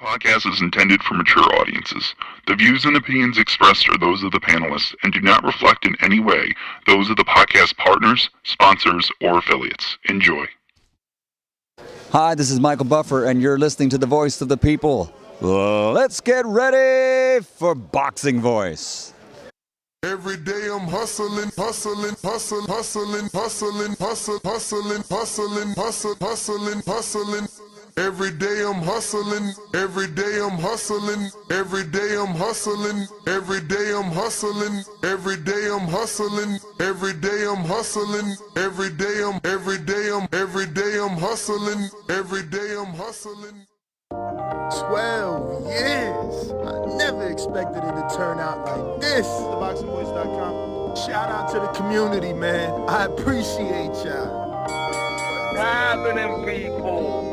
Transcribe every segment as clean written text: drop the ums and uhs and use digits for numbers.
Podcast is intended for mature audiences. The views and opinions expressed are those of the panelists and do not reflect in any way those of the podcast partners, sponsors, or affiliates. Enjoy. Hi, this is Michael Buffer, and you're listening to the Voice of the People. Let's get ready for Boxing Voice. Every day I'm hustling, hustling, hustling, hustling, hustling, hustling, hustling, hustling, hustling, hustling, hustling. Every day I'm hustling, every day I'm hustling, every day I'm hustling, every day I'm hustling, every day I'm hustling, every day I'm hustling, every day I'm hustling, every day I'm hustling. 12 years. I never expected it to turn out like this. TheBoxingVoice.com. Shout out to the community, man. I appreciate y'all. What's happening, people?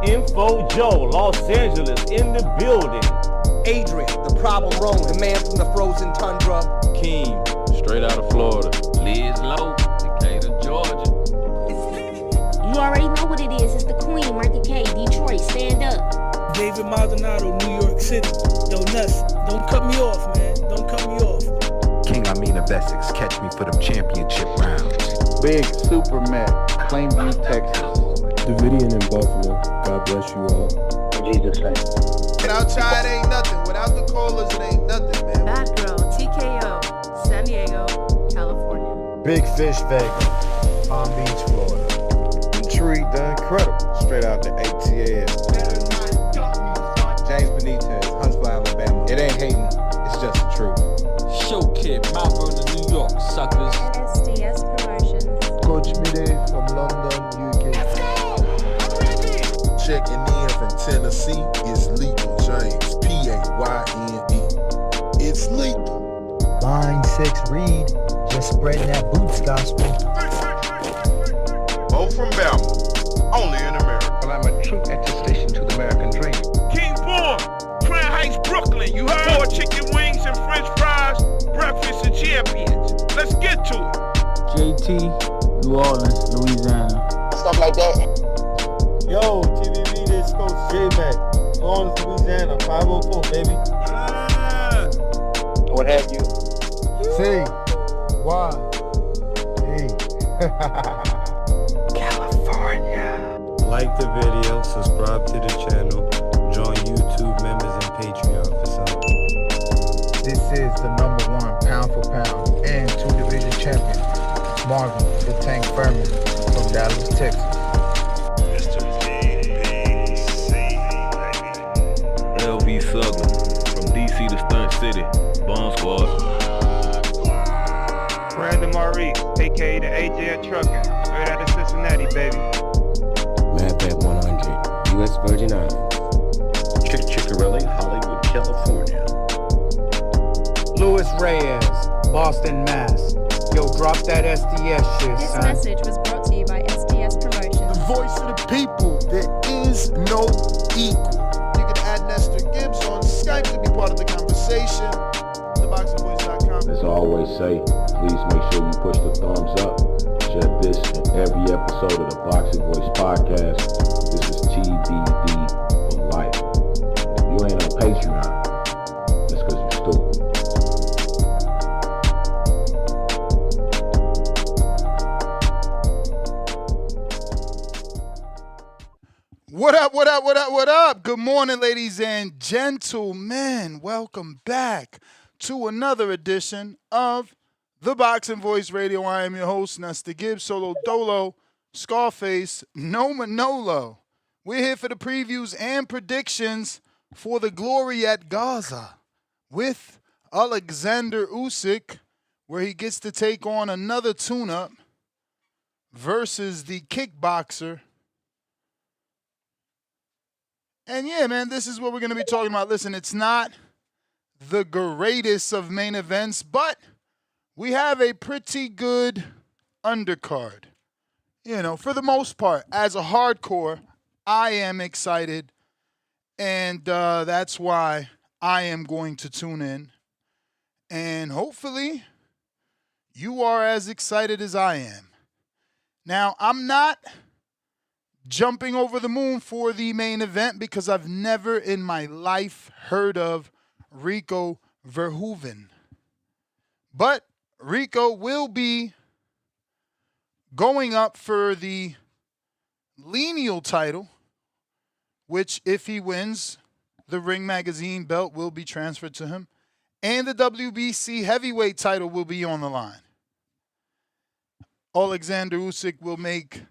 Info Joe, Los Angeles, in the building. Adrian, the problem wrong, the man from the frozen tundra. Keem, straight out of Florida. Liz Lowe, Decatur, Georgia. You already know what it is. It's the Queen, Martha K, Detroit, stand up. David Maldonado, New York City. Yo, Nuts, don't cut me off, man. Don't cut me off. King Amin of Essex, catch me for them championship rounds. Big Super Mac, Plainview, Texas. Davidian in Buffalo. God bless you all. In Jesus' name. Without Chai, it ain't nothing. Without the callers, it ain't nothing, man. Bad Girl, TKO, San Diego, California. Big Fish, Vegas, Palm Beach, Florida. Intrigue, the Incredible, straight out the ATL. James Benitez, Huntsville, Alabama. It ain't hating, it's just the truth. Show Kid, Mount Vernon, New York, suckers. SDS Promotions. Coach Mide from London, UK. Checking in from Tennessee, it's Lethal James, P-A-Y-N-E. It's lethal. Line 6 Reed, just spreading that boots gospel. Bo from Bama, only in America. Well, I'm a true attestation to the American dream. King Born, Crown Heights, Brooklyn. You heard? 4 chicken wings and french fries, breakfast and champions. Let's get to it. JT, New Orleans, Louisiana. Stuff like that. Yo, TVV, this Coach J-Mac. New Orleans, Louisiana, 504, baby. What have you? C. Y. E. California. Like the video, subscribe to the channel, join YouTube members and Patreon for some. This is the #1 pound for pound and 2-division champion, Marvin the Tank Furman from Dallas, Texas. LV Sugler, from DC to Stunt City, Bomb Squad. Brandon Marie, aka the AJ Trucking, straight out of Cincinnati, baby. Madbat 100, U.S. Virgin Islands. Chickarelli, Hollywood, California. Luis Reyes, Boston, Mass. Yo, drop that SDS shit, This son. message was brought to you by SDS Promotions. The voice of the people, there is no equal. You can add Nestor Gibbs on Skype to be part of the conversation. TheBoxingVoice.com. As I always say, please make sure you push the thumbs up. Share this in every episode of the Boxing Voice podcast. This is TBV for life. If you ain't on Patreon, that's because you're stupid. What up, what up, what up, what up? Good morning, ladies and gentlemen. Welcome back to another edition of the Boxing Voice Radio. I am your host, Nestor Gibbs, Solo Dolo, Scarface, No Manolo. We're here for the previews and predictions for the glory at Gaza with Oleksandr Usyk, where he gets to take on another tune-up versus the kickboxer. And yeah, man, this is what we're going to be talking about. Listen, it's not the greatest of main events, but we have a pretty good undercard. You know, for the most part, as a hardcore, I am excited, and that's why I am going to tune in. And hopefully, you are as excited as I am. Now, I'm not jumping over the moon for the main event because I've never in my life heard of Rico Verhoeven. But Rico will be going up for the lineal title, which if he wins, the Ring Magazine belt will be transferred to him, and the WBC heavyweight title will be on the line. Oleksandr Usyk will make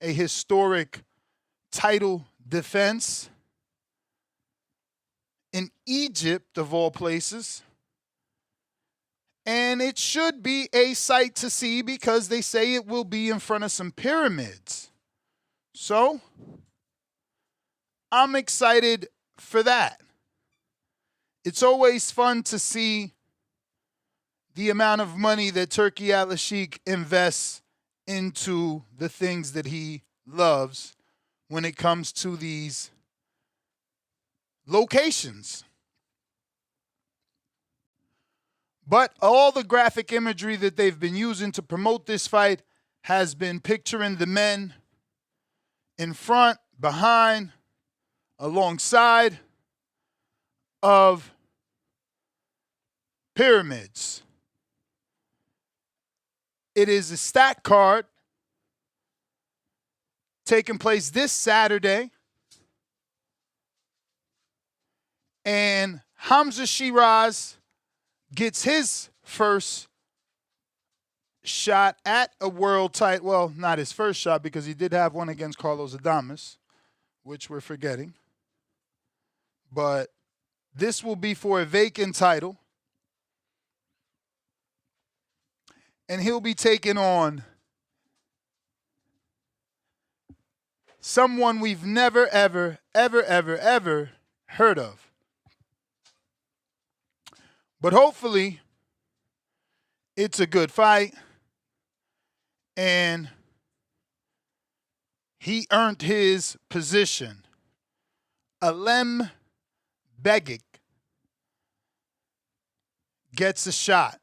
a historic title defense in Egypt, of all places. And it should be a sight to see because they say it will be in front of some pyramids. So, I'm excited for that. It's always fun to see the amount of money that Turki Al-Sheikh invests into the things that he loves when it comes to these locations. But all the graphic imagery that they've been using to promote this fight has been picturing the men in front, behind, alongside of pyramids. It is a stack card taking place this Saturday. And Hamzah Sheeraz gets his first shot at a world title. Well, not his first shot because he did have one against Carlos Adames, which we're forgetting. But this will be for a vacant title. And he'll be taking on someone we've never, ever heard of. But hopefully, it's a good fight. And he earned his position. Alem Begic gets a shot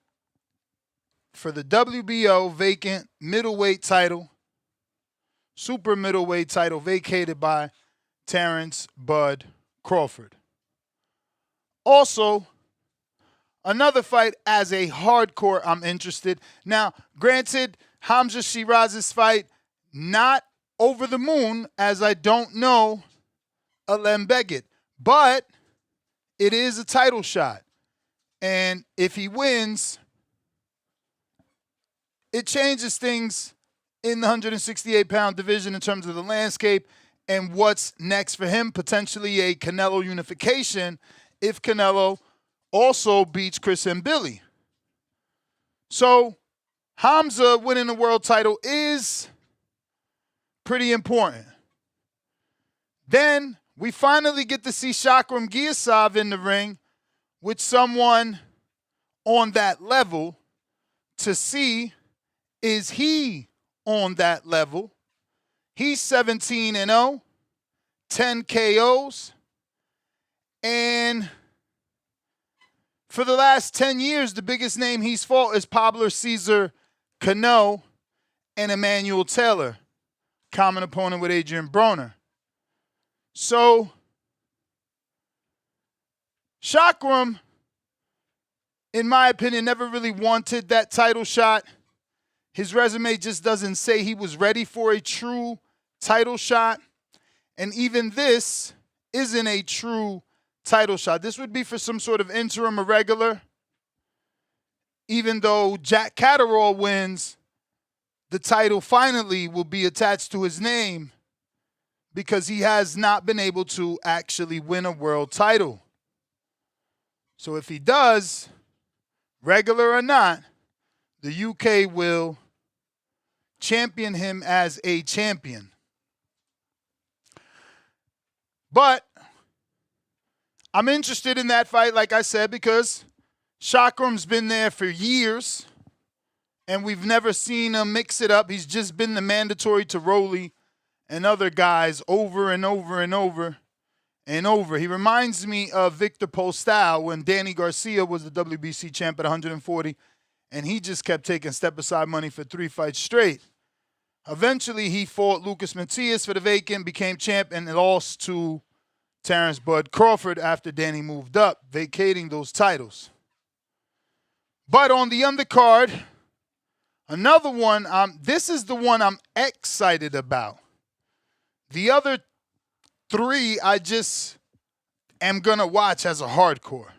for the WBO vacant middleweight title, super middleweight title vacated by Terrence Bud Crawford. Also, another fight as a hardcore I'm interested. Now, granted, Hamzah Sheeraz's fight, not over the moon, as I don't know Alem Begic, but it is a title shot. And if he wins, it changes things in the 168-pound division in terms of the landscape and what's next for him, potentially a Canelo unification if Canelo also beats Chris Mbili. So Hamzah winning the world title is pretty important. Then we finally get to see Shakram Giyasov in the ring with someone on that level to see, is he on that level? He's 17-0, 10 KOs, and for the last 10 years, the biggest name he's fought is Pablo Cesar Cano and Emmanuel Taylor, common opponent with Adrian Broner. So, Shakram, in my opinion, never really wanted that title shot. His resume just doesn't say he was ready for a true title shot. And even this isn't a true title shot. This would be for some sort of interim or regular. Even though Jack Catterall wins, the title finally will be attached to his name because he has not been able to actually win a world title. So if he does, regular or not, the UK will champion him as a champion. But I'm interested in that fight, like I said, because Shakram's been there for years, and we've never seen him mix it up. He's just been the mandatory Tiroli and other guys over and over and over and over. He reminds me of Victor Postal when Danny Garcia was the WBC champ at 140, and he just kept taking step-aside money for 3 fights straight. Eventually, he fought Lucas Matias for the vacant, became champ, and lost to Terrence Bud Crawford after Danny moved up, vacating those titles. But on the undercard, another one, this is the one I'm excited about. The other three, I just am going to watch as a hardcore.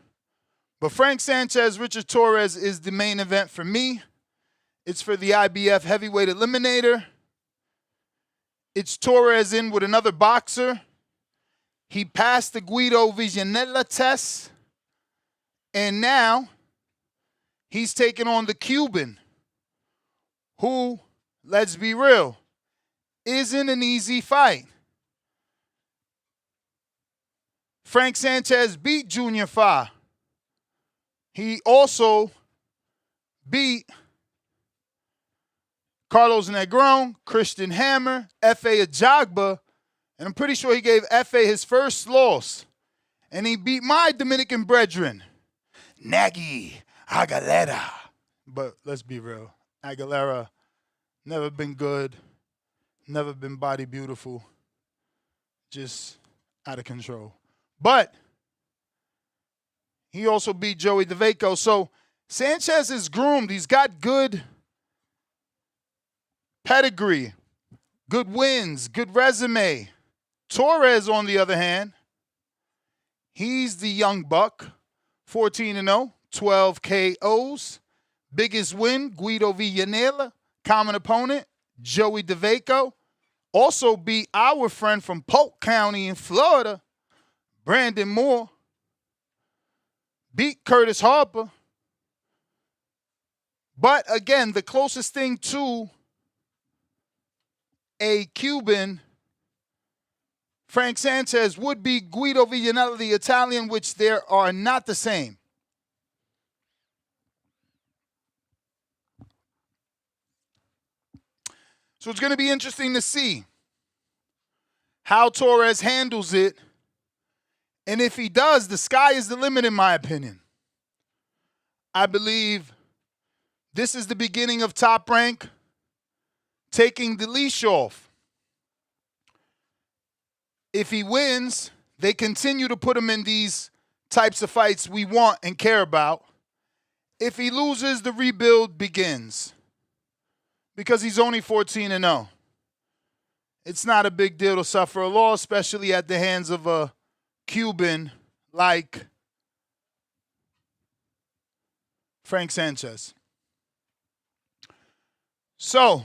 But Frank Sanchez, Richard Torres is the main event for me. It's for the IBF heavyweight eliminator. It's Torres in with another boxer. He passed the Guido Vigianella test. And now he's taking on the Cuban, who, let's be real, isn't an easy fight. Frank Sanchez beat Junior Fa. He also beat Carlos Negron, Christian Hammer, F.A. Ajagba, and I'm pretty sure he gave F.A. his first loss. And he beat my Dominican brethren, Nagy Aguilera. But let's be real, Aguilera never been good, never been body beautiful, just out of control. But he also beat Joey DeVaco. So Sanchez is groomed. He's got good pedigree, good wins, good resume. Torres, on the other hand, he's the young buck, 14-0, 12 KOs. Biggest win, Guido Villanueva. Common opponent, Joey DeVaco. Also beat our friend from Polk County in Florida, Brandon Moore. Beat Curtis Harper. But again, the closest thing to a Cuban, Frank Sanchez, would be Guido Villanueva, the Italian, which they are not the same. So it's going to be interesting to see how Torres handles it. And if he does, the sky is the limit, in my opinion. I believe this is the beginning of Top Rank taking the leash off. If he wins, they continue to put him in these types of fights we want and care about. If he loses, the rebuild begins. Because he's only 14-0. It's not a big deal to suffer a loss, especially at the hands of a Cuban like Frank Sanchez. So,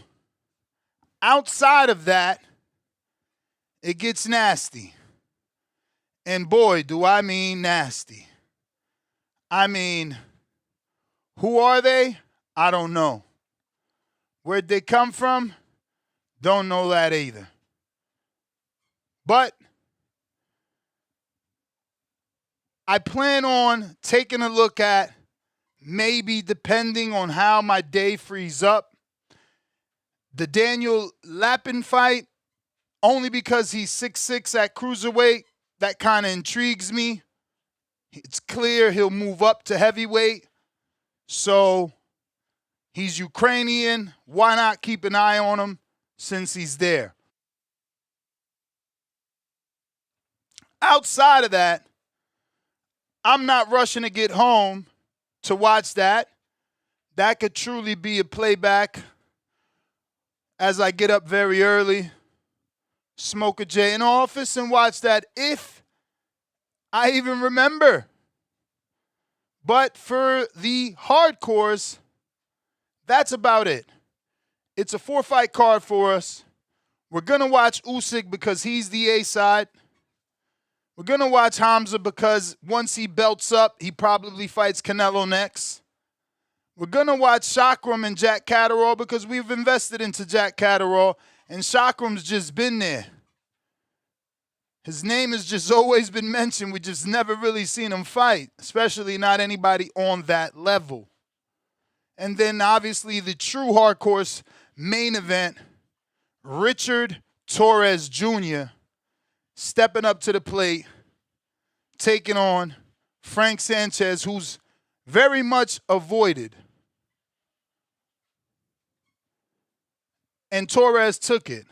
outside of that, it gets nasty. And boy, do I mean nasty. I mean, who are they? I don't know. Where'd they come from? Don't know that either. But I plan on taking a look at, maybe depending on how my day frees up, the Daniel Lappin fight, only because he's 6'6" at cruiserweight. That kind of intrigues me. It's clear he'll move up to heavyweight. So he's Ukrainian. Why not keep an eye on him since he's there? Outside of that, I'm not rushing to get home to watch that. That could truly be a playback as I get up very early, smoke a J in office, and watch that if I even remember. But for the hardcores, that's about it. It's a 4-fight card for us. We're going to watch Usyk because he's the A side. We're going to watch Hamzah because once he belts up, he probably fights Canelo next. We're going to watch Shakram and Jack Catterall because we've invested into Jack Catterall, and Shakram's just been there. His name has just always been mentioned. We just never really seen him fight, especially not anybody on that level. And then obviously the true hardcore main event, Richard Torres Jr. stepping up to the plate, taking on Frank Sanchez, who's very much avoided. and Torres took it.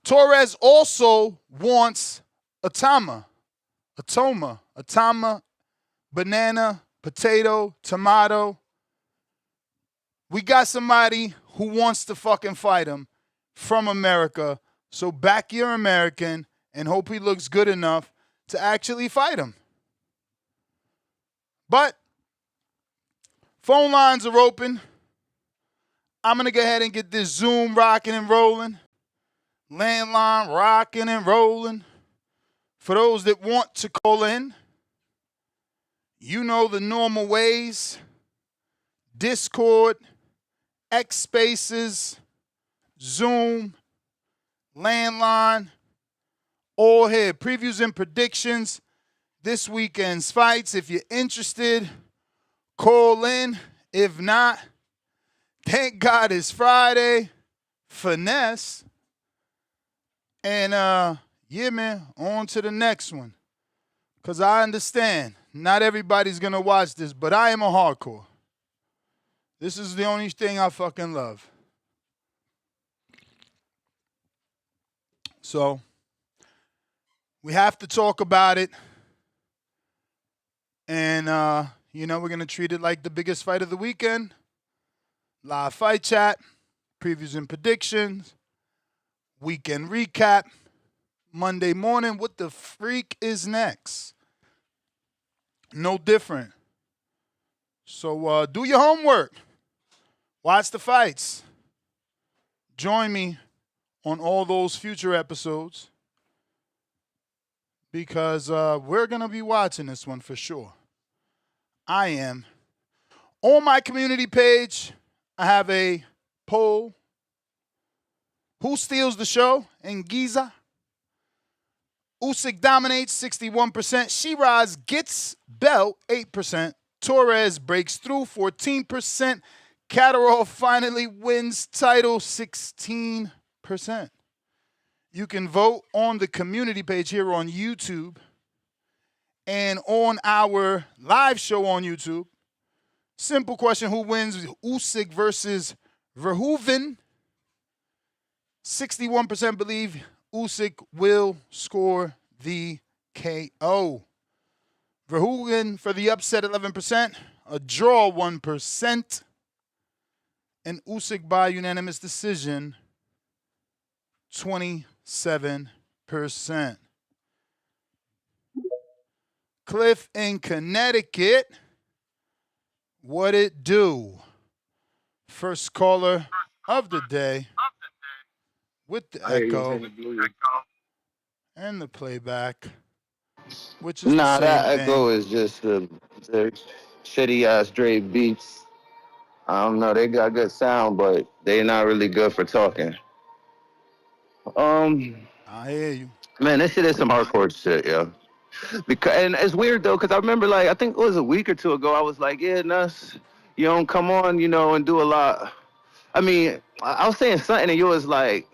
Torres also wants Atama, banana, potato, tomato. We got somebody who wants to fucking fight him from America. So back your American and hope he looks good enough to actually fight him. But phone lines are open. I'm going to go ahead and get this Zoom rocking and rolling. Landline rocking and rolling. For those that want to call in, you know the normal ways. Discord, X Spaces, Zoom, landline, all here. Previews and predictions. This weekend's fights. If you're interested, call in. If not, thank God it's Friday. Finesse. And yeah, man, on to the next one. Because I understand not everybody's going to watch this, but I am a hardcore. This is the only thing I fucking love. So, we have to talk about it. And, you know, we're going to treat it like the biggest fight of the weekend. Live fight chat, previews and predictions, weekend recap, Monday morning, what the freak is next? No different. So do your homework. Watch the fights. Join me on all those future episodes because we're going to be watching this one for sure. I am. On my community page, I have a poll. Who steals the show in Giza? Usyk dominates 61%. Sheeraz gets belt 8%. Torres breaks through 14%. Catterall finally wins title 16%. You can vote on the community page here on YouTube and on our live show on YouTube. Simple question, who wins Usyk versus Verhoeven? 61% believe Usyk will score the KO. Verhoeven for the upset 11%, a draw 1%, and Usyk by unanimous decision 27%. Cliff in Connecticut, what it do? First caller of the day with the echo and the playback, which is the same that thing. echo is just the shitty ass Dre beats. I don't know, they got good sound, but they're not really good for talking. I hear you. Man, this shit is some hardcore shit, yo. And it's weird though, because I remember, like, I think it was a week or two ago, I was like, yeah, Nuss, you don't come on, you know, and do a lot. I mean, I was saying something, and you was like,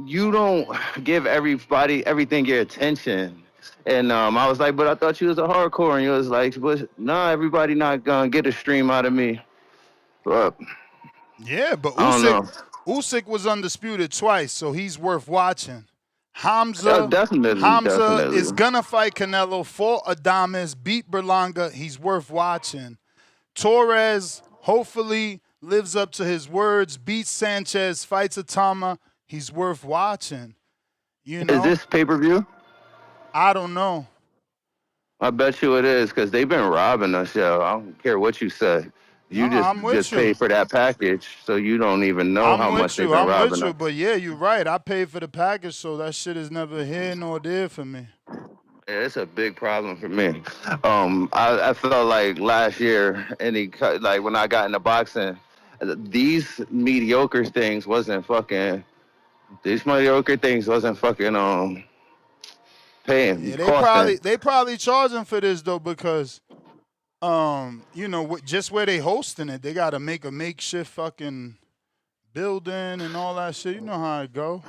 you don't give everybody everything your attention. And I was like, but I thought you was a hardcore, and you was like, but nah, everybody not gonna get a stream out of me. But yeah, but I don't know. Usyk was undisputed twice, so he's worth watching. Hamzah Definitely. is gonna fight Canelo, fought Adames, beat Berlanga. He's worth watching. Torres hopefully lives up to his words, beats Sanchez, fights Atama. He's worth watching. You know? Is this pay-per-view? I don't know. I bet you it is, because they've been robbing us, yo. I don't care what you say. You just pay for that package, so you don't even know how much they've been robbing us. I'm with you, but yeah, you're right. I paid for the package, so that shit is never here nor there for me. Yeah, it's a big problem for me. I felt like last year, like when I got into boxing, these mediocre things wasn't fucking paying. Yeah, they probably charging for this though, because you know, just where they hosting it, they gotta make a makeshift fucking building and all that shit. You know how it go.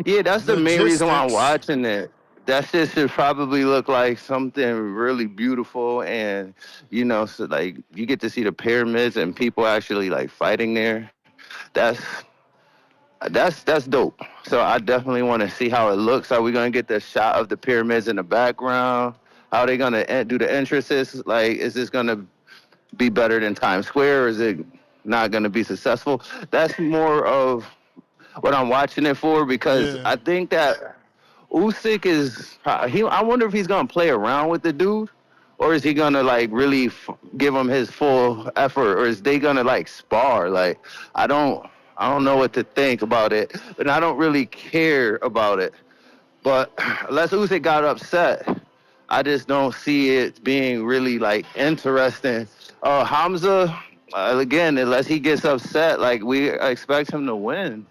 Yeah, that's the main reason why I'm watching it. That shit should probably look like something really beautiful, and you know, so like you get to see the pyramids and people actually like fighting there. that's dope. So I definitely want to see how it looks. Are we gonna get the shot of the pyramids in the background? How are they gonna do the entrances? Like, is this gonna be better than Times Square, or is it not gonna be successful? That's more of what I'm watching it for, because I think that Usyk is I wonder if he's gonna play around with the dude, or is he gonna like really give him his full effort, or is they gonna like spar? Like, I don't know what to think about it, and I don't really care about it. But unless Usyk got upset, I just don't see it being really like interesting. Hamzah, again, unless he gets upset, like, we expect him to win.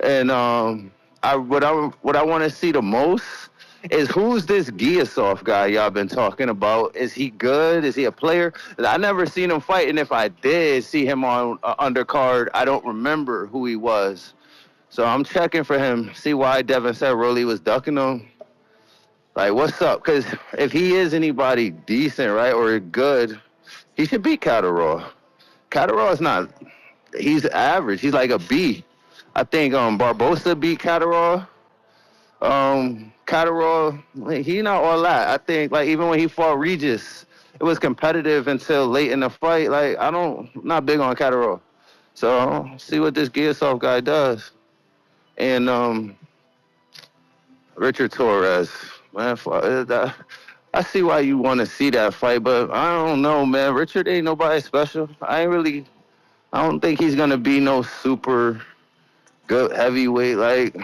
And what I want to see the most is, who's this Giyasov guy y'all been talking about? Is he good? Is he a player? I never seen him fight, and if I did see him on undercard, I don't remember who he was. So I'm checking for him. See why Devin said Rolly was ducking him. Like, what's up? Because if he is anybody decent, right, or good, he should beat Catterall. Catterall is not. He's average. He's like a B. I think Barbosa beat Catterall. Catterall, he not all that. I think, like, even when he fought Regis, it was competitive until late in the fight. Like, I'm not big on Catterall. So see what this Giyasov guy does. And Richard Torres, man, I see why you want to see that fight, but I don't know, man. Richard ain't nobody special. I don't think he's gonna be no super good heavyweight. Like,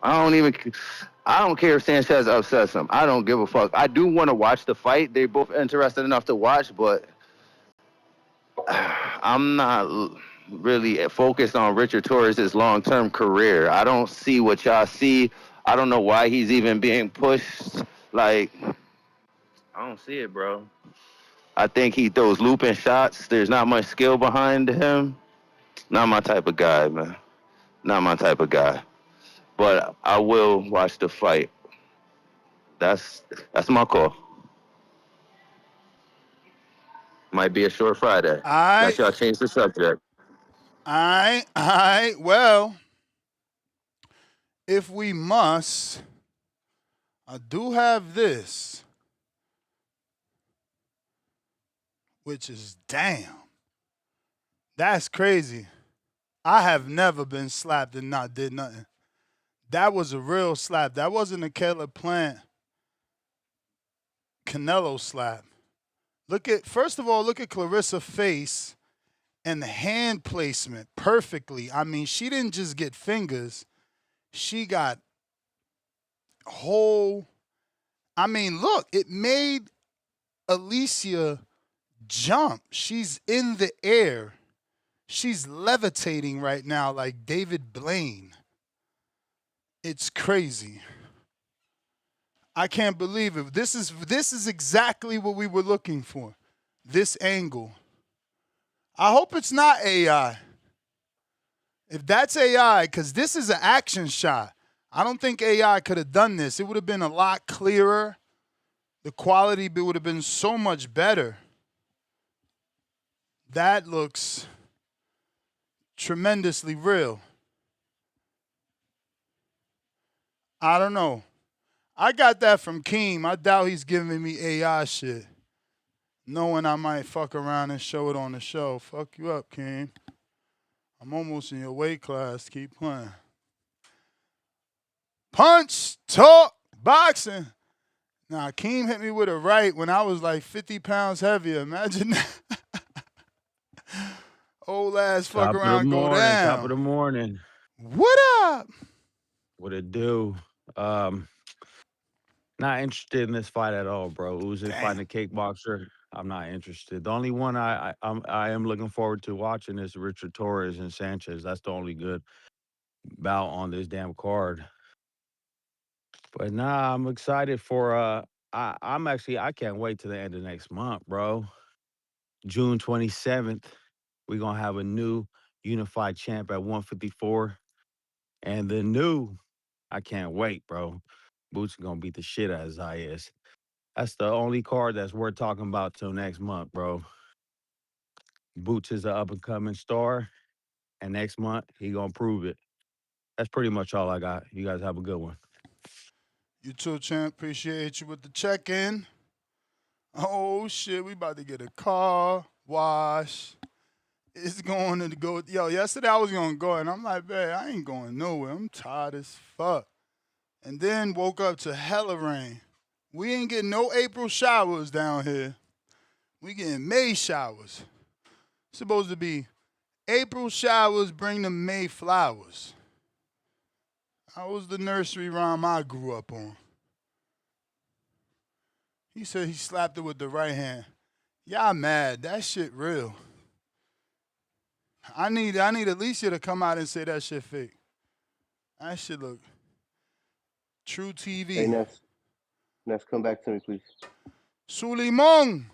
I don't care if Sanchez upsets him. I don't give a fuck. I do want to watch the fight. They're both interested enough to watch, but I'm not really focused on Richard Torres' long-term career. I don't see what y'all see. I don't know why he's even being pushed. Like, I don't see it, bro. I think he throws looping shots. There's not much skill behind him. Not my type of guy, man. Not my type of guy. But I will watch the fight. That's my call. Might be a short Friday. Unless y'all change the subject. All right. Well, if we must, I do have this, which is, damn. That's crazy. I have never been slapped and not did nothing. That was a real slap. That wasn't a Caleb Plant Canelo slap. First of all, look at Clarissa's face and the hand placement perfectly. I mean, she didn't just get fingers. She got whole. I mean, look, it made Alicia jump. She's in the air. She's levitating right now like David Blaine. It's crazy. I can't believe it. This is exactly what we were looking for. This angle. I hope it's not AI. If that's AI, because this is an action shot. I don't think AI could have done this. It would have been a lot clearer. The quality would have been so much better. That looks tremendously real. I don't know. I got that from Keem. I doubt he's giving me AI shit, knowing I might fuck around and show it on the show. Fuck you up, Keem. I'm almost in your weight class. Keep playing. Punch, talk, boxing. Nah, Keem hit me with a right when I was like 50 pounds heavier. Imagine that. Old ass fuck around, go down. Top of the morning. What up? What it do? Not interested in this fight at all, bro. Usyk fighting a kickboxer. I'm not interested. The only one I am looking forward to watching is Richard Torres and Sanchez. That's the only good bout on this damn card. But nah, I'm excited for I can't wait till the end of next month, bro. June 27th, we're gonna have a new unified champ at 154. And the new, I can't wait, bro. Boots gonna beat the shit out of Zayas. That's the only card that's worth talking about till next month, bro. Boots is an up-and-coming star. and next month he gonna prove it. That's pretty much all I got. You guys have a good one. You too, champ. Appreciate you with the check-in. Oh shit, we about to get a car wash. It's going to go. Yo, yesterday I was gonna go, and I'm like, man, I ain't going nowhere. I'm tired as fuck. And then woke up to hella rain. We ain't getting no April showers down here. We getting May showers. Supposed to be April showers bring the May flowers. That was the nursery rhyme I grew up on. He said he slapped it with the right hand. Y'all mad. That shit real. I need Alicia to come out and say that shit fake. That shit look true TV. Hey, Ness, come back to me, please. Suleiman,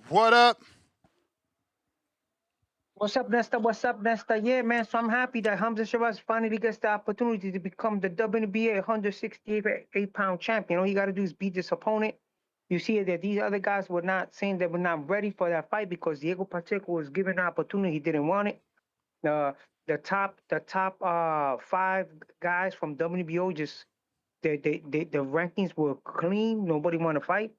what up? What's up, Nesta? What's up, Nesta? Yeah, man, so I'm happy that Hamzah Sheeraz finally gets the opportunity to become the WNBA 168-pound champion. All he got to do is beat this opponent. You see that these other guys were not saying they were not ready for that fight because Diego Pacheco was given an opportunity. He didn't want it. The top 5 guys from WBO just the rankings were clean. Nobody wanted to fight.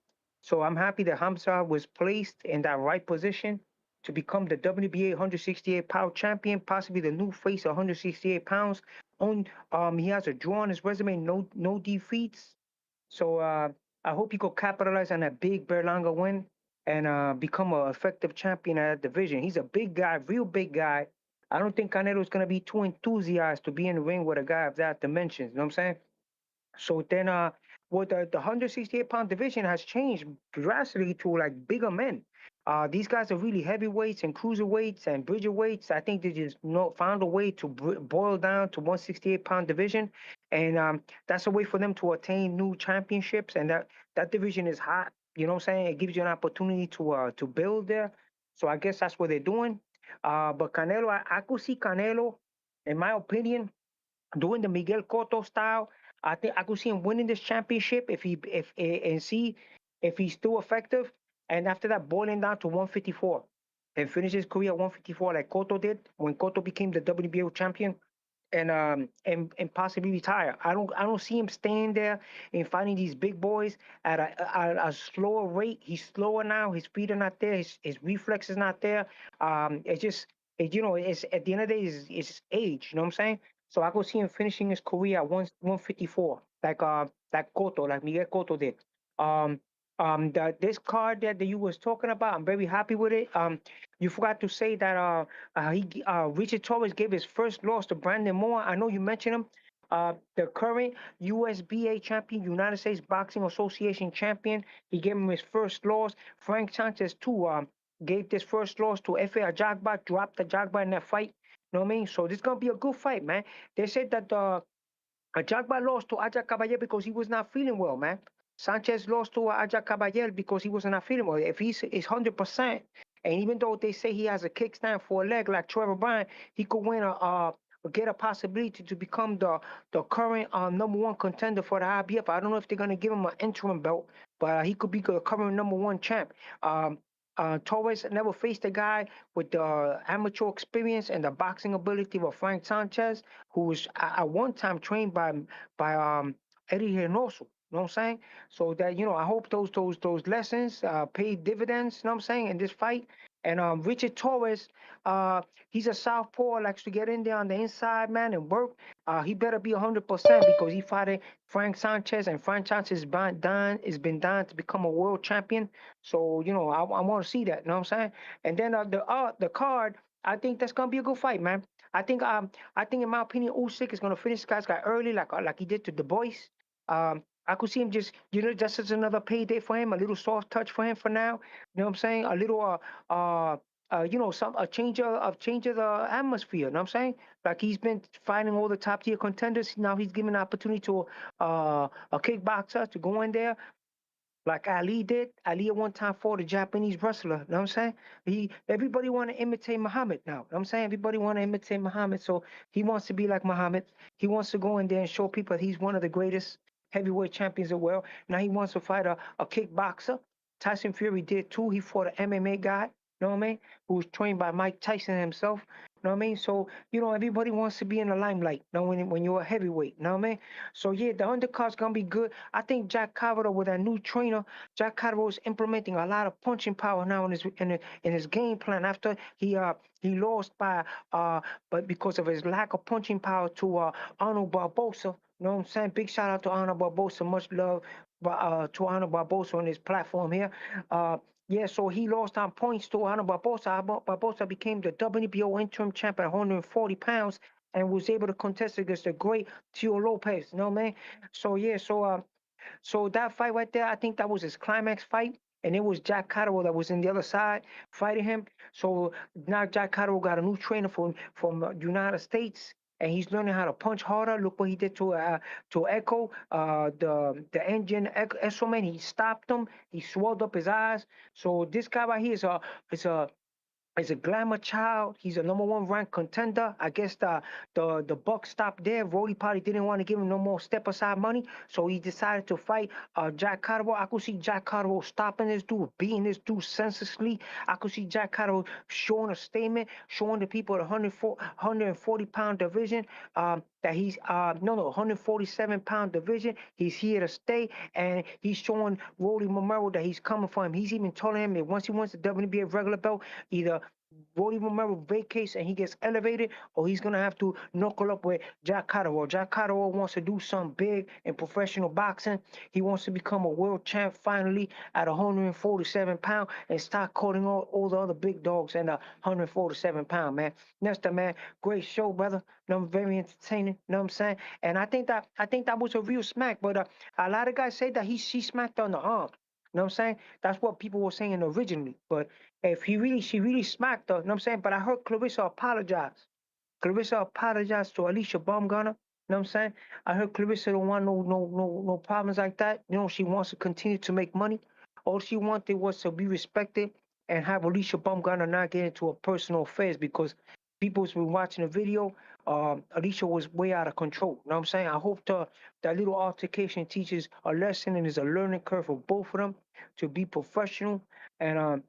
So I'm happy that Hamzah was placed in that right position to become the WBA 168-pound champion, possibly the new face of 168 pounds. He has a draw on his resume, no defeats. So I hope he could capitalize on that big Berlanga win and become an effective champion at that division. He's a big guy, real big guy. I don't think Canelo's going to be too enthusiastic to be in the ring with a guy of that dimensions. You know what I'm saying? So then the 168-pound division has changed drastically to like bigger men. These guys are really heavyweights and cruiserweights and bridgerweights. I think they just found a way to boil down to 168-pound division, and that's a way for them to attain new championships. And that division is hot. You know what I'm saying? It gives you an opportunity to build there. So I guess that's what they're doing. But Canelo, I could see Canelo, in my opinion, doing the Miguel Cotto style. I think I could see him winning this championship if he's still effective, and after that boiling down to 154 and finish his career at 154 like Cotto did when Cotto became the WBO champion, and possibly retire. I don't see him staying there and fighting these big boys at a slower rate. He's slower now. His feet are not there. His reflex is not there. It's at the end of the day, it's age. You know what I'm saying? So I could see him finishing his career at 154, like Cotto, like Miguel Cotto did. This card that you was talking about, I'm very happy with it. You forgot to say that Richard Torres gave his first loss to Brandon Moore. I know you mentioned him. The current USBA champion, United States Boxing Association champion, he gave him his first loss. Frank Sanchez too gave this first loss to Efe Ajagba, dropped Ajagba in that fight. You know what I mean? So this is gonna be a good fight, man. They said that Ajagba lost to Aja Caballero because he was not feeling well, man. Sanchez lost to Aja Caballero because he was not feeling well. If he's 100%, and even though they say he has a kickstand for a leg like Trevor Bryan, he could win get a possibility to become the current #1 contender for the IBF. I don't know if they're gonna give him an interim belt, but he could be the current #1 champ. Torres never faced a guy with the amateur experience and the boxing ability of Frank Sanchez, who was at one time trained by Eddie Reynoso. You know what I'm saying? So that, I hope those lessons pay dividends, you know what I'm saying, in this fight. And Richard Torres, he's a southpaw, likes to get in there on the inside, man, and work. He better be 100% because he fought Frank Sanchez, and Frank Sanchez has been done to become a world champion. So, I want to see that, you know what I'm saying? And then the card, I think that's gonna be a good fight, man. I think in my opinion, Usyk is gonna finish this guy's guy early, like he did to Du Bois. I could see him just as another payday for him, a little soft touch for him for now. You know what I'm saying? A little a change of the atmosphere. You know what I'm saying? Like he's been fighting all the top tier contenders. Now he's given an opportunity to a kickboxer to go in there, like Ali did. Ali at one time fought a Japanese wrestler. You know what I'm saying? Everybody want to imitate Muhammad now. You know what I'm saying? Everybody want to imitate Muhammad. So he wants to be like Muhammad. He wants to go in there and show people that he's one of the greatest heavyweight champions of the world. Now he wants to fight a kickboxer. Tyson Fury did too. He fought an MMA guy. You know what I mean? Who was trained by Mike Tyson himself. You know what I mean? So, everybody wants to be in the limelight, when you're a heavyweight. You know what I mean? So, yeah, the undercard's going to be good. I think Jack Catterall, with that new trainer, Jack Catterall is implementing a lot of punching power now in his game plan after he lost but because of his lack of punching power to Arnold Barbosa. You know what I'm saying? Big shout out to Arnold Barbosa. Much love to Arnold Barbosa on his platform here. Yeah, so he lost on points to Ana Barbosa. Barbosa became the WBO interim champ at 140 pounds and was able to contest against the great Tio Lopez. You know what I mean? So yeah, so that fight right there, I think that was his climax fight. And it was Jack Catterall that was in the other side fighting him. So now Jack Catterall got a new trainer from United States, and he's learning how to punch harder. Look what he did to Echo, the engine Esso man. He stopped him. He swelled up his eyes. So this guy right here is a glamour child. He's a #1 ranked contender. I guess the buck stopped there. Roddy probably didn't want to give him no more step aside money, so he decided to fight Jack Catterall. I could see Jack Catterall stopping this dude, beating this dude senselessly. I could see Jack Catterall showing a statement, showing the people the 140 pound division that he's 147-pound division. He's here to stay, and he's showing Rolly Romero that he's coming for him. He's even telling him that once he wins the WNBA regular belt, either Rolly Romero vacates and he gets elevated, or he's gonna have to knuckle up with Jack Catterall. Jack Catterall wants to do something big in professional boxing. He wants to become a world champ finally at 147 pounds and start calling all the other big dogs at 147 pound, man. Nesta, man, great show, brother. Very entertaining. Know what I'm saying? And I think that was a real smack. But a lot of guys say that she smacked on the arm. You know what I'm saying? That's what people were saying originally. But if she really smacked her, you know what I'm saying? But I heard Clarissa apologize. Clarissa apologized to Alicia Baumgartner. You know what I'm saying? I heard Clarissa don't want no problems like that. She wants to continue to make money. All she wanted was to be respected and have Alicia Baumgartner not get into her personal affairs, because people's been watching the video. Alicia was way out of control. You know what I'm saying? I hope that little altercation teaches a lesson and is a learning curve for both of them to be professional and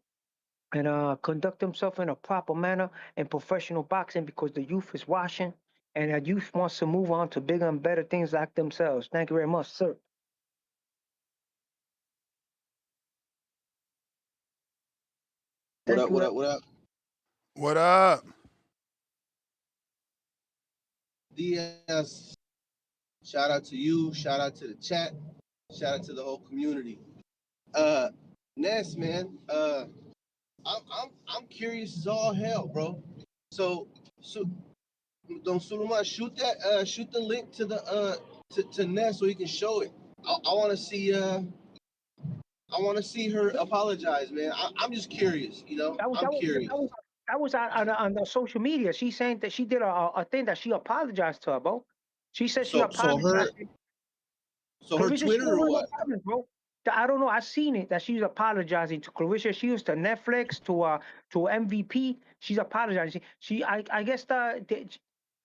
conduct themselves in a proper manner in professional boxing, because the youth is watching and the youth wants to move on to bigger and better things like themselves. Thank you very much, sir. What up, what up, what up? What up? Diaz, shout out to you, shout out to the chat, shout out to the whole community. Ness, man, I'm curious as all hell, bro. So don't Suleiman shoot the link to the to Ness so he can show it. I want to see her apologize, man. I'm just curious, I'm curious. That was on the social media. She's saying that she did a thing that she apologized to her, bro. She said she apologized. So her Twitter or what? Bro. I don't know. I seen it that she's apologizing to Clarissa. She used to Netflix to MVP. She's apologizing. I guess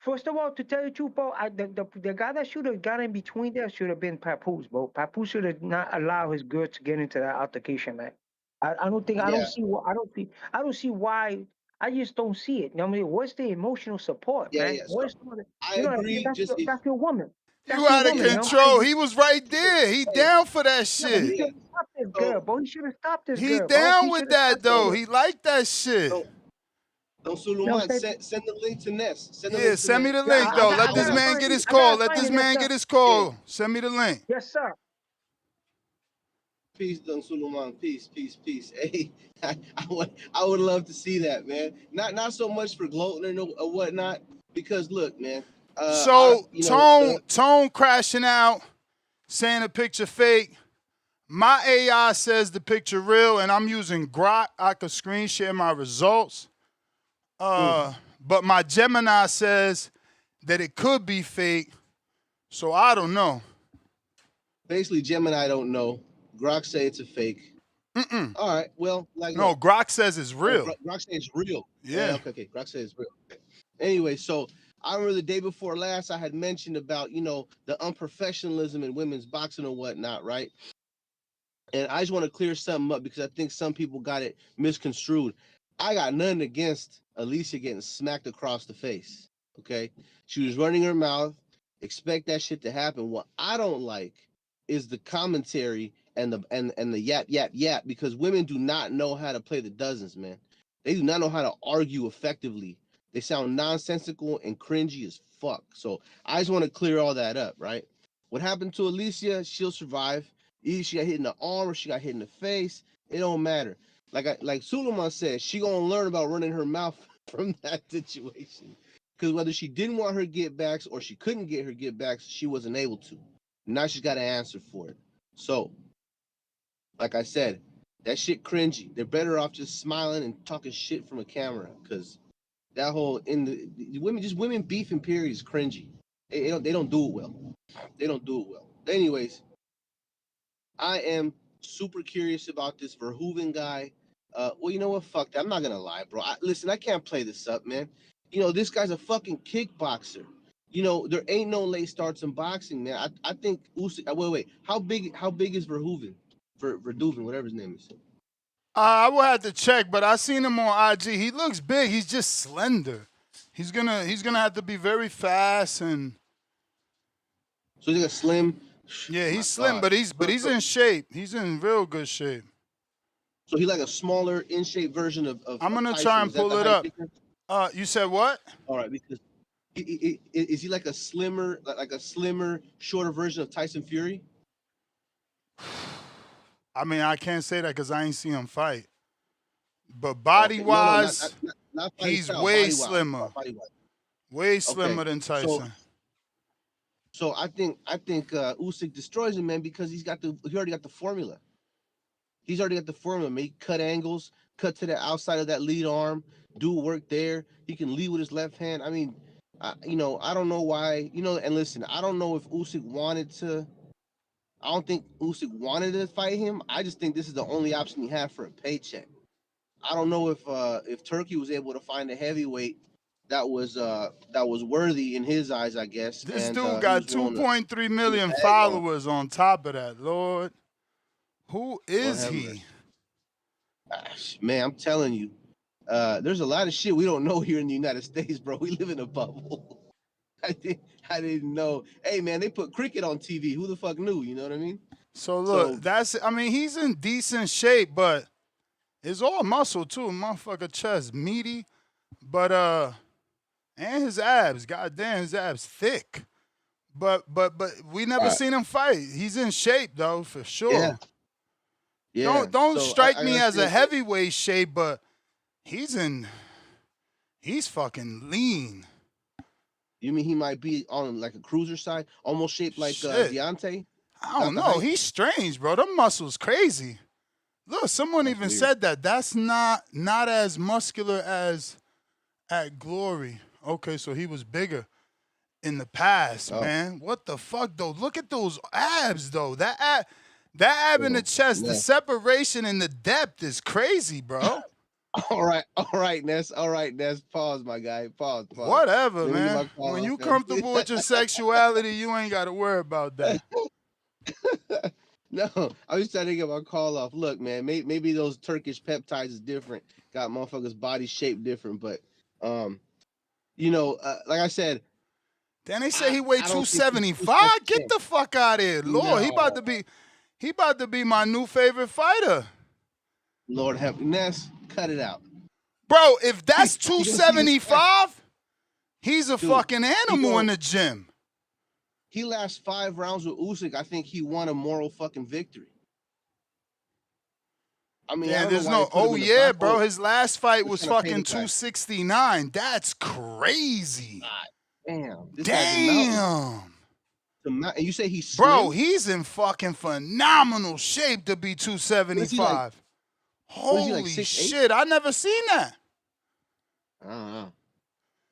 first of all, to tell you the truth, bro, the guy that should have got in between there should have been Papoose, bro. Papoose should have not allowed his girl to get into that altercation, man. I don't see why. I just don't see it. You know what I mean? What's the emotional support, man? Yeah. So I agree. That's your woman. You out of control. He was right there. He down for that shit. He should have stopped this girl, bro. He should have stopped this girl. He down with that though. He like that shit. Don't Suleiman, send the link to Ness. Send me the link though. Let this man get his call. Let this man get his call. Send me the link. Yes, sir. Peace, Don Suleiman. Peace. Hey, I would love to see that, man. Not so much for gloating or whatnot, because look, man. Tone crashing out, saying the picture fake. My AI says the picture real, and I'm using Grok. I could screen share my results. But my Gemini says that it could be fake, so I don't know. Basically, Gemini don't know. Grok say it's a fake. All right, well, Grok says it's real. Grok says it's real. Yeah. Okay. Grok says it's real. Anyway, so I remember the day before last I had mentioned about, the unprofessionalism in women's boxing and whatnot, right? And I just want to clear something up because I think some people got it misconstrued. I got nothing against Alicia getting smacked across the face. Okay, she was running her mouth. Expect that shit to happen. What I don't like is the commentary and the yap because women do not know how to play the dozens, man. They do not know how to argue effectively. They sound nonsensical and cringy as fuck. So I just want to clear all that up, right? What happened to Alicia? She'll survive. Either she got hit in the arm or she got hit in the face. It don't matter. Like Suleiman said, she gonna learn about running her mouth from that situation. Because whether she didn't want her get backs or she couldn't get her get backs, she wasn't able to. Now she's got to answer for it. So, like I said, that shit cringy. They're better off just smiling and talking shit from a camera. Because that whole women beefing period is cringy. They don't do it well. They don't do it well. Anyways, I am super curious about this Verhoeven guy. Well, you know what? Fuck that. I'm not gonna lie, bro. Listen, I can't play this up, man. You know, this guy's a fucking kickboxer. You know, there ain't no late starts in boxing, man. I think Usyk. Wait. How big is Verhoeven? Verhoeven, whatever his name is. I will have to check, but I seen him on IG. He looks big. He's just slender. He's gonna have to be very fast and. So he's like a slim. Yeah, he's slim, but he's in shape. He's in real good shape. So he's like a smaller, in shape version of. I'm gonna Tyson. try and pull it up. You said what? All right, because is he like a slimmer, shorter version of Tyson Fury? I mean, I can't say that because I ain't seen him fight. But body-wise, not he's style, way slimmer. Way slimmer than Tyson. So I think Usyk destroys him, man, because he already got the formula. He's already got the formula. Make cut angles, cut to the outside of that lead arm, do work there. He can lead with his left hand. I mean, I don't know why. And listen, I don't know if Usyk wanted to. I don't think Usyk wanted to fight him. I just think this is the only option he had for a paycheck. I don't know if Turkey was able to find a heavyweight that was worthy in his eyes, I guess. This dude got 2.3 million followers on top of that, Lord. Who is he? Man, I'm telling you, there's a lot of shit we don't know here in the United States, bro. We live in a bubble. I didn't know. Hey, man, they put cricket on TV. Who the fuck knew? You know what I mean? So, look, he's in decent shape, but it's all muscle, too. Motherfucker chest, meaty. But, and his abs. Goddamn, his abs thick. But we never seen him fight. He's in shape, though, for sure. Yeah. Don't strike me as a heavyweight shape, but he's fucking lean. You mean he might be on like a cruiser side, almost shaped like Deontay? I don't know. He's strange, bro. Them muscles crazy. Look, someone even said that. That's not as muscular as at Glory. Okay, so he was bigger in the past, man. What the fuck, though? Look at those abs, though. That ab in the chest, the separation and the depth is crazy, bro. All right, Ness. Pause, my guy. Pause. Whatever, man. When you comfortable with your sexuality, you ain't got to worry about that. No, I was trying to get my call off. Look, man, maybe those Turkish peptides is different. Got motherfuckers' body shaped different, but like I said. Then they say he weighed 275. Get the fuck out of here, Lord. No. He about to be my new favorite fighter. Lord have Ness. Cut it out. Bro, if that's 275, he's a fucking animal in the gym. He lasts 5 rounds with Usyk. I think he won a moral fucking victory. I mean, there's no. Oh yeah, bro. His last fight was fucking 269. That's crazy. God, damn. Damn. And you say he's slim? Bro, he's in fucking phenomenal shape to be 275. Holy shit, I never seen that. I don't know.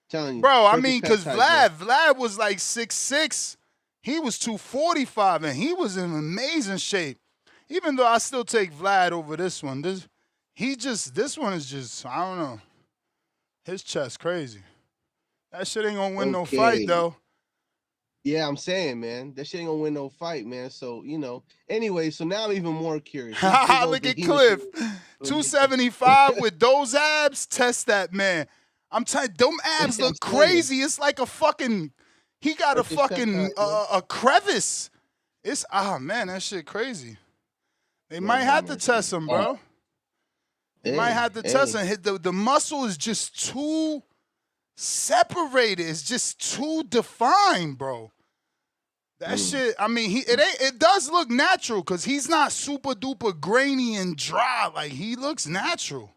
Telling you. Bro, I mean, because Vlad was like 6'6". He was 245, and he was in amazing shape. Even though I still take Vlad over this one. This one is just, I don't know. His chest crazy. That shit ain't gonna win no fight, though. Yeah, I'm saying, man, that shit ain't gonna win no fight, man. So, you know, anyway, so now I'm even more curious. This big old Look at behemoth shit. Cliff. 275 with those abs. Test that, man. I'm telling you, them abs look crazy. It's like a fucking, he got a fucking, a crevice. It's, man, that shit crazy. They might have to test him, bro. They might have to test him. The muscle is just too separated. It's just too defined, bro. That shit, I mean, it does look natural because he's not super duper grainy and dry. Like, he looks natural.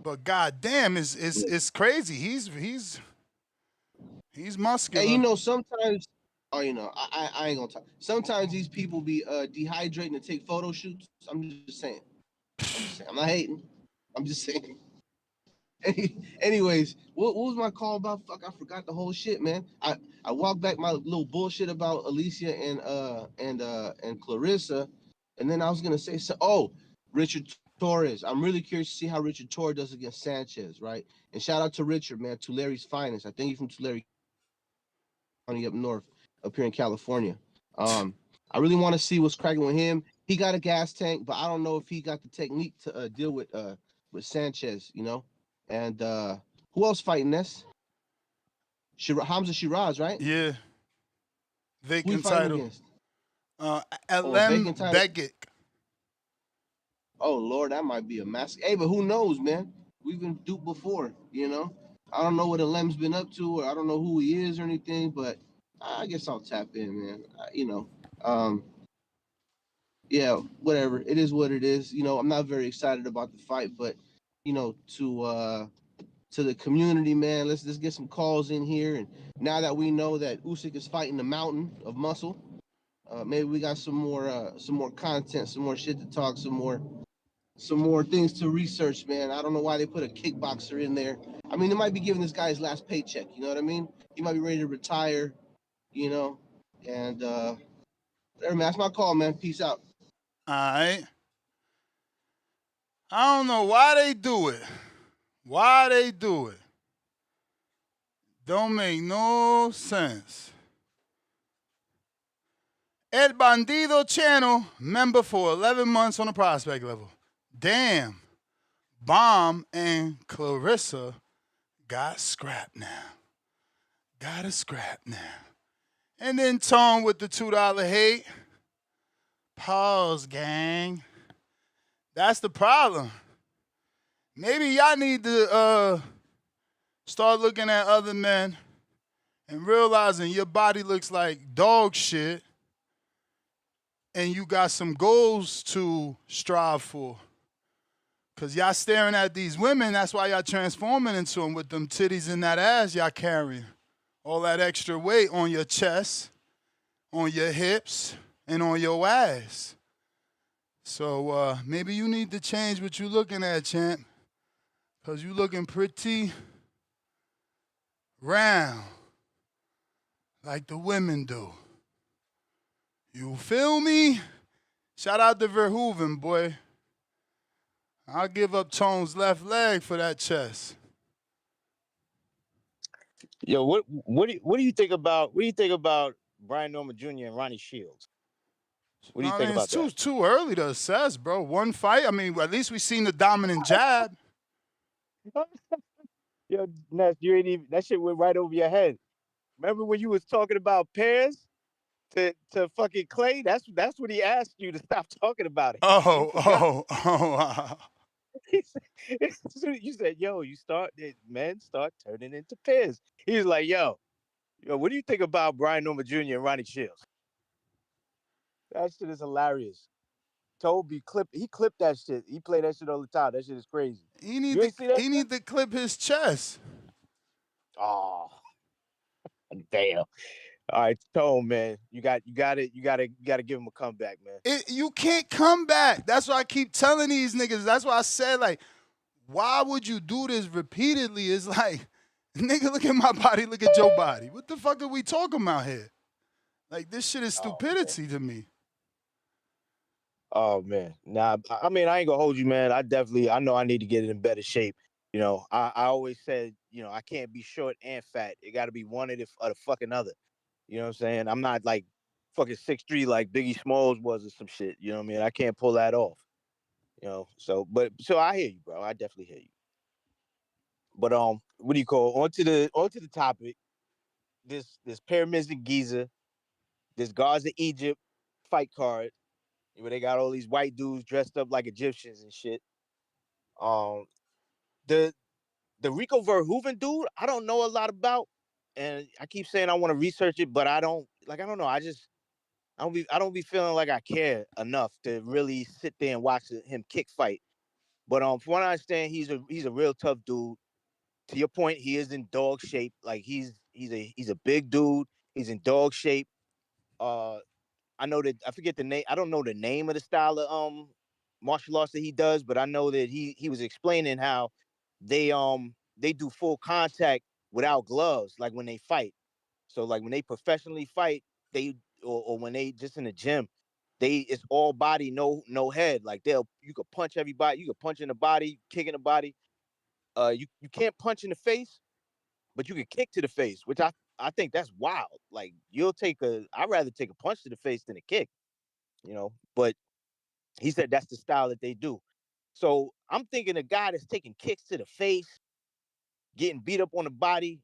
But goddamn, it's crazy. He's muscular. Hey, you know, sometimes, you know, I ain't gonna talk. Sometimes these people be dehydrating to take photo shoots. I'm just saying. I'm not hating. I'm just saying. Anyways, what was my call about? Fuck, I forgot the whole shit, man. I walked back my little bullshit about Alicia and Clarissa, and then I was gonna say so. Oh, Richard Torres. I'm really curious to see how Richard Torres does against Sanchez, right? And shout out to Richard, man, Tulari's finest. I think he's from Tulare County up north, up here in California. I really want to see what's cracking with him. He got a gas tank, but I don't know if he got the technique to deal with Sanchez, you know. And who else fighting this? Hamzah Sheeraz, right? Yeah. Vacant title. Alem Begic. Oh, Lord, that might be a mess. Hey, but who knows, man? We've been duped before, you know? I don't know what Alem's been up to, or I don't know who he is or anything, but I guess I'll tap in, man. You know, yeah, whatever. It is what it is. You know, I'm not very excited about the fight, but, you know, to the community, man, let's get some calls in here. And now that we know that Usyk is fighting the mountain of muscle, maybe we got some more content, some more shit to talk, some more things to research, man. I don't know why they put a kickboxer in there. I mean, they might be giving this guy his last paycheck. You know what I mean? He might be ready to retire, you know. And whatever, man. That's my call, man. Peace out. All right. I don't know why they do it. Why they do it. Don't make no sense. El Bandido channel, member for 11 months on the prospect level. Damn. Bomb and Clarissa got scrapped now. Got a scrap now. And then Tone with the $2 hate. Pause, gang. That's the problem. Maybe y'all need to start looking at other men and realizing your body looks like dog shit and you got some goals to strive for. Because y'all staring at these women, that's why y'all transforming into them with them titties and that ass y'all carrying. All that extra weight on your chest, on your hips, and on your ass. So maybe you need to change what you looking at, champ. Because you looking pretty round, like the women do. You feel me? Shout out to Verhoeven, boy. I'll give up Tone's left leg for that chest. Yo, what do you think about Brian Norman Jr. and Ronnie Shields? What do you think about that? It's too early to assess, bro. One fight. I mean, at least we seen the dominant jab. Yo, Ness, you ain't even, that shit went right over your head. Remember when you was talking about pairs to fucking Clay? That's what he asked you to stop talking about it. You said, yo, men start turning into pairs. He was like, yo, what do you think about Brian Norman Jr. and Ronnie Shields? That shit is hilarious. Toby clipped that shit. He played that shit all the time. That shit is crazy. He need to clip his chest. Oh, damn. All right, Tone, man. You got to give him a comeback, man. You can't come back. That's why I keep telling these niggas. That's why I said, like, why would you do this repeatedly? It's like, nigga, look at my body, look at your body. What the fuck are we talking about here? Like, this shit is stupidity to me. Oh, man. Nah, I mean, I ain't gonna hold you, man. I know I need to get in better shape. You know, I always said, I can't be short and fat. It got to be one of the fucking other. You know what I'm saying? I'm not like fucking 6'3" like Biggie Smalls was or some shit. You know what I mean? I can't pull that off. So I hear you, bro. I definitely hear you. But what do you call onto the topic? This Pyramids of Giza, this Gods of Egypt fight card, where they got all these white dudes dressed up like Egyptians and shit. The Rico Verhoeven dude, I don't know a lot about, and I keep saying I want to research it, but I don't know. I don't be feeling like I care enough to really sit there and watch him kick fight. But from what I understand, he's a real tough dude. To your point, he is in dog shape. Like he's a big dude. He's in dog shape. I know that I forget the name. I don't know the name of the style of martial arts that he does, but I know that he was explaining how they do full contact without gloves, like when they fight. So like when they professionally fight, or when they just in the gym, it's all body, no head. Like you could punch everybody, you could punch in the body, kick in the body. You can't punch in the face, but you can kick to the face, which I think that's wild. Like I'd rather take a punch to the face than a kick, but he said that's the style that they do. So I'm thinking a guy that's taking kicks to the face, getting beat up on the body.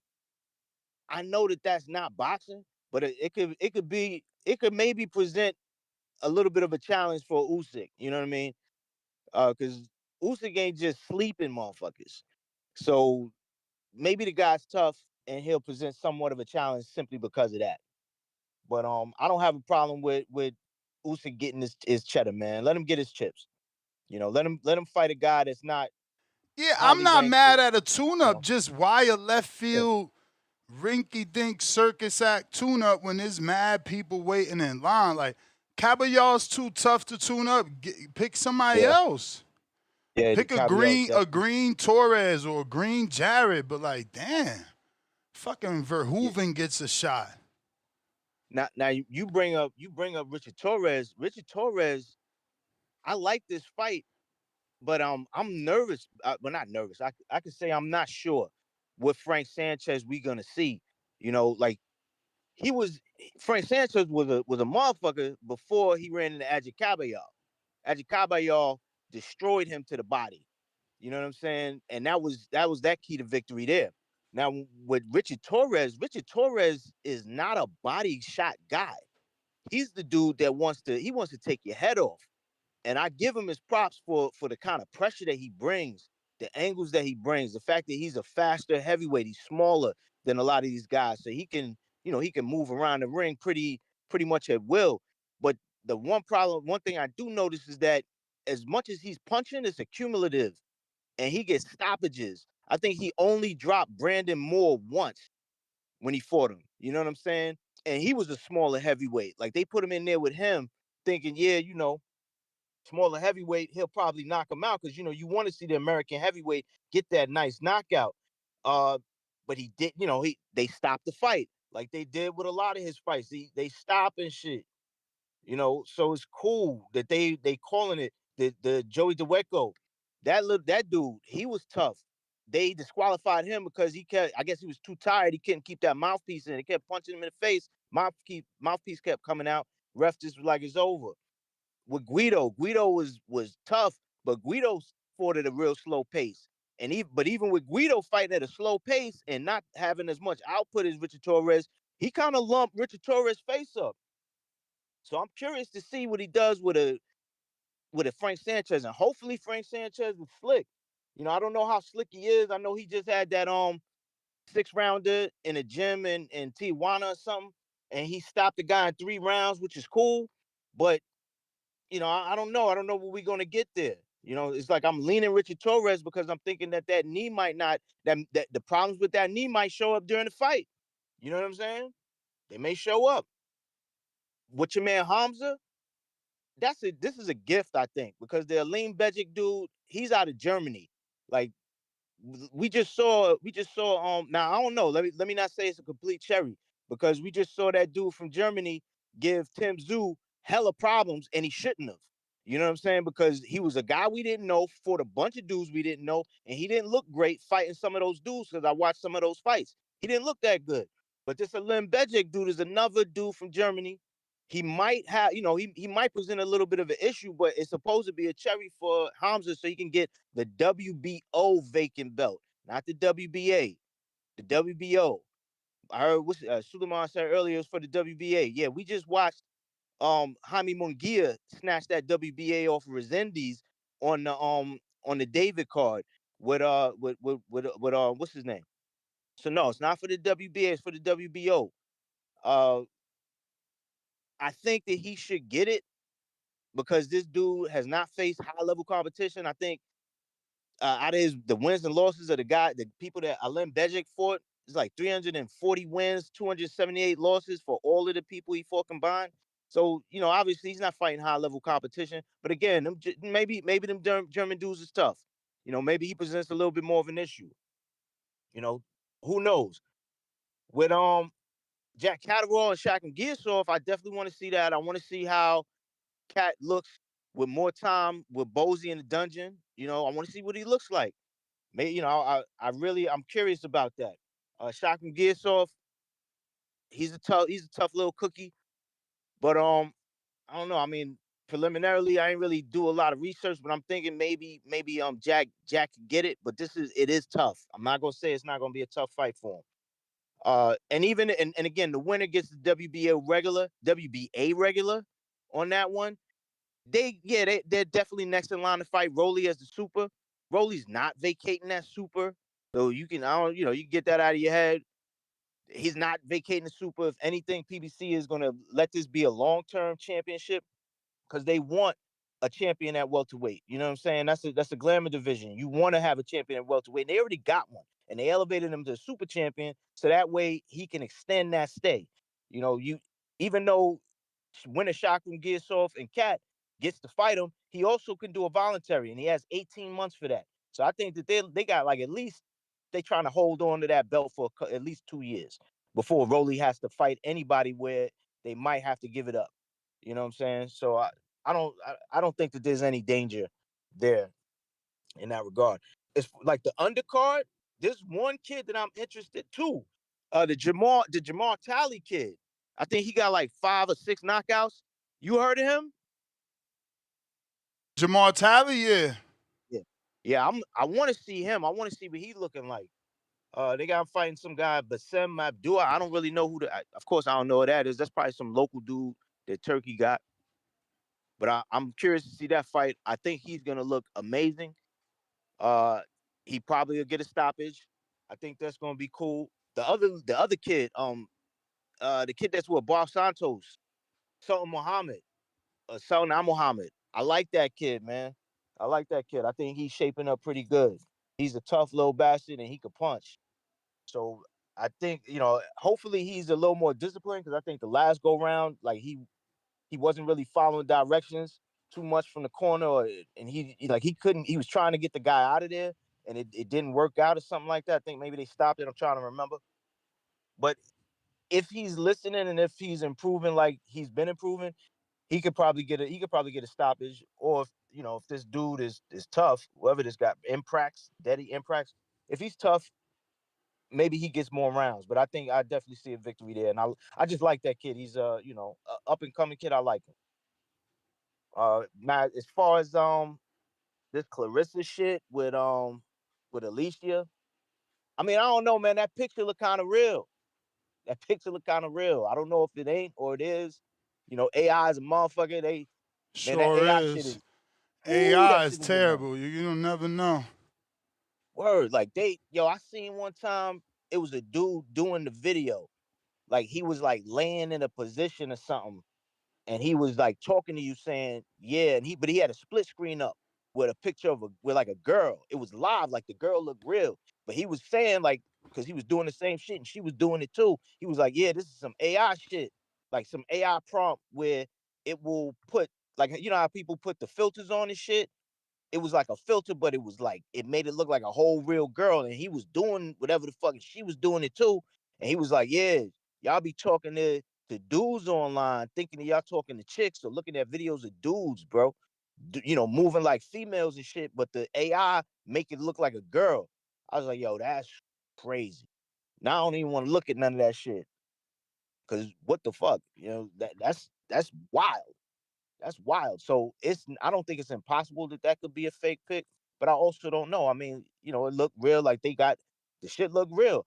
I know that that's not boxing, but it could maybe present a little bit of a challenge for Usyk. You know what I mean? Because Usyk ain't just sleeping motherfuckers. So maybe the guy's tough and he'll present somewhat of a challenge simply because of that. But I don't have a problem with Usyk getting his cheddar, man. Let him get his chips. Let him fight a guy that's not. Yeah, I'm not mad at a tune-up. Just why a left field rinky-dink circus act tune-up when there's mad people waiting in line? Like, Caball's too tough to tune up. Pick somebody else. Yeah, pick a green Torres or a green Jared. But like, damn, fucking Verhoeven gets a shot. Now you bring up Richard Torres. Richard Torres, I like this fight, but I'm nervous. Well, not nervous. I could say I'm not sure what Frank Sanchez we gonna see. Like Frank Sanchez was a motherfucker before he ran into Caball. Caball destroyed him to the body. You know what I'm saying? And that was that key to victory there. Now with Richard Torres is not a body shot guy. He's the dude that wants to take your head off. And I give him his props for the kind of pressure that he brings, the angles that he brings, the fact that he's a faster heavyweight, he's smaller than a lot of these guys, so he can move around the ring pretty much at will. But the one thing I do notice is that as much as he's punching, it's accumulative, and he gets stoppages. I think he only dropped Brandon Moore once when he fought him. You know what I'm saying? And he was a smaller heavyweight. Like they put him in there with him, thinking, yeah, smaller heavyweight, he'll probably knock him out because you want to see the American heavyweight get that nice knockout. But he did, they stopped the fight like they did with a lot of his fights. They stop and shit. So it's cool that they calling it the Joey DeWeco. That dude, he was tough. They disqualified him because I guess he was too tired. He couldn't keep that mouthpiece in. They kept punching him in the face. Mouthpiece kept coming out. Ref just was like, it's over. With Guido was tough, but Guido fought at a real slow pace. But even with Guido fighting at a slow pace and not having as much output as Richard Torres, he kind of lumped Richard Torres' face up. So I'm curious to see what he does with a Frank Sanchez, and hopefully Frank Sanchez is slick. I don't know how slick he is. I know he just had that 6-rounder in a gym in Tijuana or something, and he stopped the guy in 3 rounds, which is cool. But I don't know. I don't know what we're gonna get there. It's like I'm leaning Richard Torres because I'm thinking that knee might not that the problems with that knee might show up during the fight. You know what I'm saying? They may show up. What your man Hamzah? This is a gift, I think, because the Alem Begic dude, he's out of Germany. Like we just saw now I don't know. Let me not say it's a complete cherry, because we just saw that dude from Germany give Tim Tszyu hella problems, and he shouldn't have. You know what I'm saying? Because he was a guy we didn't know, fought a bunch of dudes we didn't know, and he didn't look great fighting some of those dudes, because I watched some of those fights. He didn't look that good. But this Alem Begic dude is another dude from Germany. He might have, he might present a little bit of an issue, but it's supposed to be a cherry for Hamzah so he can get the WBO vacant belt, not the WBA, the WBO. I heard what Suleiman said earlier was for the WBA. Yeah, we just watched Jaime Munguia snatch that WBA off of Resendiz on the David card with what's his name? So no, it's not for the WBA, it's for the WBO. I think that he should get it because this dude has not faced high level competition. I think out of the wins and losses of the people that Alem Begic fought, it's like 340 wins, 278 losses for all of the people he fought combined. So, obviously he's not fighting high level competition. But again, maybe them German dudes is tough. Maybe he presents a little bit more of an issue. Who knows? With Jack Catterall and Shakram Giyasov, I definitely want to see that. I want to see how Cat looks with more time with Bozy in the dungeon. I want to see what he looks like. Maybe, I'm curious about that. Shakram Giyasov, he's a tough little cookie. But I don't know. I mean, preliminarily, I ain't really do a lot of research, but I'm thinking maybe Jack could get it. But it is tough. I'm not gonna say it's not gonna be a tough fight for him. And again, the winner gets the WBA regular on that one. They're definitely next in line to fight Rolly as the super. Rolly's not vacating that super, so you can you can get that out of your head. He's not vacating the super. If anything, PBC is gonna let this be a long-term championship because they want a champion at welterweight. You know what I'm saying? That's a glamour division. You want to have a champion at welterweight. And they already got one, and they elevated him to a super champion, so that way he can extend that stay. Even though winner Shakram Giyasov and Cat gets to fight him, he also can do a voluntary, and he has 18 months for that. So I think that they got like at least they trying to hold on to that belt for at least 2 years before Rolly has to fight anybody where they might have to give it up. You know what I'm saying? So I don't think that there's any danger there in that regard. It's like the undercard. There's one kid that I'm interested too. The Jamal Talley kid. I think he got like 5 or 6 knockouts. You heard of him? Jamal Talley, yeah. Yeah. I want to see him. I want to see what he's looking like. They got him fighting some guy, Bassem Abdullah. I don't really know of course, I don't know who that is. That's probably some local dude that Turkey got. But I'm curious to see that fight. I think he's gonna look amazing. He probably will get a stoppage. I think that's gonna be cool. The other kid, the kid that's with Bob Santos, Sultan Muhammad, Sultan Muhammad. I like that kid, man. I like that kid. I think he's shaping up pretty good. He's a tough little bastard and he could punch. So I think, hopefully he's a little more disciplined because I think the last go round, like he wasn't really following directions too much from the corner, and he was trying to get the guy out of there, and it didn't work out or something like that. I think maybe they stopped it. I'm trying to remember. But if he's listening and if he's improving like he's been improving, he could probably get a stoppage. Or if this dude is tough, whoever this guy Daddy Imprax, if he's tough, maybe he gets more rounds. But I think I definitely see a victory there, and I just like that kid. He's a up and coming kid. I like him. Now as far as this Clarissa shit with Alicia, I mean, I don't know, man. That picture look kind of real. That picture look kind of real. I don't know if it ain't or it is. AI is a motherfucker. Man, that AI is. shit is. AI is terrible. You'll never know. Word, like I seen one time it was a dude doing the video, like he was like laying in a position or something, and he was like talking to you saying, yeah, but he had a split screen up with a picture with like a girl. It was live, like the girl looked real, but he was saying like, because he was doing the same shit and she was doing it too. He was like, yeah, this is some AI shit, like some AI prompt where it will put, like, how people put the filters on and shit. It was like a filter, but it was like, it made it look like a whole real girl, and he was doing whatever the fuck, she was doing it too. And he was like, yeah, y'all be talking to dudes online thinking that y'all talking to chicks or looking at videos of dudes, bro, moving like females and shit, but the AI make it look like a girl. I was like, yo, that's crazy. Now I don't even want to look at none of that shit. Cause what the fuck, that's wild. That's wild. So I don't think it's impossible that could be a fake pick, but I also don't know. I mean, it looked real. Like the shit looked real.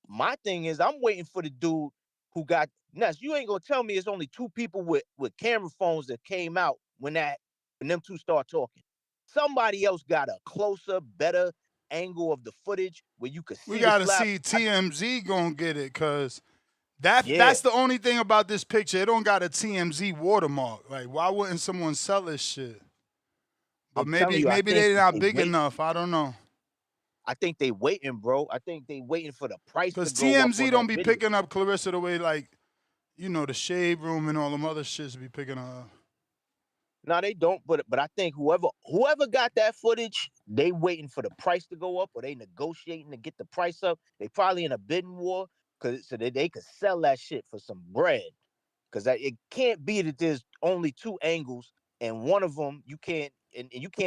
My thing is, I'm waiting for the dude who got nuts. You ain't gonna tell me it's only 2 people with camera phones that came out when them 2 start talking. Somebody else got a closer, better angle of the footage where you could see We the gotta slap. see TMZ gonna get it, cause that's the only thing about this picture. It don't got a TMZ watermark. Like, why wouldn't someone sell this shit? But maybe they're not big enough. I don't know. I think they waiting, bro. I think they waiting for the price to go up. Because TMZ don't be video. picking up Clarissa the way, like, the Shade Room and all them other shits be picking up. No, they don't. But I think whoever got that footage, they waiting for the price to go up, or they negotiating to get the price up. They probably in a bidding war, so that they could sell that shit for some bread. Because it can't be that there's only 2 angles, and one of them you can't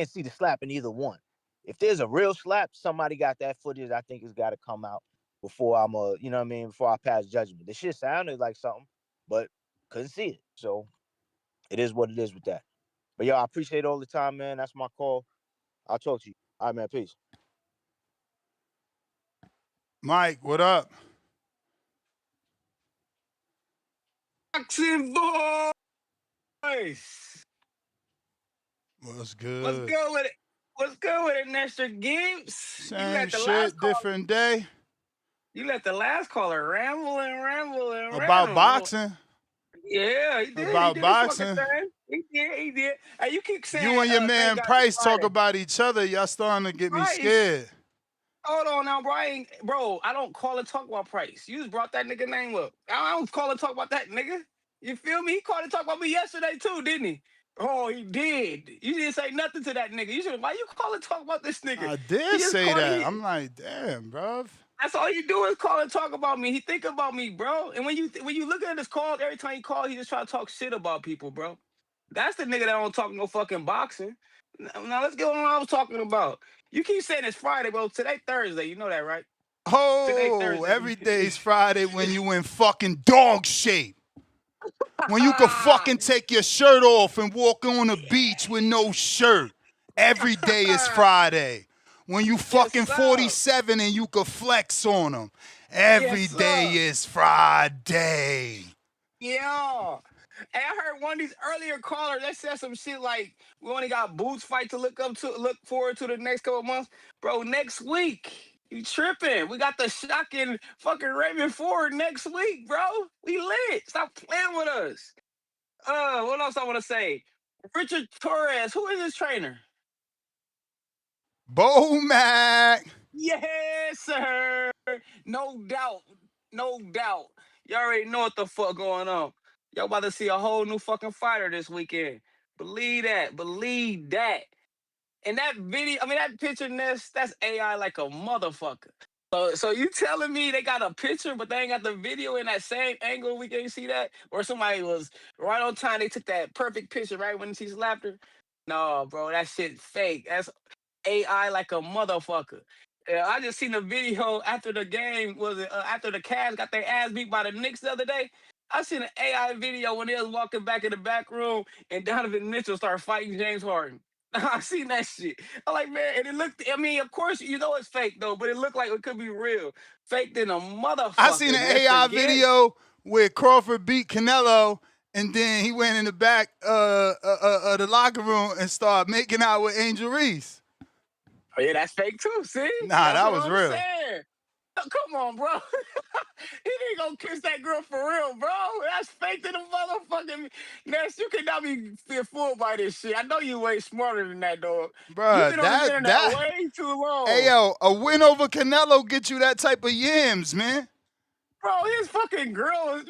see the slap in either one. If there's a real slap, somebody got that footage. I think it's got to come out before before I pass judgment. The shit sounded like something, but couldn't see it. So it is what it is with that. But yo, I appreciate it all the time, man. That's my call. I'll talk to you. All right, man. Peace. Mike, what up? Boxing boys. What's good? What's good with it? What's good with it, Nestor Gibbs? Same shit, different day. You let the last caller ramble about boxing. Yeah, he did. About boxing. He did. Hey, you keep saying you and your man Price talk about each other. Y'all starting to get me scared. Hold on now, Brian. Bro, I don't call and talk about Price. You just brought that nigga name up. I don't call and talk about that nigga. You feel me? He called and talk about me yesterday too, didn't he? Oh, he did. You didn't say nothing to that nigga. You should. Why you call and talk about this nigga? I did say that. I'm like, damn, bro. That's all you do is call and talk about me. He think about me, bro. And when you look at his calls, every time he calls, he just try to talk shit about people, bro. That's the nigga that don't talk no fucking boxing. Now let's get on what I was talking about. You keep saying it's Friday, bro. Today Thursday. You know that, right? Oh, every day's Friday when you in fucking dog shape. When you can fucking take your shirt off and walk on the beach with no shirt. Every day is Friday. When you fucking 47 and you can flex on them. Every day is Friday. Yeah. Hey, I heard one of these earlier callers that said some shit like we only got boots fight to look forward to the next couple of months. Bro, next week. You tripping. We got the shocking fucking Raven Ford next week, bro. We lit. Stop playing with us. What else I want to say? Richard Torres, who is his trainer? Bo Mac. Yes, sir. No doubt. No doubt. You already know what the fuck going on. Y'all about to see a whole new fucking fighter this weekend. Believe that. Believe that. And that video, that picture, that's AI like a motherfucker. So you telling me they got a picture, but they ain't got the video in that same angle? We can't see that? Or somebody was right on time, they took that perfect picture right when she slapped her? No, bro, that shit fake. That's AI like a motherfucker. Yeah, I just seen a video after the game, after the Cavs got their ass beat by the Knicks the other day. I seen an AI video when they was walking back in the back room and Donovan Mitchell started fighting James Harden. I seen that shit. I'm like, man, and it looked, of course, it's fake, though, but it looked like it could be real. Faked in a motherfucker. I seen an AI video where Crawford beat Canelo, and then he went in the back of the locker room and started making out with Angel Reese. Oh, yeah, that's fake, too, see? Nah, that was real. Saying. Come on, bro. He didn't gonna kiss that girl for real, bro. That's fake to the motherfucking Ness. You cannot be fooled by this shit. I know you way smarter than that, dog. Bro, You've been on the internet way too long. Hey, yo, a win over Canelo get you that type of yams, man. Bro, his fucking girl is,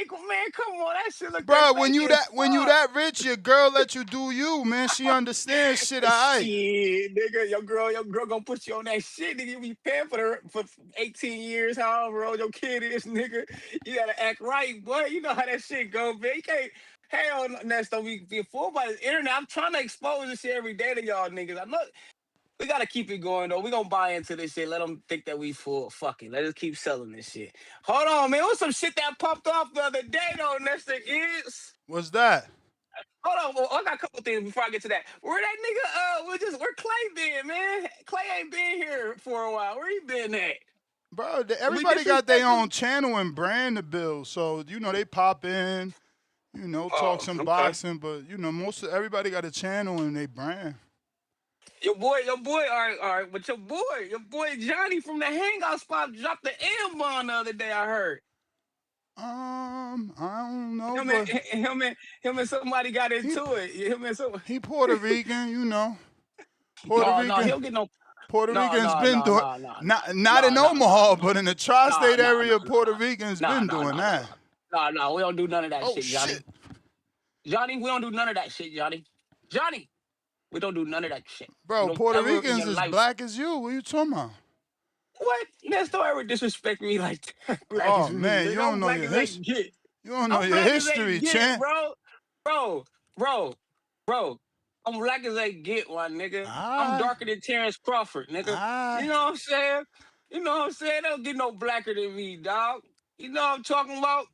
come on, that shit look. Bro, when you that rich, your girl let you do you, man. She understands shit, alright. Shit, nigga, your girl gonna put you on that shit, nigga. You be paying for 18 years, however old your kid is, nigga. You gotta act right, boy. You know how that shit go, man. You can't. Hell, Ness, don't be fooled by the internet. I'm trying to expose this shit every day to y'all niggas. I know. We gotta keep it going though. We gonna buy into this shit. Let them think that we full. Fuck it. Let us keep selling this shit. Hold on, man. What's some shit that popped off the other day though? Next thing is, What's that? hold on. Well, I got a couple things before I get to that. Where that nigga? Where Clay been, man? Clay ain't been here for a while. Where he been at? Bro, We everybody got their disrespecting. own channel and brand to build. So, they pop in, talk Oh, some okay. boxing, but everybody got a channel and they brand. Your boy, all right, but your boy Johnny from the Hangout Spot dropped the M-bomb the other day, I heard. I don't know, Him but and somebody got into it. Him and somebody. he Puerto Rican, Puerto No, Rican. he'll get no. Puerto No, Ricans no, been no, doing no, no, not in no, no, no, Omaha, no, but in the no, tri-state no, area, no, Puerto Ricans no, been no, doing no, that. no. We don't do none of that Oh shit, Johnny. shit, Johnny, we don't do none of that shit, Johnny. Johnny, we don't do none of that shit. You bro! don't Puerto ever in Ricans your is life. black as you. What are you talking about? What? Man, don't ever disrespect me like that. Black Oh as me, man, you nigga. don't I'm know black your as they history. get. You don't know I'm your black as they history, get, champ. bro. Bro. I'm black as they get, my nigga. I'm Alright, darker than Terrence Crawford, nigga. You alright. know what I'm saying? They don't get no blacker than me, dog. You know what I'm talking about?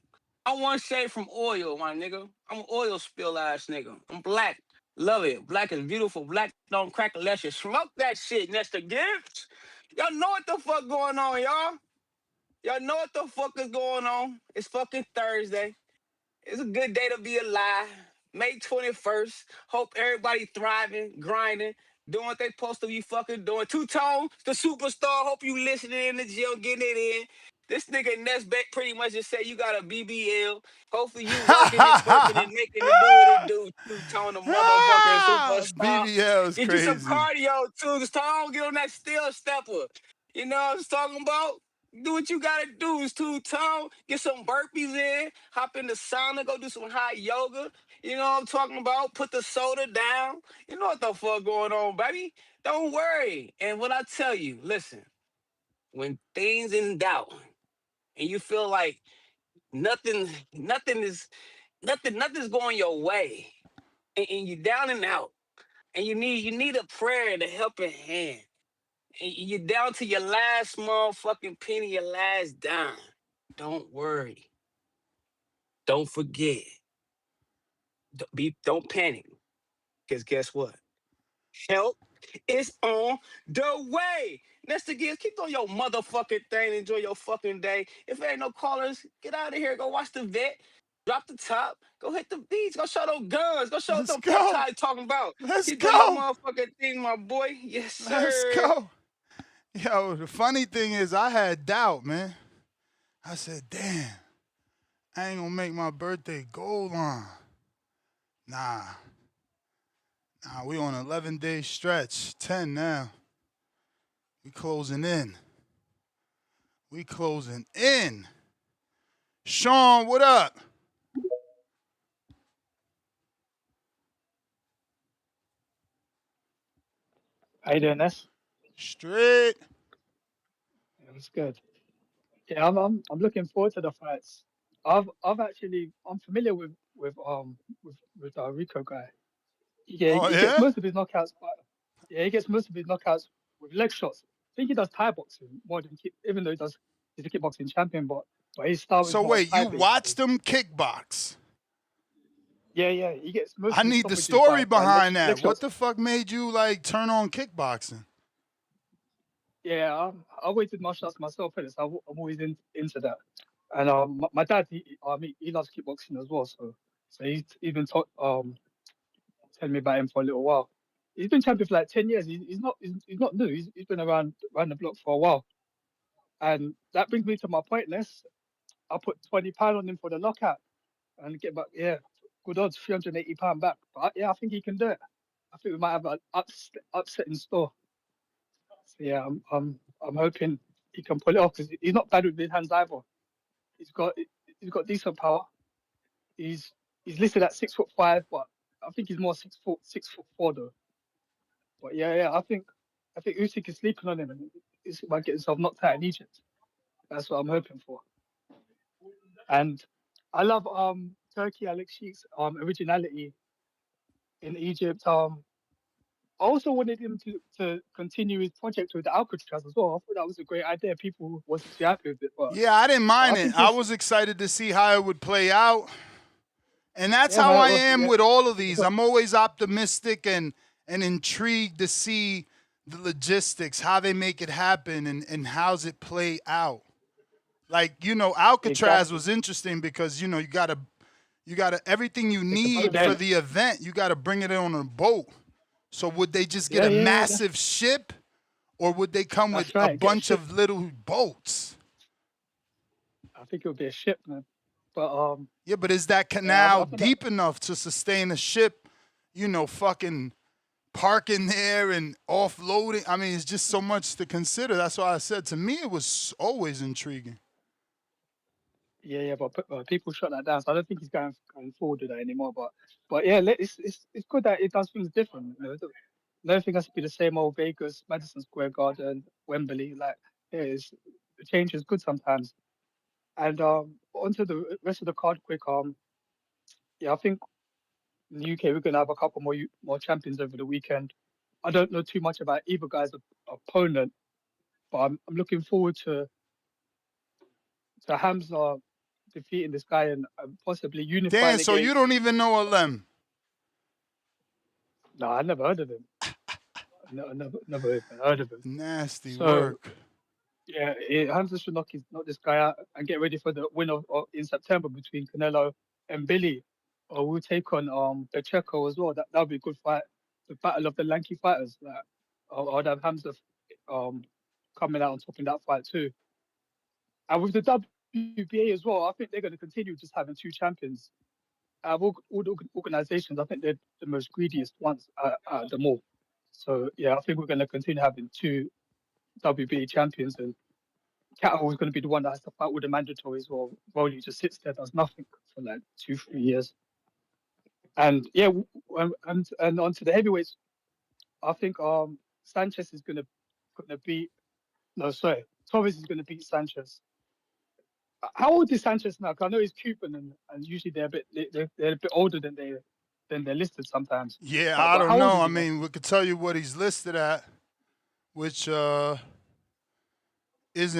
I want shade from oil, my nigga. I'm an oil spill ass nigga. I'm black. Love it. Black is beautiful. Black don't crack unless you smoke that shit, Nesta Gibbs. Y'all know what the fuck going on, y'all. Y'all know what the fuck is going on. It's fucking Thursday. It's a good day to be alive. May 21st. Hope everybody thriving, grinding, doing what they supposed to be fucking doing. Two-Tone, the superstar. Hope you listening in the gym, getting it in. This nigga Nesbeck pretty much just said you got a BBL. Hopefully you working and twerking and making it do what it do. Two-Tone, the motherfucking superstar. BBL is Get you some crazy. cardio, too. Just don't get on that steel stepper. You know what I'm talking about? Do what you gotta do. It's Two-Tone. Get some burpees in. Hop in the sauna. Go do some hot yoga. You know what I'm talking about? Put the soda down. You know what the fuck going on, baby? Don't worry. And what I tell you, listen, when things in doubt and you feel like nothing's going your way, and you're down and out, and you need a prayer and a helping hand. And you're down to your last motherfucking penny, your last dime. Don't worry. Don't forget. Don't panic. Because guess what? Help is on the way. Next again, keep doing your motherfucking thing. Enjoy your fucking day. If there ain't no callers, get out of here. Go watch the vet. Drop the top. Go hit the beach. Go show those guns. Go show what Let's them go. peptides talking about. Let's Keep doing your go. motherfucking thing, my boy. Yes, Let's sir. go. Yo, the funny thing is, I had doubt, man. I said, damn, I ain't gonna make my birthday goal line. Nah, we on an 11-day stretch. 10 now. We closing in. Sean, what up? How you doing, Ness? Straight. Yeah, that's good. Yeah, I'm looking forward to the fights. I'm familiar with Rico guy. Yeah, Oh, he gets yeah? most of his knockouts, but yeah, he gets most of his knockouts with leg shots. I think he does Thai boxing more than even though he's a kickboxing champion, but his style is So more wait, you Thai based. watched him kickbox? Yeah, he gets most I of his need the stoppages story by behind leg that. What shots. the fuck made you turn on kickboxing? Yeah, I always did martial arts myself, and so I'm always into that. And my dad, he loves kickboxing as well, so he's been telling me about him for a little while. He's been champion for like 10 years. He's not new. He's been around the block for a while. And that brings me to my point, Les. I put £20 on him for the knockout and get back. Yeah, good odds, £380 back. But I think he can do it. I think we might have an upset in store. So yeah, I'm hoping he can pull it off because he's not bad with his hands either. He's got decent power. He's listed at 6'5", but I think he's more 6'4" though. But yeah, I think Usyk is sleeping on him and he might get himself knocked out in Egypt. That's what I'm hoping for. And I love Turkey Alex Sheik's originality in Egypt. I also wanted him to continue his project with the Alcatraz as well. I thought that was a great idea. People wasn't too happy with it, but Yeah, I didn't mind I it. think I it's was excited to see how it would play out. And that's yeah, how man. I It was, am yeah. with all of these. I'm always optimistic and intrigued to see the logistics, how they make it happen and how's it play out. Like, you know, Alcatraz was interesting because, you know, you gotta everything you need for the event, you gotta bring it on a boat. So would they just get a massive ship, or would they come with a bunch of little boats? I think it would be a ship, man. But yeah, but is that canal deep enough to sustain a ship? You know, fucking parking there and offloading. I mean, it's just so much to consider. That's why I said, to me, it was always intriguing. Yeah, but people shut that down, so I don't think he's going forward with that anymore. But yeah, it's good that it does things different. You know, nothing has to be the same old Vegas, Madison Square Garden, Wembley. Like, yeah, the change is good sometimes. And onto the rest of the card, quick. Yeah, I think in the UK we're gonna have a couple more champions over the weekend. I don't know too much about either guy's opponent, but I'm looking forward to Hamzah defeating this guy and possibly unifying. Dan, so you don't even know Alem? No, I never heard of him. Never even heard of him. Nasty So, work. yeah, Hamzah should knock this guy out and get ready for the win of in September between Canelo and Billy. Or we'll take on Pacheco as well. That'll be a good fight. The battle of the lanky fighters. Like, I'd have Hamzah coming out on top in that fight too. And with the WBA as well, I think they're going to continue just having two champions. Out of all the organizations, I think they're the most greediest ones out of them all. So, yeah, I think we're going to continue having two WBA champions, and Catterall is going to be the one that has to fight with the mandatory as well. Rolly just sits there, does nothing for like 2-3 years. And yeah, and onto the heavyweights, I think Sanchez is going to beat. No, sorry, Torres is going to beat Sanchez. How old is Sanchez now? Because I know he's Cuban, and usually they're a bit older than they're listed sometimes. Yeah, but I don't how know. old is I he, mean, we could tell you what he's listed at, which isn't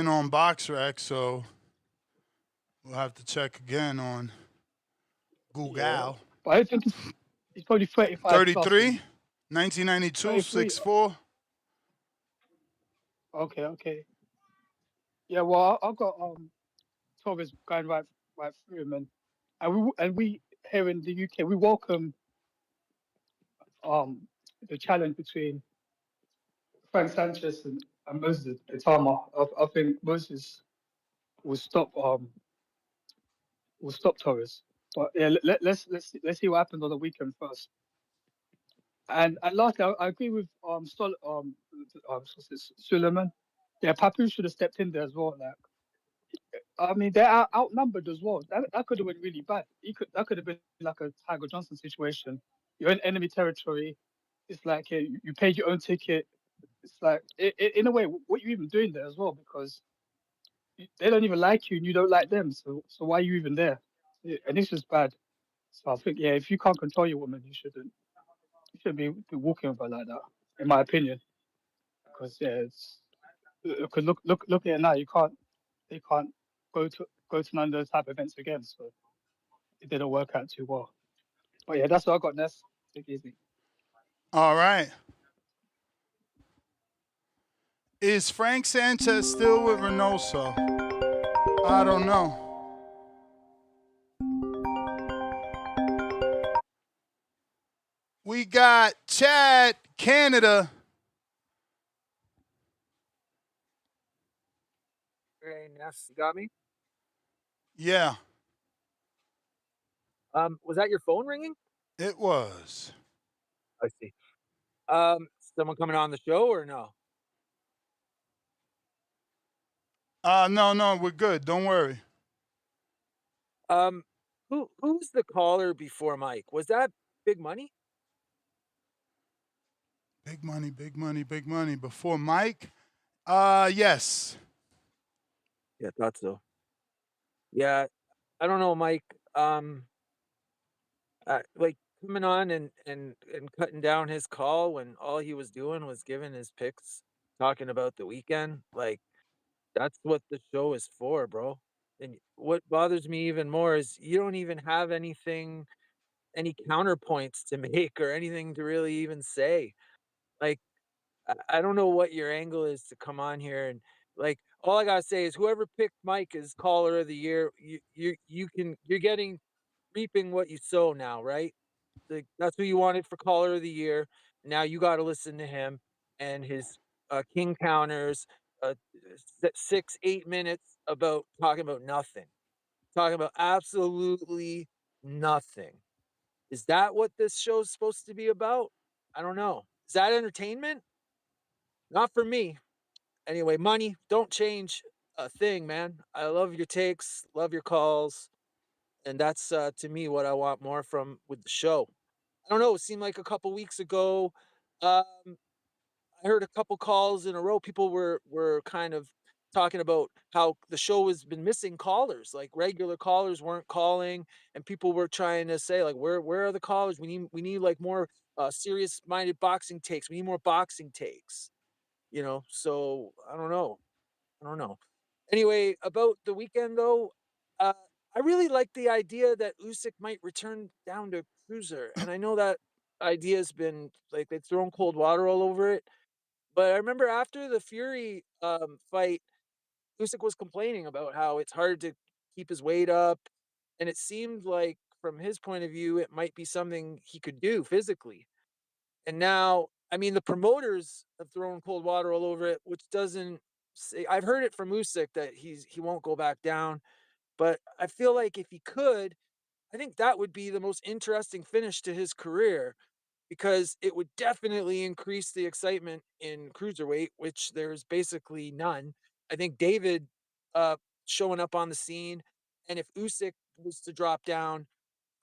on BoxRec, so we'll have to check again on Google. Yeah. But I think he's probably 35. 33, 1992, 6'4". Okay. Yeah, well, I've got Torres going right through him, and we here in the UK we welcome the challenge between Frank Sanchez and Moses Itama. I think Moses will stop Torres. But yeah, let's see what happens on the weekend first. And lastly, I agree with Suleiman. Yeah, Papu should have stepped in there as well. Like, I mean, they're outnumbered as well. That could have been really bad. That could have been like a Tiger Johnson situation. You're in enemy territory. It's like you paid your own ticket. It's like in a way, what are you even doing there as well? Because they don't even like you and you don't like them. So why are you even there? Yeah, and it's just bad. So I think if you can't control your woman, you shouldn't be walking with her like that, in my opinion. Because because look at it now. They can't go to none of those type of events again. So it didn't work out too well. But yeah, that's what I got, Ness. Take it easy. All right. Is Frank Sanchez still with Reynoso? I don't know. We got Chad, Canada. Hey, Ness, you got me? Yeah. Was that your phone ringing? It was. I see. Someone coming on the show or no? No, we're good. Don't worry. Who's the caller before Mike? Was that Big Money? Big money. Before Mike? Yes. Yeah, thought so. Yeah, I don't know, Mike. Like coming on and cutting down his call when all he was doing was giving his picks, talking about the weekend. Like, that's what the show is for, bro. And what bothers me even more is you don't even have anything, any counterpoints to make or anything to really even say. Like, I don't know what your angle is to come on here and like all I gotta say is whoever picked Mike as caller of the year, you're getting reaping what you sow now, right? Like that's who you wanted for caller of the year. Now you got to listen to him and his king counters, 6-8 minutes about talking about nothing, talking about absolutely nothing. Is that what this show's supposed to be about? I don't know. Is that entertainment? Not for me. Anyway, money, don't change a thing, man. I love your takes, love your calls, and that's to me what I want more from with the show. I don't know. It seemed like a couple weeks ago, um, I heard a couple calls in a row. People were kind of talking about how the show has been missing callers, like regular callers weren't calling, and people were trying to say like, where are the callers? We need like more serious minded boxing takes. We need more boxing takes. So I don't know. I don't know. Anyway, about the weekend though, uh, I really like the idea that Usyk might return down to cruiser, and I know that idea has been like they've thrown cold water all over it. But I remember after the Fury fight, Usyk was complaining about how it's hard to keep his weight up, and it seemed like from his point of view, it might be something he could do physically. And now, I mean, the promoters have thrown cold water all over it, which doesn't say I've heard it from Usyk that he won't go back down, but I feel like if he could, I think that would be the most interesting finish to his career because it would definitely increase the excitement in cruiserweight, which there's basically none. I think David uh showing up on the scene, and if Usyk was to drop down,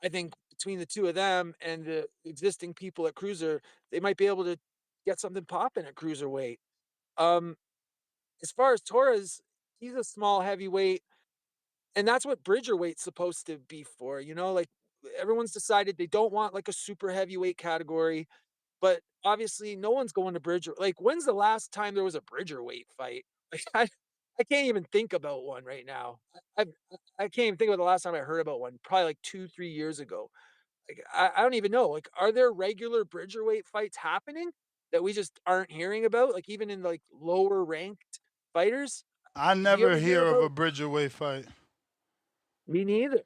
I think between the two of them and the existing people at cruiser, they might be able to get something popping at cruiserweight. Um, as far as Torres, he's a small heavyweight, and that's what Bridgerweight's supposed to be for. Like everyone's decided they don't want like a super heavyweight category, but obviously no one's going to Bridger. Like, when's the last time there was a Bridgerweight fight? Like, I can't even think about one right now. I I can't even think about the last time I heard about one. Probably like 2-3 years ago. Like, I don't even know. Like, are there regular Bridgerweight fights happening that we just aren't hearing about? Like, even in like lower ranked fighters? I Do you never ever hear hear of a about? Bridgerweight fight. Me neither.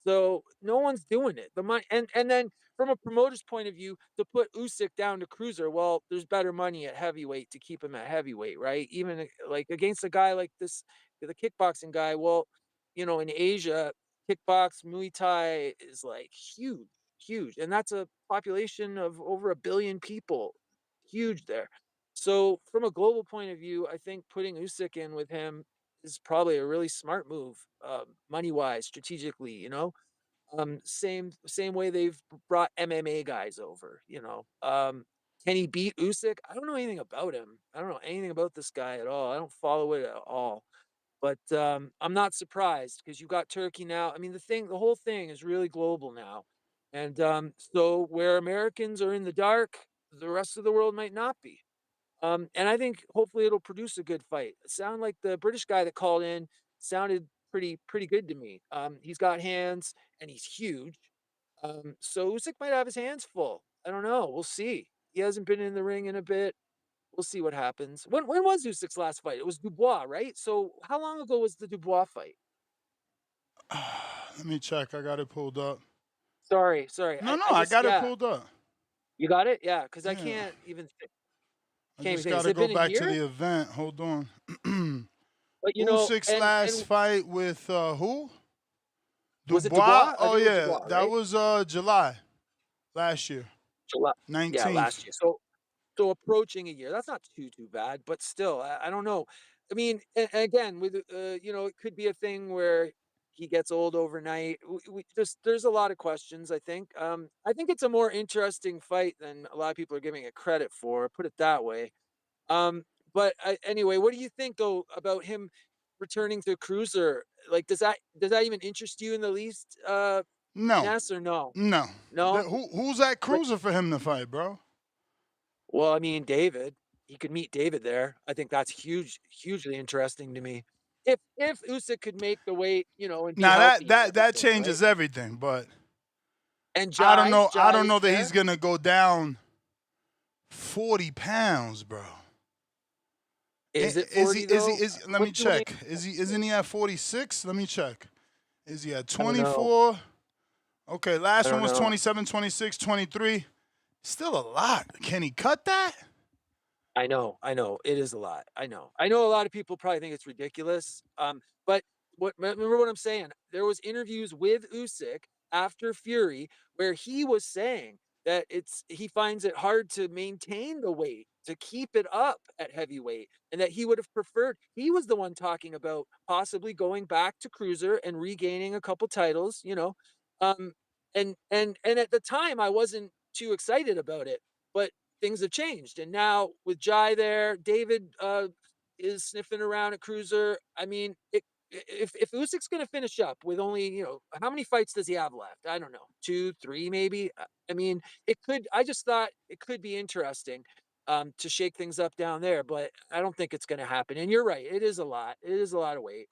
So no one's doing it. The money and then from a promoter's point of view, to put Usyk down to cruiser, well, there's better money at heavyweight to keep him at heavyweight, right? Even like against a guy like this, the kickboxing guy. Well, in Asia, kickbox Muay Thai is like huge, huge, and that's a population of over 1 billion people, huge there. So from a global point of view, I think putting Usyk in with him is probably a really smart move, money wise, strategically. Same way they've brought MMA guys over. Can he beat Usyk? I don't know anything about him. I don't know anything about this guy at all. I don't follow it at all. But I'm not surprised because you got Turkey now. I mean, the whole thing is really global now, and so where Americans are in the dark, the rest of the world might not be. And I think hopefully it'll produce a good fight. It sound like the British guy that called in sounded pretty good to me. He's got hands and he's huge. So Usyk might have his hands full. I don't know. We'll see. He hasn't been in the ring in a bit. We'll see what happens. When was Usyk's last fight? It was Dubois, right? So how long ago was the Dubois fight? Let me check. I got it pulled up. Sorry. No, I I just got it yeah. pulled up. You got it? Yeah, because I Yeah. can't even think. I Can't even just think. got Has to it go been a back to year? the event. Hold on. But Usyk's last and fight with who? was it Dubois? Dubois? I Oh, think it was yeah. Dubois, That right? was July last year. July. Yeah, 19th. last year. So approaching a year. That's not too bad, but still, I don't know. I mean, and again, with it could be a thing where he gets old overnight. There's a lot of questions. I think it's a more interesting fight than a lot of people are giving it credit for. Put it that way. Um, but anyway, what do you think though about him returning to cruiser? Like, does that even interest you in the least? No. Ness or no? No. No. Who's that cruiser for him to fight, bro? Well, I mean, David. He could meet David there. I think that's hugely interesting to me. If Usyk could make the weight, and be Now healthy and that everything, changes right? everything, but And I don't know. I Jai don't know is that there? he's gonna go down 40 pounds, bro. Is it 40 though? Let me check. Isn't he at 46? Let me check. Is he at 24? Okay, last one was 27, 26, 23. Still a lot. Can he cut that? I know. It is a lot. I know a lot of people probably think it's ridiculous. But remember what I'm saying? There was interviews with Usyk after Fury where he was saying that he finds it hard to maintain the weight, to keep it up at heavyweight, and that he would have preferred. He was the one talking about possibly going back to cruiser and regaining a couple titles, and at the time I wasn't too excited about it, but things have changed. And now with Jai there, David is sniffing around at cruiser. I mean, if Usyk's going to finish up with only, how many fights does he have left? I don't know, 2, 3, maybe. I mean, I just thought it could be interesting to shake things up down there, but I don't think it's going to happen. And you're right. It is a lot. It is a lot of weight.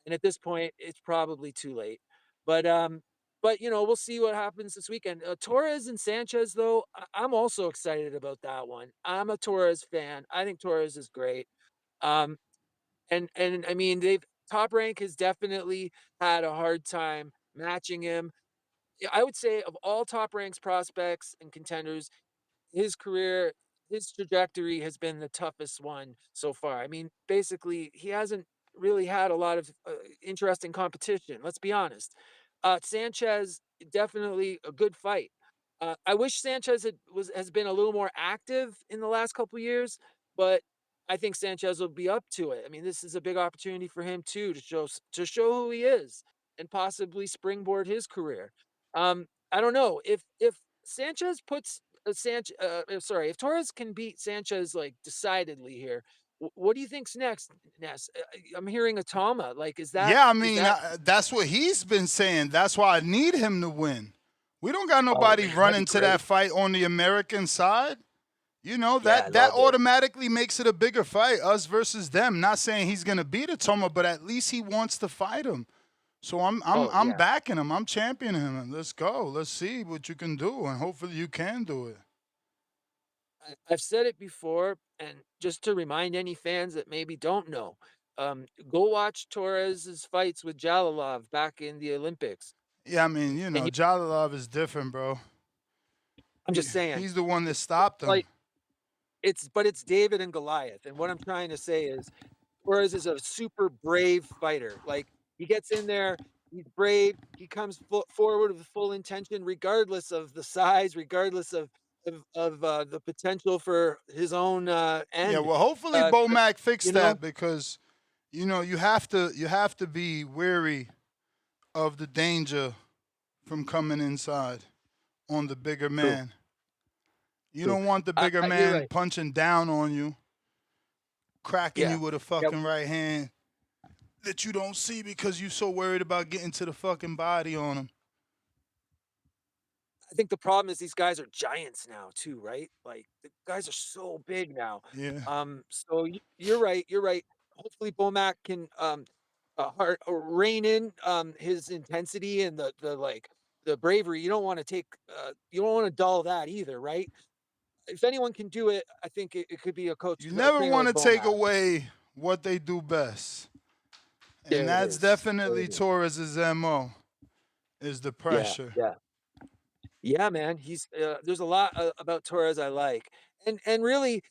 And at this point, it's probably too late. But we'll see what happens this weekend. Torres and Sanchez, though, I'm also excited about that one. I'm a Torres fan. I think Torres is great. And I mean, Top Rank has definitely had a hard time matching him. I would say of all Top Rank's prospects and contenders, his career, his trajectory has been the toughest one so far. I mean, basically, he hasn't really had a lot of interesting competition. Let's be honest. Sanchez, definitely a good fight. I wish Sanchez has been a little more active in the last couple of years, but I think Sanchez will be up to it. I mean, this is a big opportunity for him too to show who he is and possibly springboard his career. I don't know if Sanchez puts if Torres can beat Sanchez like decidedly here, what do you think's next, Ness? I'm hearing Atama. Like, is that? Yeah, I mean, that's what he's been saying. That's why I need him to win. We don't got nobody running to that fight on the American side. That automatically makes it a bigger fight, us versus them. Not saying he's gonna beat Atama, but at least he wants to fight him. So I'm backing him. I'm championing him. Let's go. Let's see what you can do, and hopefully you can do it. I've said it before, and just to remind any fans that maybe don't know, go watch Torres's fights with Jalalov back in the Olympics. Yeah, I mean, Jalalov is different, bro. I'm just saying. He's the one that stopped him. But it's David and Goliath, and what I'm trying to say is Torres is a super brave fighter. Like, he gets in there, he's brave, he comes forward with full intention, regardless of the size, regardless of the potential for his own end. Yeah, well, hopefully Bomac fixed that because, you have to be wary of the danger from coming inside on the bigger man. You don't want the bigger man punching down on you, cracking you with a fucking right hand that you don't see because you're so worried about getting to the fucking body on him. I think the problem is these guys are giants now too, right? Like, the guys are so big now. Yeah. So you're right. Hopefully Bomac can rein in his intensity and the bravery. You don't want to dull that either, right? If anyone can do it, I think it could be a coach. You never want to take away what they do best. And that's definitely Torres's MO, is the pressure. Yeah, man. He's there's a lot about Torres I like. And really,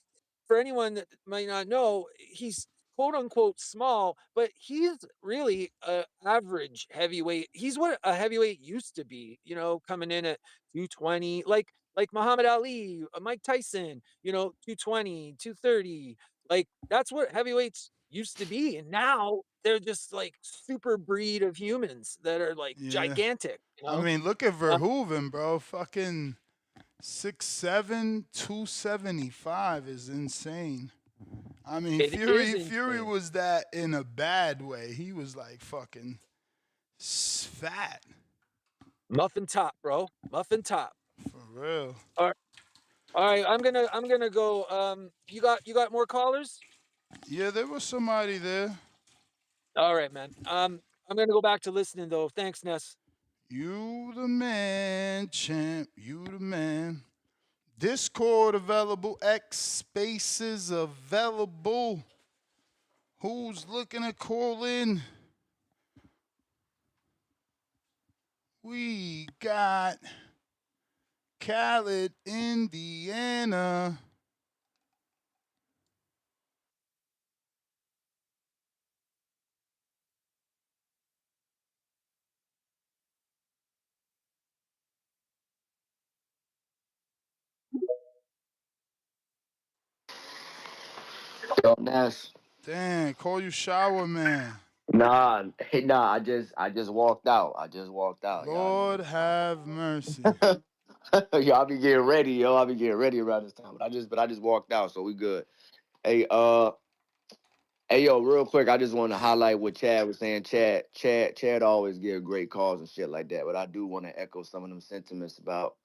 for anyone that might not know, he's quote unquote small, but he's really a average heavyweight. He's what a heavyweight used to be, coming in at 220, like Muhammad Ali, Mike Tyson, 220, 230. Like, that's what heavyweights used to be. And now they're just like super breed of humans that are like gigantic. I mean, look at Verhoeven, bro. Fucking 6'7", 275 is insane. I mean, Fury was that in a bad way. He was like fucking fat. Muffin top, bro. Muffin top. For real. All right. I'm gonna go. You got more callers? Yeah, there was somebody there. All right, man. I'm gonna go back to listening though. Thanks, Ness. You the man, champ. You the man. Discord available. X spaces available. Who's looking to call in? We got Khaled, Indiana. Yo, Ness. Damn, call you shower man. Nah, I just walked out. I just walked out. Lord have mercy. Y'all be getting ready, yo. I be getting ready around this time. But I just walked out, so we good. Hey, yo, real quick, I just want to highlight what Chad was saying. Chad always give great calls and shit like that. But I do want to echo some of them sentiments about,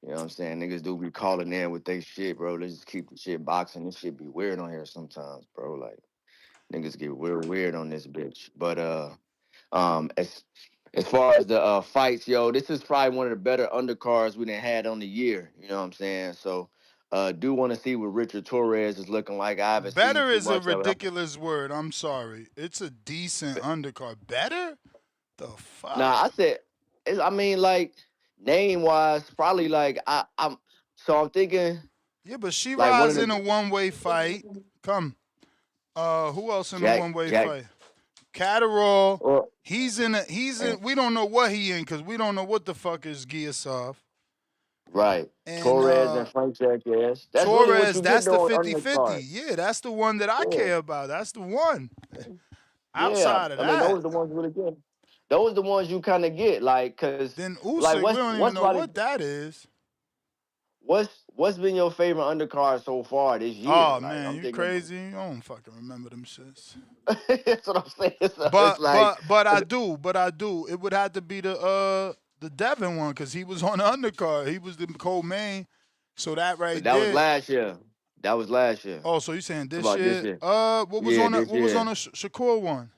you know what I'm saying? Niggas do be calling in with they shit, bro. Let's just keep the shit boxing. This shit be weird on here sometimes, bro. Like, niggas get weird on this bitch. But as far as the fights, yo, this is probably one of the better undercards we done had on the year. You know what I'm saying? So, do want to see what Richard Torres is looking like. I haven't seen Better too is a much of it. ridiculous word. I'm sorry. It's a decent undercard. Better? The fuck? Nah, I said, I mean, like name wise, probably like I'm. So I'm thinking. Yeah, but Like one of Sheeraz in a one-way fight. Come. Who else in a one-way Jack. fight? Catterall. Well, He's in. We don't know what he in because we don't know what the fuck is Giyasov. Right. And, Torres and Frank Sanchez. That's Torres, really what you that's get the on 50-50. undercard. Yeah, that's the one that I care about. That's the one. Yeah, Outside of I mean those that, are the ones you really get. Those are the ones you kind of get, like, cause then like Usyk, we don't even know what that is. What's been your favorite undercard so far this year? Oh Like, man, I'm you thinking. crazy? I don't fucking remember them shits. That's what I'm saying. So But it's like, I do. It would have to be the Devin one because he was on the undercard. He was the co-main. So that right that was there. last year. That was last year. Oh, so you saying this About year? this year. What was on the this year. Shakur one?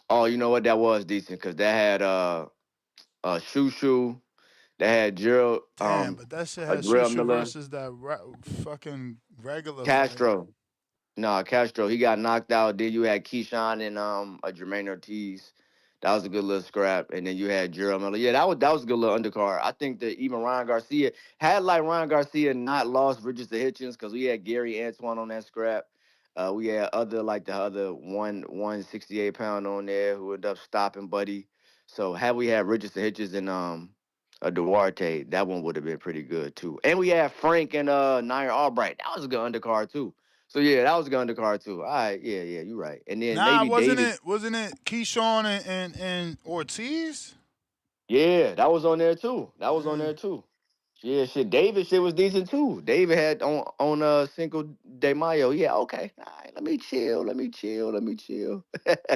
Oh, you know what? That was decent because that had Shushu. That had Gerald. Damn, but that shit had Gerald Shusha Miller. versus that fucking regular Castro. fight. No, Castro. He got knocked out. Then you had Keyshawn and a Jermaine Ortiz. That was a good little scrap. And then you had Gerald Miller. Yeah, that was a good little undercard. I think that even Ryan Garcia had like Ryan Garcia not lost Richard to Hitchens because we had Gary Antoine on that scrap. We had the other 168 pound on there who ended up stopping Buddy. So had we had Richard to Hitchens and a Duarte, that one would have been pretty good too. And we had Frank and Nair Albright. That was a good undercard too. So yeah, that was a good undercard too. All right, yeah, you're right. And then maybe wasn't David. Wasn't it Keyshawn and Ortiz? Yeah, that was on there too. That was on there too. Yeah, shit. David shit was decent too. David had on Cinco de Mayo. Yeah, okay. All right, let me chill.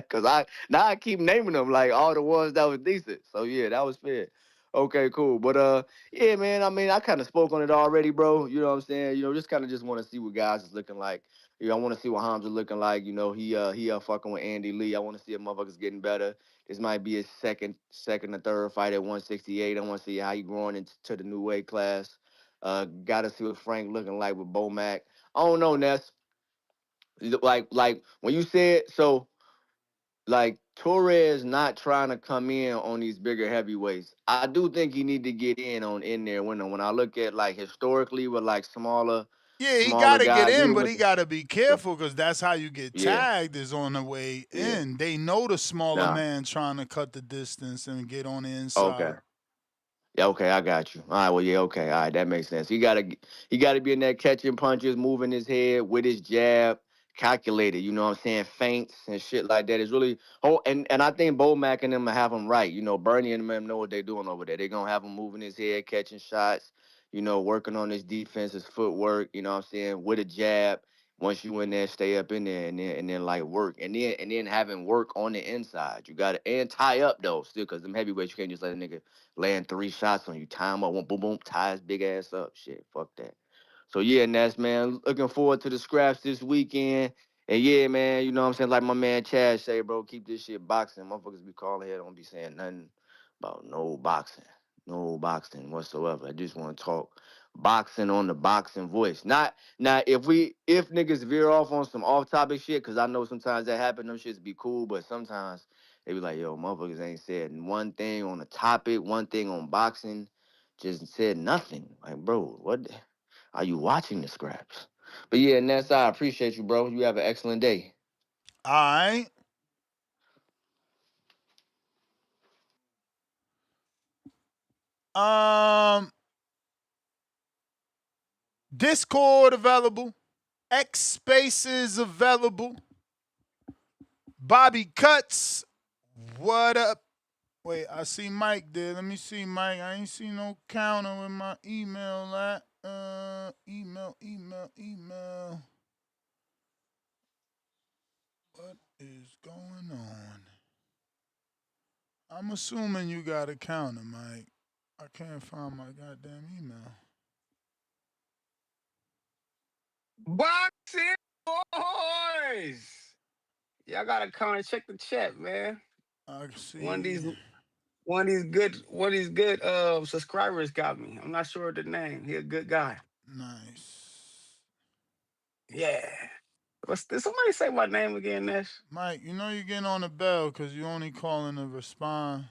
Cause I keep naming them like all the ones that was decent. So yeah, that was fair. Okay, cool. But yeah, man. I mean, I kind of spoke on it already, bro. You know what I'm saying? You know, just want to see what guys is looking like. You know, I want to see what Hamzah looking like. You know, he fucking with Andy Lee. I want to see if motherfuckers getting better. This might be his second or third fight at 168. I want to see how he growing into the new weight class. Got to see what Frank looking like with Bomac. I don't know, Ness. Like when you said so, like Torres not trying to come in on these bigger heavyweights. I do think he need to get in there. When I look at like historically with like smaller. Yeah, he got to get guys, in, but he got to be careful because that's how you get Yeah. tagged is on the way in. They know the smaller man trying to cut the distance and get on the inside. Okay. Yeah, okay, I got you. All right, well, yeah, okay, all right, that makes sense. He gotta be in there catching punches, moving his head with his jab, calculated. You know what I'm saying? Feints and shit like that. It's really and I think Bomac and them have him right. You know, Bernie and them know what they're doing over there. They're gonna have him moving his head, catching shots. You know, working on his defense, his footwork. You know what I'm saying? With a jab, once you in there, stay up in there, and then like work, and then having work on the inside. You got to and tie up though, still, cause them heavyweights you can't just let a nigga land 3 shots on you. Tie him up, boom, boom, tie his big ass up. Shit, fuck that. So yeah, Ness, man, looking forward to the scraps this weekend. And yeah, man, you know what I'm saying? Like my man Chad say, bro, keep this shit boxing. Motherfuckers be calling here, don't be saying nothing about no boxing. No boxing whatsoever. I just want to talk boxing on the boxing voice. Not now if niggas veer off on some off topic shit, cause I know sometimes that happen, them shits be cool, but sometimes they be like, yo, motherfuckers ain't said one thing on the topic, one thing on boxing, just said nothing. Like, bro, what are you watching the scraps? But yeah, Ness, I appreciate you, bro. You have an excellent day. All right. Discord available. X Spaces available. Bobby Cuts. What up? Wait, I see Mike there. Let me see Mike. I ain't see no counter with my email at. Email. What is going on? I'm assuming you got a counter, Mike. I can't find my goddamn email. Boxing boys. Y'all gotta come and check the chat, man. I see. One of these good subscribers got me. I'm not sure of the name. He a good guy. Nice. Yeah. Did somebody say my name again, Nash? Mike, you know you're getting on the bell because you only calling to respond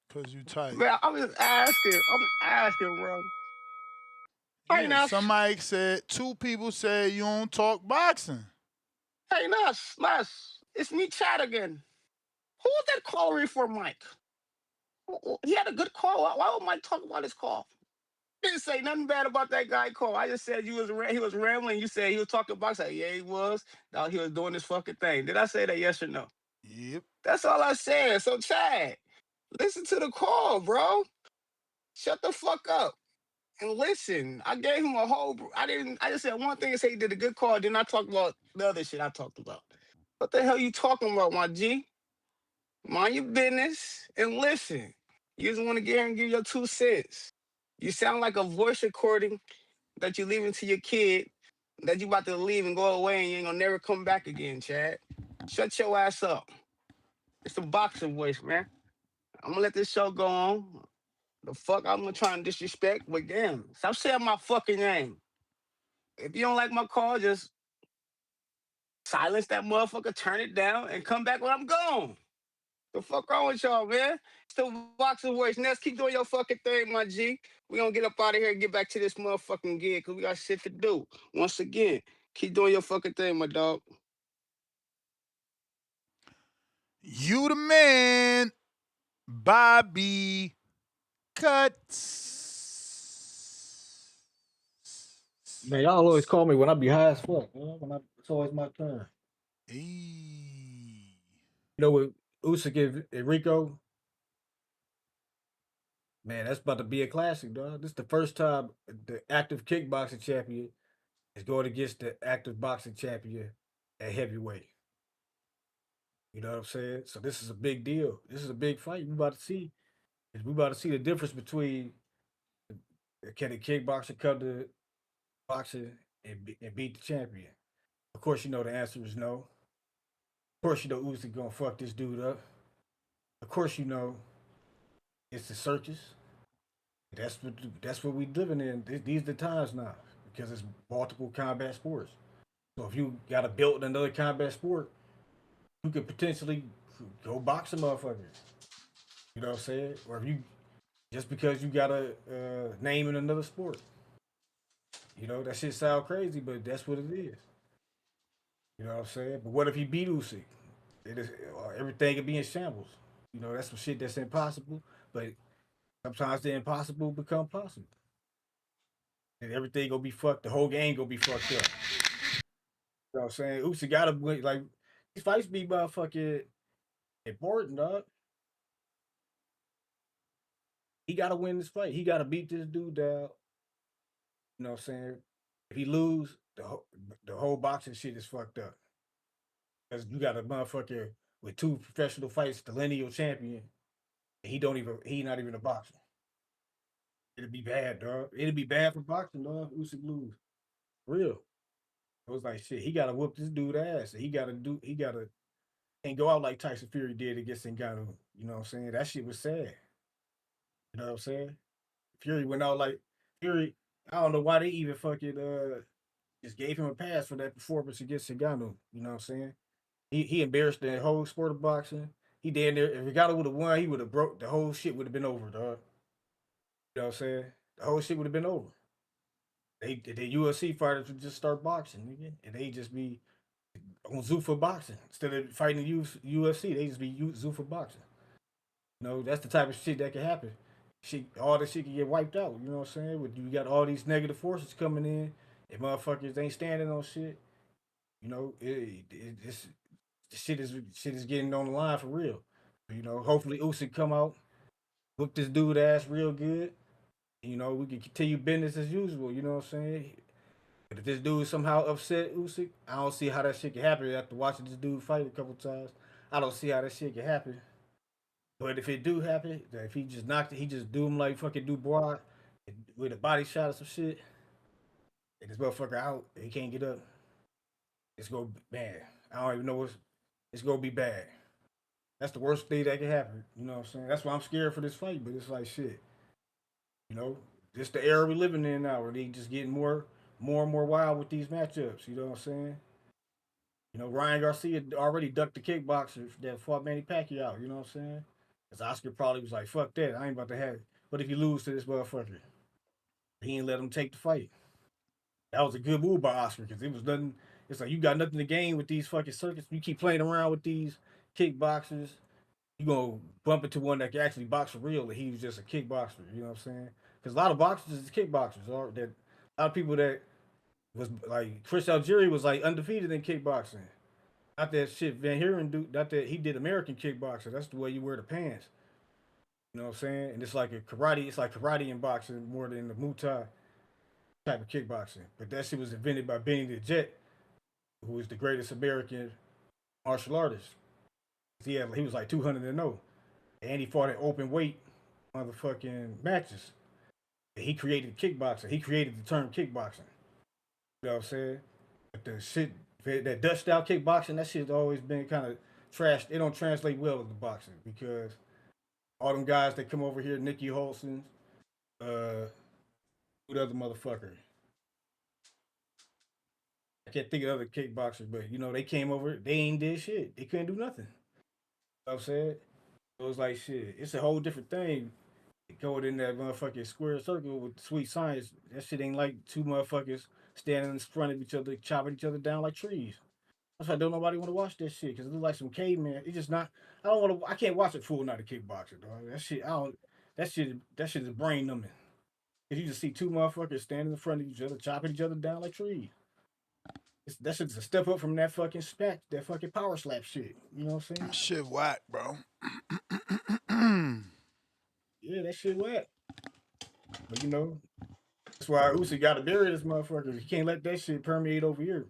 because you type. Man, I'm just asking. I'm asking, bro. Hey, Yeah, Nash. somebody said, 2 people said you don't talk boxing. Hey, Nash. It's me, Chad, again. Who was that caller for Mike? He had a good call. Why would Mike talk about his call? I didn't say nothing bad about that guy call. I just said he was rambling. You said he was talking boxing. Yeah, he was. Now he was doing this fucking thing. Did I say that? Yes or no? Yep. That's all I said. So, Chad, listen to the call, bro. Shut the fuck up and listen. I gave him a whole. I just said one thing and say he did a good call. Then I talked about the other shit I talked about. What the hell you talking about, my G? Mind your business and listen. You just want to get here and give your 2 cents. You sound like a voice recording that you're leaving to your kid, that you about to leave and go away and you ain't gonna never come back again, Chad. Shut your ass up. It's a boxing voice, man. I'm gonna let this show go on. The fuck I'm gonna try and disrespect, but damn, stop saying my fucking name. If you don't like my call, just silence that motherfucker, turn it down, and come back when I'm gone. The fuck wrong with y'all, man? Still boxing voice. Ness, keep doing your fucking thing, my G. We gonna get up out of here and get back to this motherfucking gig, because we got shit to do. Once again, keep doing your fucking thing, my dog. You the man, Bobby Cuts. Man, y'all always call me when I be high as fuck. It's always my turn. You know, with Usyk and Rico, man, that's about to be a classic, dog. This is the first time the active kickboxing champion is going against the active boxing champion at heavyweight. You know what I'm saying? So this is a big deal. This is a big fight. We about to see. We about to see the difference between can a kickboxer come to boxing and beat the champion. Of course, you know the answer is no. Of course, you know Usyk gonna fuck this dude up. Of course, you know it's a circus. That's what we living in. These are the times now because it's multiple combat sports. So if you got a belt in another combat sport, you could potentially go box a motherfucker. You know what I'm saying? Or if you just because you got a name in another sport. You know, that shit sound crazy, but that's what it is. You know what I'm saying? But what if he beat Usyk? Everything could be in shambles. You know, that's some shit that's impossible, but sometimes the impossible become possible. And everything gonna be fucked. The whole game gonna be fucked up. You know what I'm saying? Usyk gotta win. Like, these fights be motherfucking important, dog. He gotta win this fight. He gotta beat this dude down. You know what I'm saying? If he lose, the whole boxing shit is fucked up. Because you got a motherfucker with 2 professional fights, the lineal champion, and he not even a boxer. It'd be bad, dog. It'd be bad for boxing, dog. Usyk lose. Real. It was like shit. He gotta whoop this dude ass. He gotta and go out like Tyson Fury did against Ngannou. You know what I'm saying? That shit was sad. You know what I'm saying? Fury went out like Fury. I don't know why they even fucking just gave him a pass for that performance against Ngannou. You know what I'm saying? He embarrassed the whole sport of boxing. He did there. If Ngannou would have won, he would have broke the whole shit. Would have been over, dog. You know what I'm saying? The whole shit would have been over. The UFC fighters would just start boxing, nigga, and they just be on Zuffa boxing instead of fighting UFC. They just be Zuffa boxing. You know, that's the type of shit that can happen. All this shit can get wiped out. You know what I'm saying? When you got all these negative forces coming in, and motherfuckers ain't standing on shit. You know, it's shit is getting on the line for real. You know, hopefully Usyk come out, whoop this dude ass real good. You know, we can continue business as usual. You know what I'm saying? But if this dude somehow upset Usyk, I don't see how that shit can happen. After watching this dude fight a couple times, I don't see how that shit can happen. But if it do happen, if he just knocked it, he just do him like fucking Dubois with a body shot or some shit, and this motherfucker out, and he can't get up. It's gonna be bad. I don't even know what's. It's gonna be bad. That's the worst thing that can happen. You know what I'm saying? That's why I'm scared for this fight. But it's like shit. You know, just the era we living in now, where they just getting more and more wild with these matchups. You know what I'm saying? You know, Ryan Garcia already ducked the kickboxer that fought Manny Pacquiao. You know what I'm saying? Because Oscar probably was like, "Fuck that, I ain't about to have it." But if you lose to this motherfucker, he ain't let him take the fight. That was a good move by Oscar because it was nothing. It's like you got nothing to gain with these fucking circuits. You keep playing around with these kickboxers, you gonna bump into one that can actually box for real. And he was just a kickboxer. You know what I'm saying? Because a lot of boxers is kickboxers. Or that a lot of people that was like Chris Algieri was like undefeated in kickboxing. Not that shit Van Heeren do. Not that he did American kickboxing. That's the way you wear the pants. You know what I'm saying? And it's like a karate. It's like karate in boxing more than the Muay Thai type of kickboxing. But that shit was invented by Benny the Jet, who is the greatest American martial artist. He was like 200-0, and he fought in open weight motherfucking matches. And he created kickboxing. He created the term kickboxing. You know what I'm saying? But the shit that Dutch style kickboxing, that shit's always been kind of trashed. It don't translate well with the boxing because all them guys that come over here, Nicky Holson, who the other motherfucker? I can't think of other kickboxers, but you know, they came over, they ain't did shit. They couldn't do nothing. You know what I'm saying? It was like shit. It's a whole different thing. Going in that motherfucking square circle with sweet science. That shit ain't like two motherfuckers standing in front of each other, chopping each other down like trees. That's why don't nobody want to watch that shit because it looks like some caveman. It's just not. I don't want to. I can't watch a full night of kickboxing, dog. That shit. I don't. That shit. That shit is brain numbing. Cause you just see two motherfuckers standing in front of each other, chopping each other down like trees. That shit's a step up from that fucking smack, that fucking power slap shit. You know what I'm saying? Shit whack, bro. Yeah, that shit whack. But you know, that's why Usyk got to bury this motherfucker. He can't let that shit permeate over here.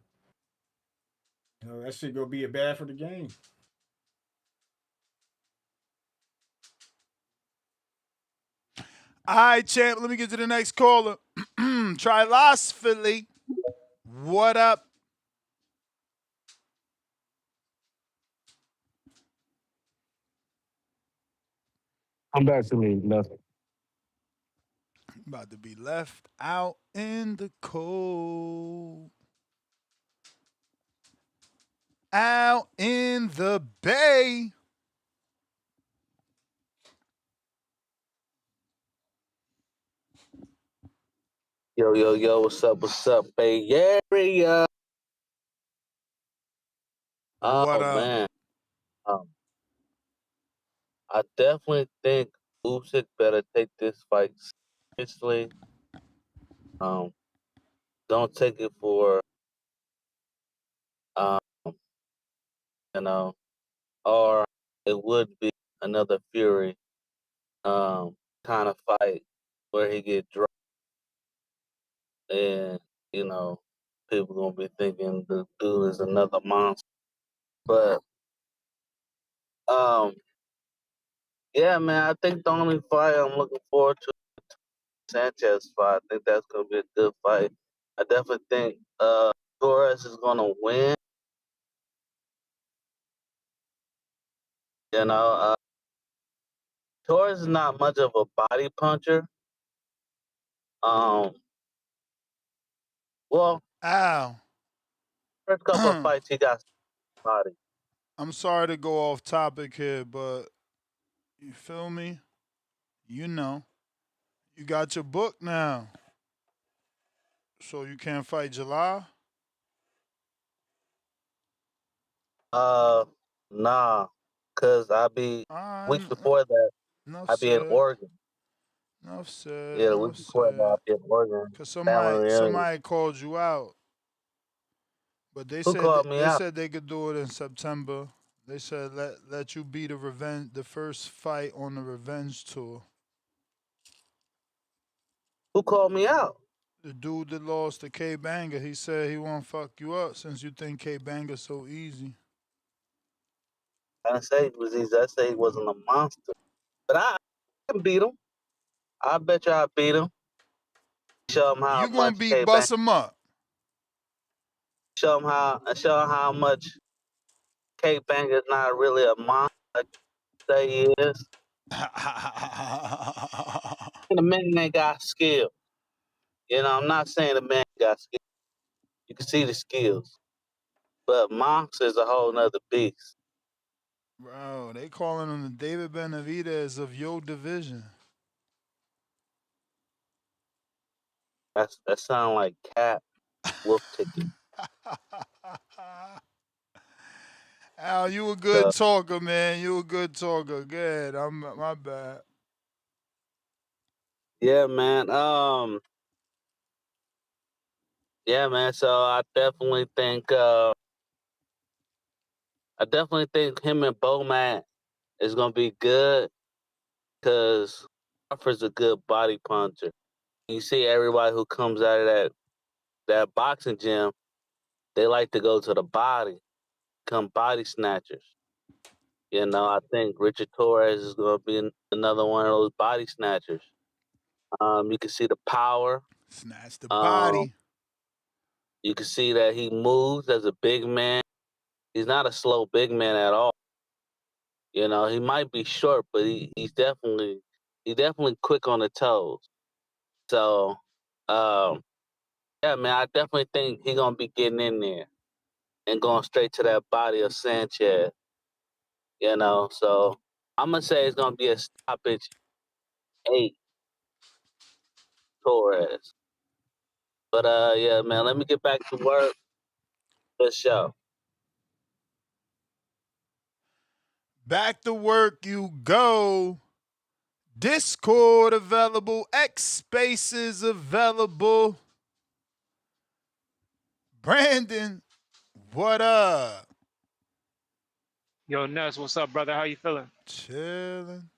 You know, that shit gonna be a bad for the game. All right, champ. Let me get to the next caller. Trilosophy. What up? Come back to me. Nothing. About to be left out in the cold. Out in the bay. Yo, what's up, Bay Area? What Oh up? man, um, I definitely think Usyk better take this fight seriously. Um, don't take it for um, you know, or it would be another Fury kind of fight where he get dropped and you know people gonna be thinking the dude is another monster. But yeah, man, I think the only fight I'm looking forward to is Sanchez fight. I think that's gonna be a good fight. I definitely think Torres is gonna win. You know, Torres is not much of a body puncher. Well, Al, first couple of fights he got body. I'm sorry to go off topic here, but you feel me? You know, you got your book now, so you can't fight July. Nah, cause I be week before that Enough I be in said. Oregon. Enough said. Yeah, the week Enough before that I said. be in Oregon. Cause Family reunion. somebody called you out, but Who called me they out? said they could do it in September. They said let you be the first fight on the revenge tour. Who called me out? The dude that lost to K Banger, he said he won't fuck you up since you think K Banger's so easy. I didn't say he was easy. I say he wasn't a monster. But I can beat him. I bet you I beat him. Show him how You gonna much be K bust Bang. him up. Show him how much K Bang is not really a monster like you say he is. And the man ain't got skill. You know, I'm not saying the man got skill. You can see the skills. But Monks is a whole nother beast. Bro, they calling him the David Benavidez of your division. That sound like cat wolf ticket. Al, you a good talker, man. You a good talker. Good. My bad. Yeah, man. Yeah, man. So I definitely think him and Bowman is gonna be good because Crawford's a good body puncher. You see everybody who comes out of that boxing gym, they like to go to the body, become body snatchers. You know, I think Richard Torres is gonna be another one of those body snatchers. You can see the power. Snatch the Um, body. you can see that he moves as a big man. He's not a slow big man at all. You know, he might be short, but he's definitely quick on the toes. So, yeah, man, I definitely think he's gonna be getting in there and going straight to that body of Sanchez. You know, so I'm gonna say it's gonna be a stoppage 8 Torres. But yeah, man, let me get back to work. Good show. Back to work you go. Discord available. X Spaces available. Brandon, what up? Yo, Nuss, what's up, brother? How you feeling? Chilling.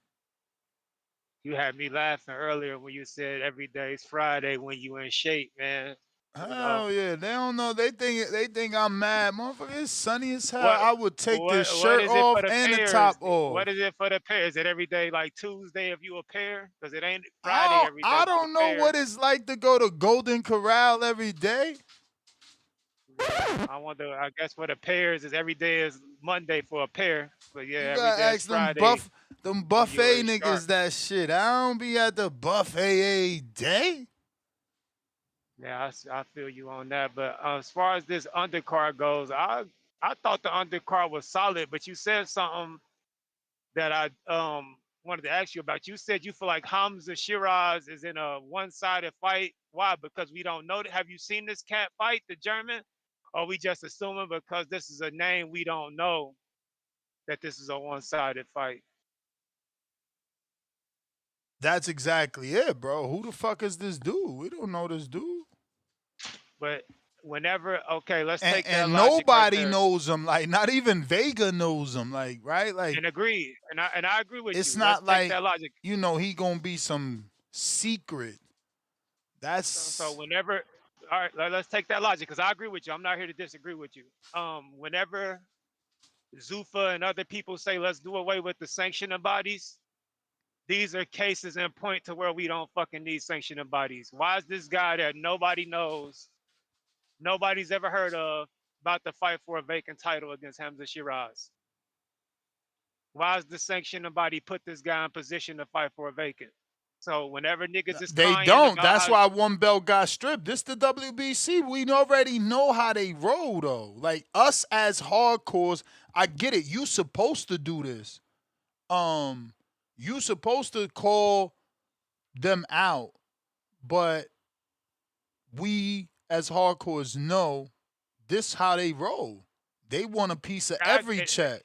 You had me laughing earlier when you said every day's Friday when you in shape, man. You know Hell yeah. They don't know. They think I'm mad. Motherfucker, it's sunny as hell. what? I would take this What shirt is it for off the and the pairs? top off. What is it for the pair? Is it every day like Tuesday if you a pair? Because it ain't Friday every I day for the don't know what pairs. it's like to go to Golden Corral every day. Yeah, I wonder. I guess for the pairs is every day is Monday for a pair, but yeah, You every gotta day is ask Friday them when you buffet are sharp. niggas that shit. I don't be at the buffet a day. Yeah, I feel you on that. But as far as this undercard goes, I thought the undercard was solid, but you said something that I wanted to ask you about. You said you feel like Hamzah Sheeraz is in a one-sided fight. Why? Because we don't know. Have you seen this cat fight, the German? Or we just assuming because this is a name we don't know that this is a one-sided fight? That's exactly it, bro. Who the fuck is this dude? We don't know this dude. But whenever, okay, let's And, take that and logic right nobody there. knows him. Like, not even Vega knows him. Like, right? Like, And agree. And I agree with it's you. Let's not take like, that logic. he gonna be some secret. So That's whenever All right, let's take that logic because I agree with you. I'm not here to disagree with you. Whenever Zuffa and other people say let's do away with the sanctioning bodies, these are cases in point to where we don't fucking need sanctioning bodies. Why is this guy that nobody knows, nobody's ever heard of, about to fight for a vacant title against Hamzah Sheeraz? Why is the sanctioning body put this guy in position to fight for a vacant? So whenever niggas is They crying don't. about That's how why one belt got stripped. This the WBC. We already know how they roll, though. Like, us as hardcores, I get it. You supposed to do this. You supposed to call them out. But we as hardcores know this how they roll. They want a piece of every check.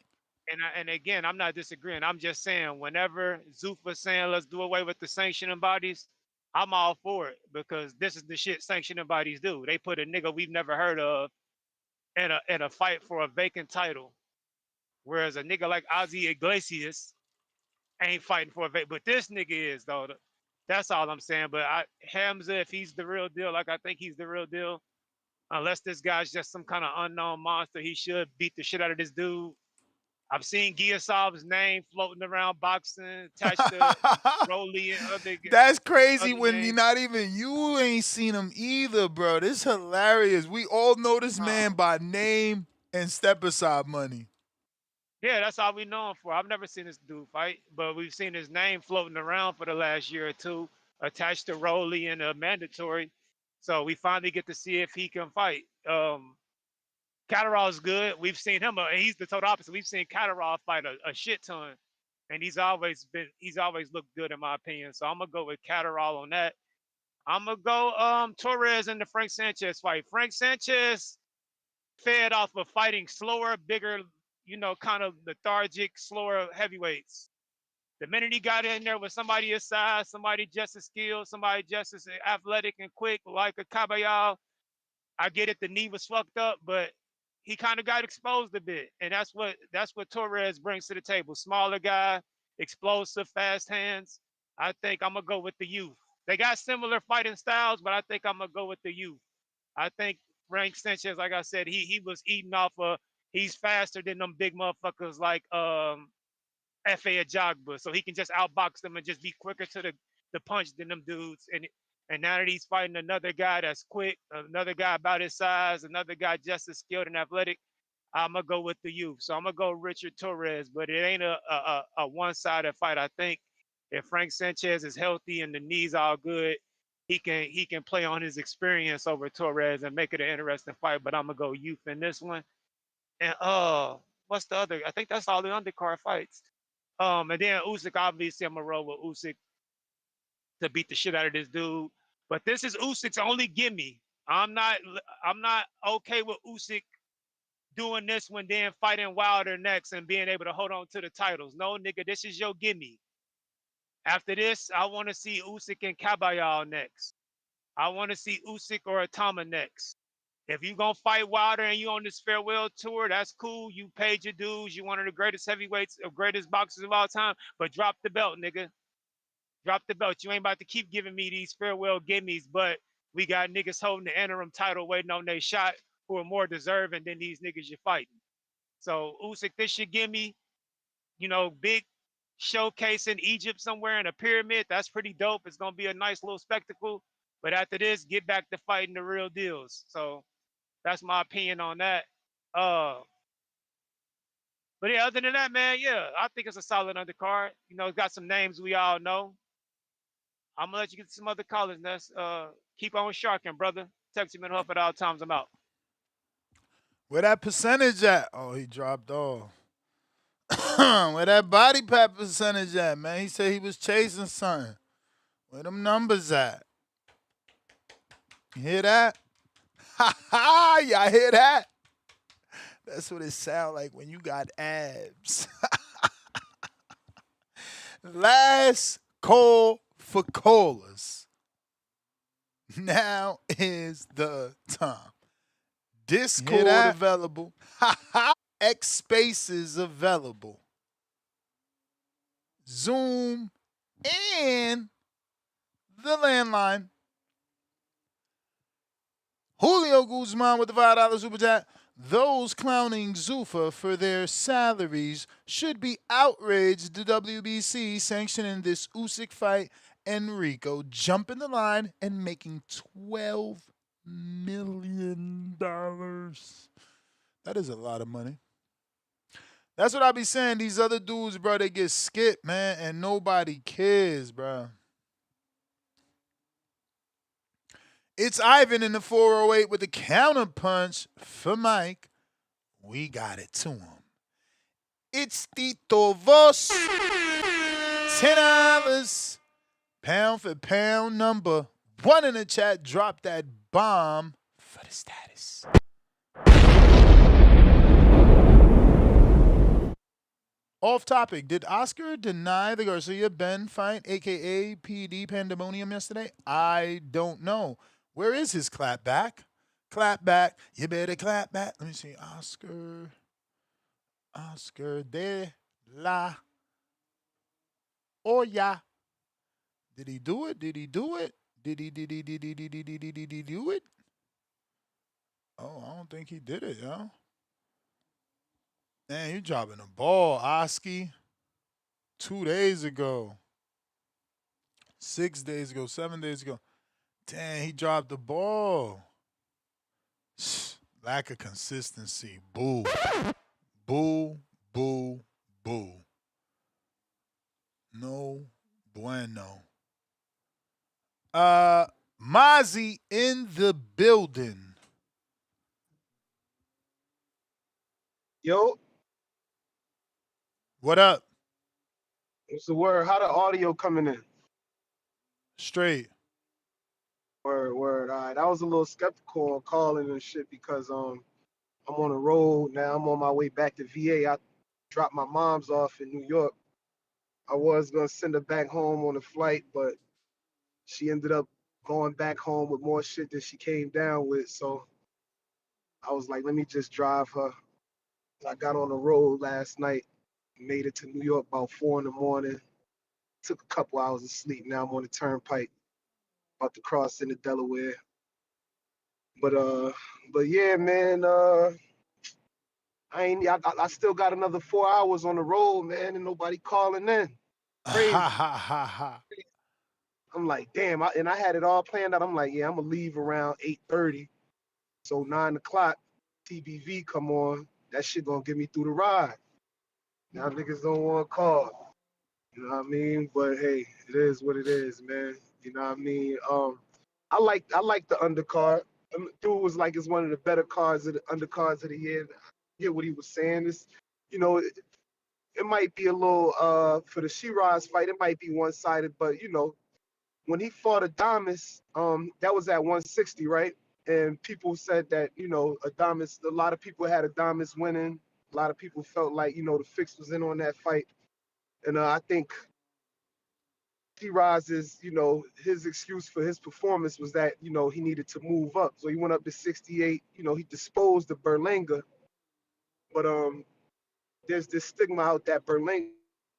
and again, I'm not disagreeing. I'm just saying whenever Zuffa saying let's do away with the sanctioning bodies, I'm all for it because this is the shit sanctioning bodies do. They put a nigga we've never heard of in a fight for a vacant title, whereas a nigga like Ozzy Iglesias ain't fighting for a vacant. But this nigga is though. That's all I'm saying. But Hamzah, if he's the real deal, like I think he's the real deal, unless this guy's just some kind of unknown monster, he should beat the shit out of this dude. I've seen Giyasov's name floating around boxing, attached to Rolly and That's crazy other when names. you ain't seen him either, bro. This is hilarious. We all know this man by name and step aside money. Yeah, that's all we know him for. I've never seen this dude fight, but we've seen his name floating around for the last year or two, attached to Rolly and mandatory. So we finally get to see if he can fight. Catterall is good. We've seen him. He's the total opposite. We've seen Catterall fight a shit ton, and he's always looked good in my opinion. So I'm gonna go with Catterall on that. I'm gonna go Torres in the Frank Sanchez fight. Frank Sanchez fed off of fighting slower, bigger, kind of lethargic, slower heavyweights. The minute he got in there with somebody his size, somebody just as skilled, somebody just as athletic and quick, like a Caballal, I get it. The knee was fucked up, but he kind of got exposed a bit, and that's what Torres brings to the table. Smaller guy, explosive, fast hands. I think I'm gonna go with the youth. They got similar fighting styles, but I think I'm gonna go with the youth. I think Frank Sanchez, like I said, he was eating off of. He's faster than them big motherfuckers like F.A. Ajagba, so he can just outbox them and just be quicker to the punch than them dudes. And now that he's fighting another guy that's quick, another guy about his size, another guy just as skilled and athletic, I'm gonna go with the youth. So I'm gonna go Richard Torres, but it ain't a one-sided fight. I think if Frank Sanchez is healthy and the knees all good, he can play on his experience over Torres and make it an interesting fight. But I'm gonna go youth in this one. And what's the other? I think that's all the undercard fights. And then Usyk, obviously, I'm gonna roll with Usyk to beat the shit out of this dude. But this is Usyk's only gimme. I'm not okay with Usyk doing this one, then fighting Wilder next and being able to hold on to the titles. No, nigga, this is your gimme. After this, I want to see Usyk and Caballal next. I want to see Usyk or Atama next. If you gonna fight Wilder and you on this farewell tour, that's cool. You paid your dues. You one of the greatest heavyweights, or greatest boxers of all time. But drop the belt, nigga. Drop the belt. You ain't about to keep giving me these farewell gimmies, but we got niggas holding the interim title waiting on their shot who are more deserving than these niggas you're fighting. So Usyk, this should give me, big showcase in Egypt somewhere in a pyramid. That's pretty dope. It's gonna be a nice little spectacle. But after this, get back to fighting the real deals. So that's my opinion on that. But yeah, other than that, man, yeah, I think it's a solid undercard. It's got some names we all know. I'm gonna let you get some other callers. Ness. Keep on sharking, brother. Text him and Huff at all times. I'm out. Where that percentage at? Oh, he dropped off. Where that body fat percentage at, man? He said he was chasing something. Where them numbers at? You hear that? Ha ha! Y'all hear that? That's what it sound like when you got abs. Last call for callers. Now is the time. Discord available. X Spaces available. Zoom and the landline. Julio Guzman with the $5 super chat. Those clowning Zuffa for their salaries should be outraged. The WBC sanctioning this Usyk fight and Rico jumping the line and making $12 million. That is a lot of money. That's what I be saying. These other dudes, bro, they get skipped, man, and nobody cares, bro. It's Ivan in the 408 with the counter punch for Mike. We got it to him. It's Tito Vos. $10. Pound for pound number 1 in the chat. Drop that bomb for the status. Off topic, did Oscar deny the Garcia Ben fight, a.k.a. PD Pandemonium yesterday? I don't know. Where is his clap back? Clap back. You better clap back. Let me see. Oscar de la Hoya. Did he do it? Did he do it? Did he do it? Oh, I don't think he did it, yo. Man, you dropping the ball, Oski. 2 days ago. 6 days ago. 7 days ago. Damn, he dropped the ball. Lack of consistency. Boo. Boo, boo, boo. No bueno. Mozzie in the building. Yo, What up? what's the word? How the audio coming in? Straight. Word. All right, I was a little skeptical on calling and shit because I'm on the road now. I'm on my way back to VA. I dropped my mom's off in New York. I was gonna send her back home on a flight, but she ended up going back home with more shit than she came down with. So I was like, let me just drive her. I got on the road last night, made it to New York about 4 in the morning. Took a couple hours of sleep. Now I'm on the turnpike, about to cross into Delaware. But yeah, man. I still got another 4 hours on the road, man, and nobody calling in. Crazy. I'm like, damn. I had it all planned out. I'm like, yeah, I'm gonna leave around 8:30. So 9 o'clock, TBV come on. That shit gonna get me through the ride. Now niggas don't want to call. You know what I mean? But hey, it is what it is, man. You know what I mean? I like the undercard. Dude was like, it's one of the better cards of the undercards of the year. I get what he was saying. It's, you know, it might be a little for the Sheeraz fight, it might be one-sided, but you know, when he fought Adames, that was at 160, right? And people said that, you know, Adames, a lot of people had Adames winning. A lot of people felt like, you know, the fix was in on that fight. And I think Sheeraz's, you know, his excuse for his performance was that, you know, he needed to move up. So he went up to 68. You know, he disposed of Berlanga. But there's this stigma out that Berlanga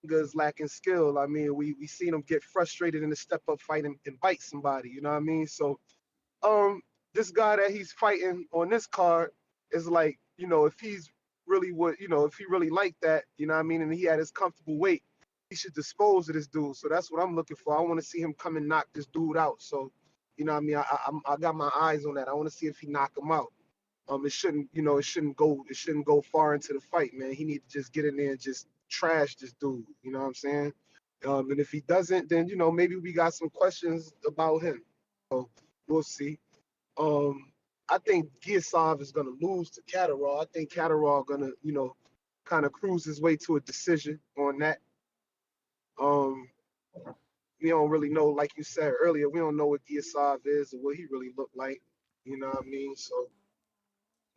is lacking skill. I mean, we seen him get frustrated in the step-up fight and bite somebody. You know what I mean? So this guy that he's fighting on this card is like, you know, if he's really if he really liked that, you know what I mean, and he had his comfortable weight, he should dispose of this dude. So that's what I'm looking for. I want to see him come and knock this dude out. So, you know what I mean, I got my eyes on that. I want to see if he knock him out. It shouldn't go far into the fight, man. He need to just get in there and just trash this dude. You know what I'm saying? And if he doesn't, then, you know, maybe we got some questions about him. So we'll see. I think Giyasov is gonna lose to Catterall. I think Catterall gonna, you know, kind of cruise his way to a decision on that. We don't really know, like you said earlier, we don't know what Giyasov is or what he really looked like. You know what I mean? So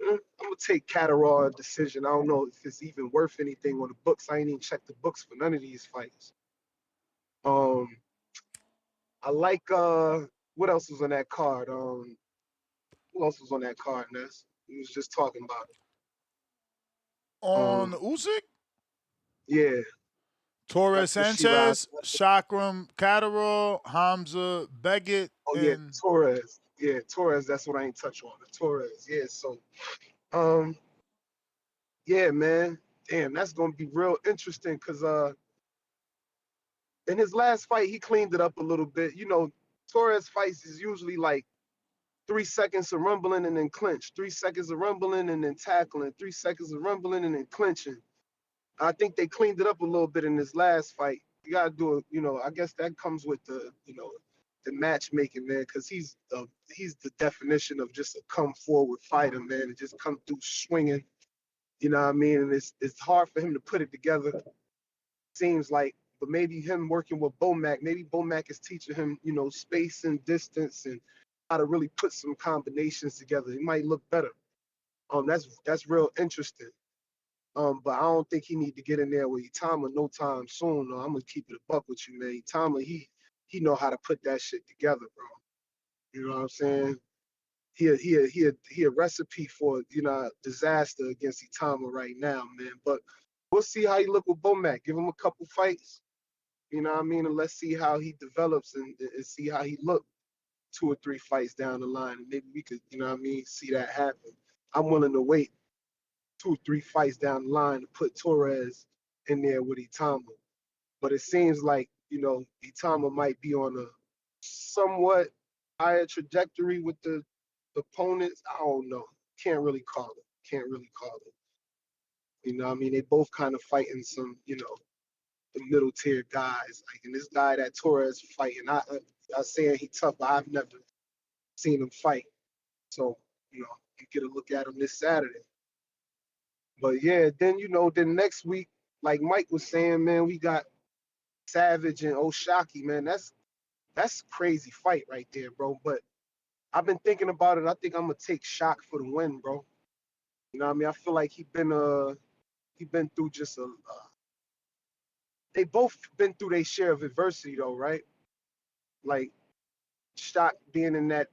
I'm gonna take Catterall a decision. I don't know if it's even worth anything on the books. I ain't even checked the books for none of these fights. I like what else was on that card? Who else was on that card, Ness? We was just talking about it. On Usyk? Yeah. Torres Sanchez, Sanchez, Shakram Catterall, Hamzah Begic, and Torres. Yeah, Torres. That's what I ain't touch on. The Torres. Yeah. So, um, yeah, man. Damn, that's gonna be real interesting because in his last fight he cleaned it up a little bit. You know, Torres fights is usually like 3 seconds of rumbling and then clinch, 3 seconds of rumbling and then tackling, 3 seconds of rumbling and then clinching. I think they cleaned it up a little bit in this last fight. You gotta do it, you know. I guess that comes with the, you know, the matchmaking, man, because he's the definition of just a come forward fighter, man, and just come through swinging. You know what I mean? And it's hard for him to put it together. Seems like, but maybe him working with Bomac, maybe Bomac is teaching him, you know, space and distance and how to really put some combinations together. He might look better. That's real interesting. But I don't think he need to get in there with Itama no time soon. No, I'm gonna keep it a buck with you, man. Itama, he know how to put that shit together, bro. You know what I'm saying? He a recipe for, you know, disaster against Itama right now, man. But we'll see how he look with Bomac. Give him a couple fights, you know what I mean, and let's see how he develops and see how he look 2 or 3 fights down the line, and maybe we could, you know what I mean, see that happen. I'm willing to wait 2 or 3 fights down the line to put Torres in there with Itama. But it seems like, you know, Itama might be on a somewhat higher trajectory with the opponents. I don't know. Can't really call it. Can't really call it. You know what I mean? They both kind of fighting some, you know, the middle tier guys. Like, and this guy that Torres fighting, I saying he tough, but I've never seen him fight. So, you know, you get a look at him this Saturday. But yeah, then, you know, then next week, like Mike was saying, man, we got Savage and Oshaki, man. That's a crazy fight right there, bro. But I've been thinking about it. I think I'm gonna take Shaq for the win, bro. You know what I mean? I feel like he been through just they both been through their share of adversity though, right? Like Shaq being in that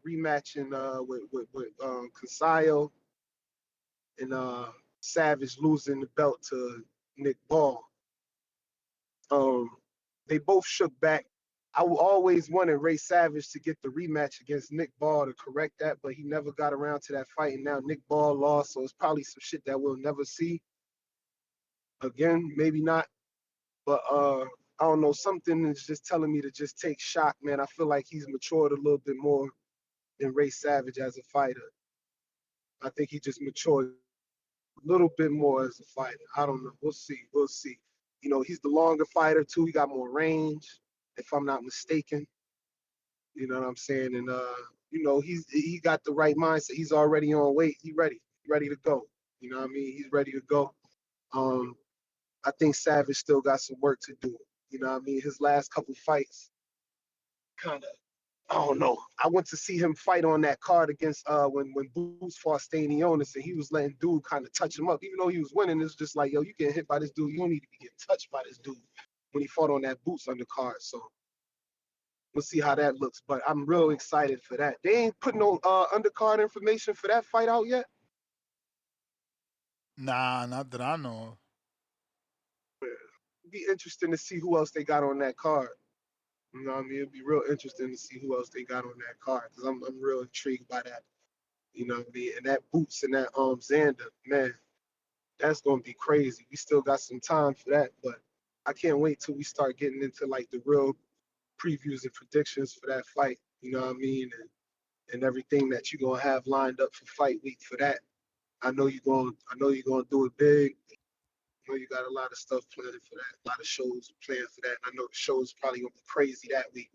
rematch in with Casayo and Savage losing the belt to Nick Ball. They both shook back. I always wanted Ray Savage to get the rematch against Nick Ball to correct that, but he never got around to that fight, and now Nick Ball lost, so it's probably some shit that we'll never see again. Maybe not, but I don't know. Something is just telling me to just take Shock, man. I feel like he's matured a little bit more than Ray Savage as a fighter. I think he just matured a little bit more as a fighter. I don't know. We'll see. We'll see. You know, he's the longer fighter too. He got more range, if I'm not mistaken. You know what I'm saying? And you know, he got the right mindset. He's already on weight. He ready to go. You know what I mean? He's ready to go. I think Savage still got some work to do. You know what I mean? His last couple fights, kind of, I don't know. I went to see him fight on that card against when Boots fought Stanionis, and he was letting dude kind of touch him up. Even though he was winning, it's just like, yo, you get hit by this dude. You don't need to be getting touched by this dude when he fought on that Boots undercard. So we'll see how that looks. But I'm real excited for that. They ain't put no undercard information for that fight out yet. Nah, not that I know. It'd be interesting to see who else they got on that card. You know what I mean? It'd be real interesting to see who else they got on that card because I'm real intrigued by that. You know what I mean? And that Boots and that Xander, man, that's gonna be crazy. We still got some time for that, but I can't wait till we start getting into like the real previews and predictions for that fight. You know what I mean? And everything that you're gonna have lined up for fight week for that. I know you're gonna do it big. I know you got a lot of stuff planned for that, a lot of shows planned for that. And I know the show's probably gonna be crazy that week.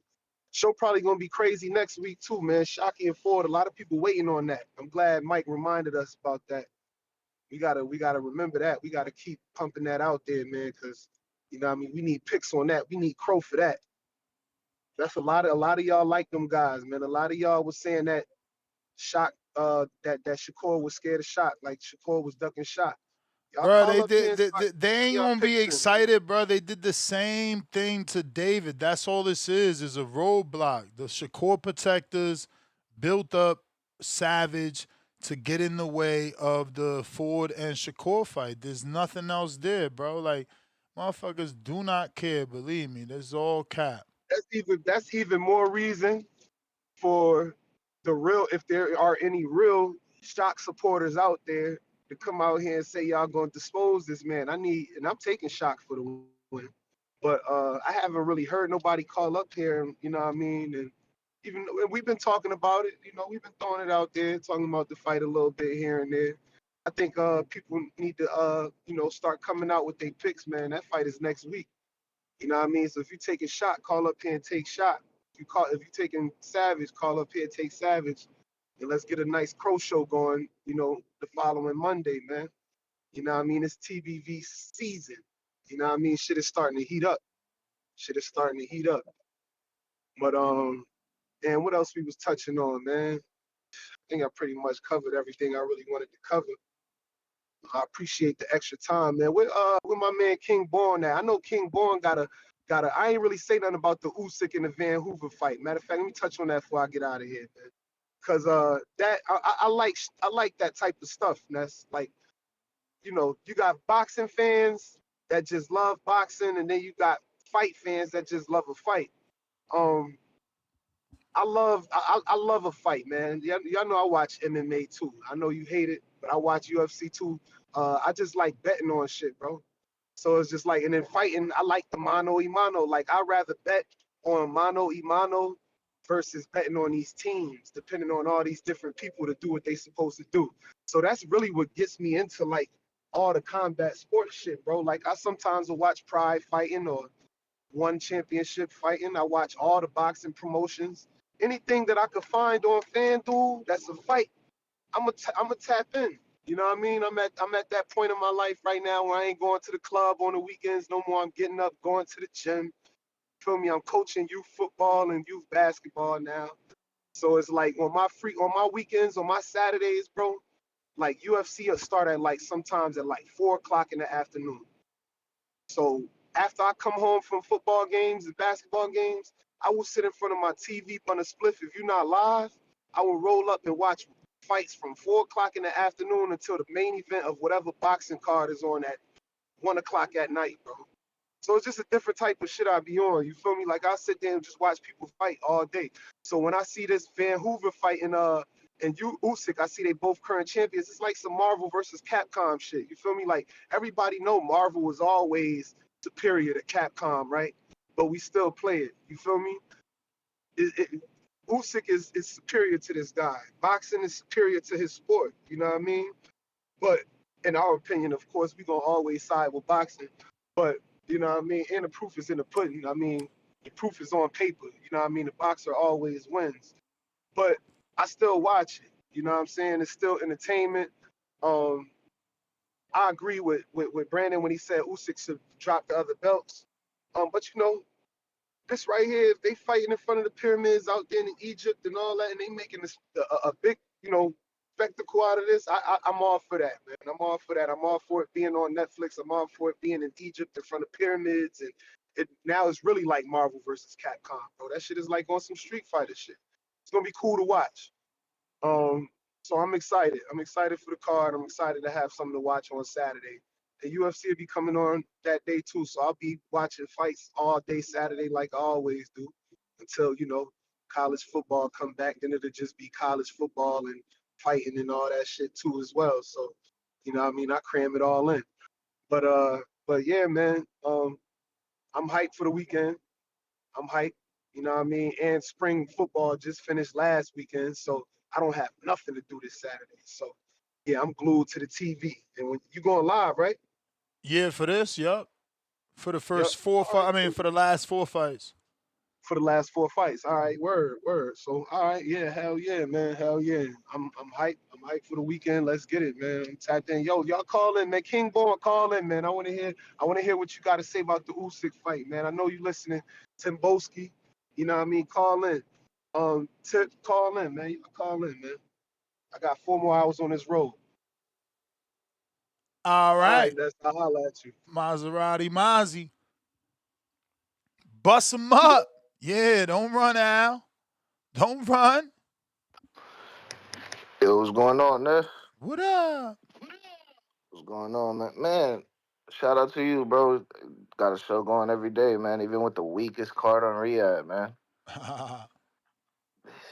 Show probably gonna be crazy next week too, man. Shocky and Ford, a lot of people waiting on that. I'm glad Mike reminded us about that. We gotta remember that. We gotta keep pumping that out there, man, because you know what I mean, we need picks on that. We need Crow for that. That's a lot of y'all like them guys, man. A lot of y'all was saying that Shot that Shakur was scared of Shot, like Shakur was ducking Shot. Y'all Bro, call up here and start they ain't y'all gonna be picks in. excited, bro. They did the same thing to David. That's all this is a roadblock. The Shakur protectors built up Savage to get in the way of the Ford and Shakur fight. There's nothing else there, bro. Like, motherfuckers do not care, believe me. This is all cap. That's even more reason for if there are any real shock supporters out there to come out here and say y'all gonna dispose this man. And I'm taking shock for the win. But I haven't really heard nobody call up here, you know what I mean? And even we've been talking about it, we've been throwing it out there, talking about the fight a little bit here and there. I think people need to start coming out with their picks, man. That fight is next week. You know what I mean? So if you take a shot, call up here and take shot. If you taking Savage, call up here and take Savage. And let's get a nice crow show going, the following Monday, man. You know what I mean? It's TBV season. You know what I mean? Shit is starting to heat up. But and what else we was touching on, man? I think I pretty much covered everything I really wanted to cover. I appreciate the extra time, man. With my man King Born at? I know King Born got a. I ain't really say nothing about the Usyk and the Van Hoover fight. Matter of fact, let me touch on that before I get out of here, man. Cause that I like that type of stuff. And that's like, you got boxing fans that just love boxing, and then you got fight fans that just love a fight. I love a fight, man. Y'all know I watch MMA too. I know you hate it, but I watch UFC too. I just like betting on shit, bro. So it's just like, and then fighting, I like the mano y mano. Like, I'd rather bet on mano y mano versus betting on these teams, depending on all these different people to do what they supposed to do. So that's really what gets me into like all the combat sports shit, bro. Like, I sometimes will watch Pride fighting or One Championship fighting. I watch all the boxing promotions. Anything that I could find on FanDuel that's a fight, I'm a tap in. You know what I mean? I'm at that point in my life right now where I ain't going to the club on the weekends no more. I'm getting up, going to the gym. Feel me? I'm coaching youth football and youth basketball now. So it's like on my weekends, on my Saturdays, bro, like UFC will start at like sometimes at like 4:00 in the afternoon. So after I come home from football games and basketball games, I will sit in front of my TV on a spliff. If you're not live, I will roll up and watch fights from 4:00 in the afternoon until the main event of whatever boxing card is on at 1:00 at night, bro. So it's just a different type of shit I be on. You feel me? Like I sit there and just watch people fight all day. So when I see this Van Hoover fight and Usyk, I see they both current champions. It's like some Marvel versus Capcom shit. You feel me? Like everybody know Marvel was always superior to Capcom, right? But we still play it. You feel me? Usyk is superior to this guy. Boxing is superior to his sport. You know what I mean? But in our opinion, of course, we're gonna always side with boxing. But you know what I mean? And the proof is in the pudding. I mean, the proof is on paper. You know what I mean? The boxer always wins. But I still watch it. You know what I'm saying? It's still entertainment. I agree with Brandon when he said Usyk should drop the other belts. But this right here, if they fighting in front of the pyramids out there in Egypt and all that, and they making this a big, spectacle out of this, I'm all for that, man. I'm all for that. I'm all for it being on Netflix. I'm all for it being in Egypt in front of pyramids, and now it's really like Marvel versus Capcom, bro. That shit is like on some Street Fighter shit. It's gonna be cool to watch. So I'm excited. I'm excited for the card. I'm excited to have something to watch on Saturday. The UFC will be coming on that day too, so I'll be watching fights all day Saturday like I always do until, college football come back. Then it'll just be college football and fighting and all that shit too as well. So, I cram it all in. But yeah, man, I'm hyped for the weekend. I'm hyped, and spring football just finished last weekend, so I don't have nothing to do this Saturday. So yeah, I'm glued to the TV. And when you going live, right? Yeah, for this, yup. For the Yep. first four fights, for the last four fights. For the last four fights. All right, word. So all right, yeah, hell yeah, man, hell yeah. I'm hyped. I'm hyped for the weekend. Let's get it, man. I'm tapped in. Yo, y'all call in, man. King Born, call in, man. I want to hear what you got to say about the Usyk fight, man. I know you listening, Timboski. You know what I mean? Call in. Tip, call in, man. You can call in, man. I got 4 more hours on this road. All right. I'll holler at you. Maserati Mozzie. Bust him up. Yeah, don't run, Al. Don't run. Yo, what's going on, Ness? What up? What's going on, man? Man, shout out to you, bro. Got a show going every day, man, even with the weakest card on Riyadh, man.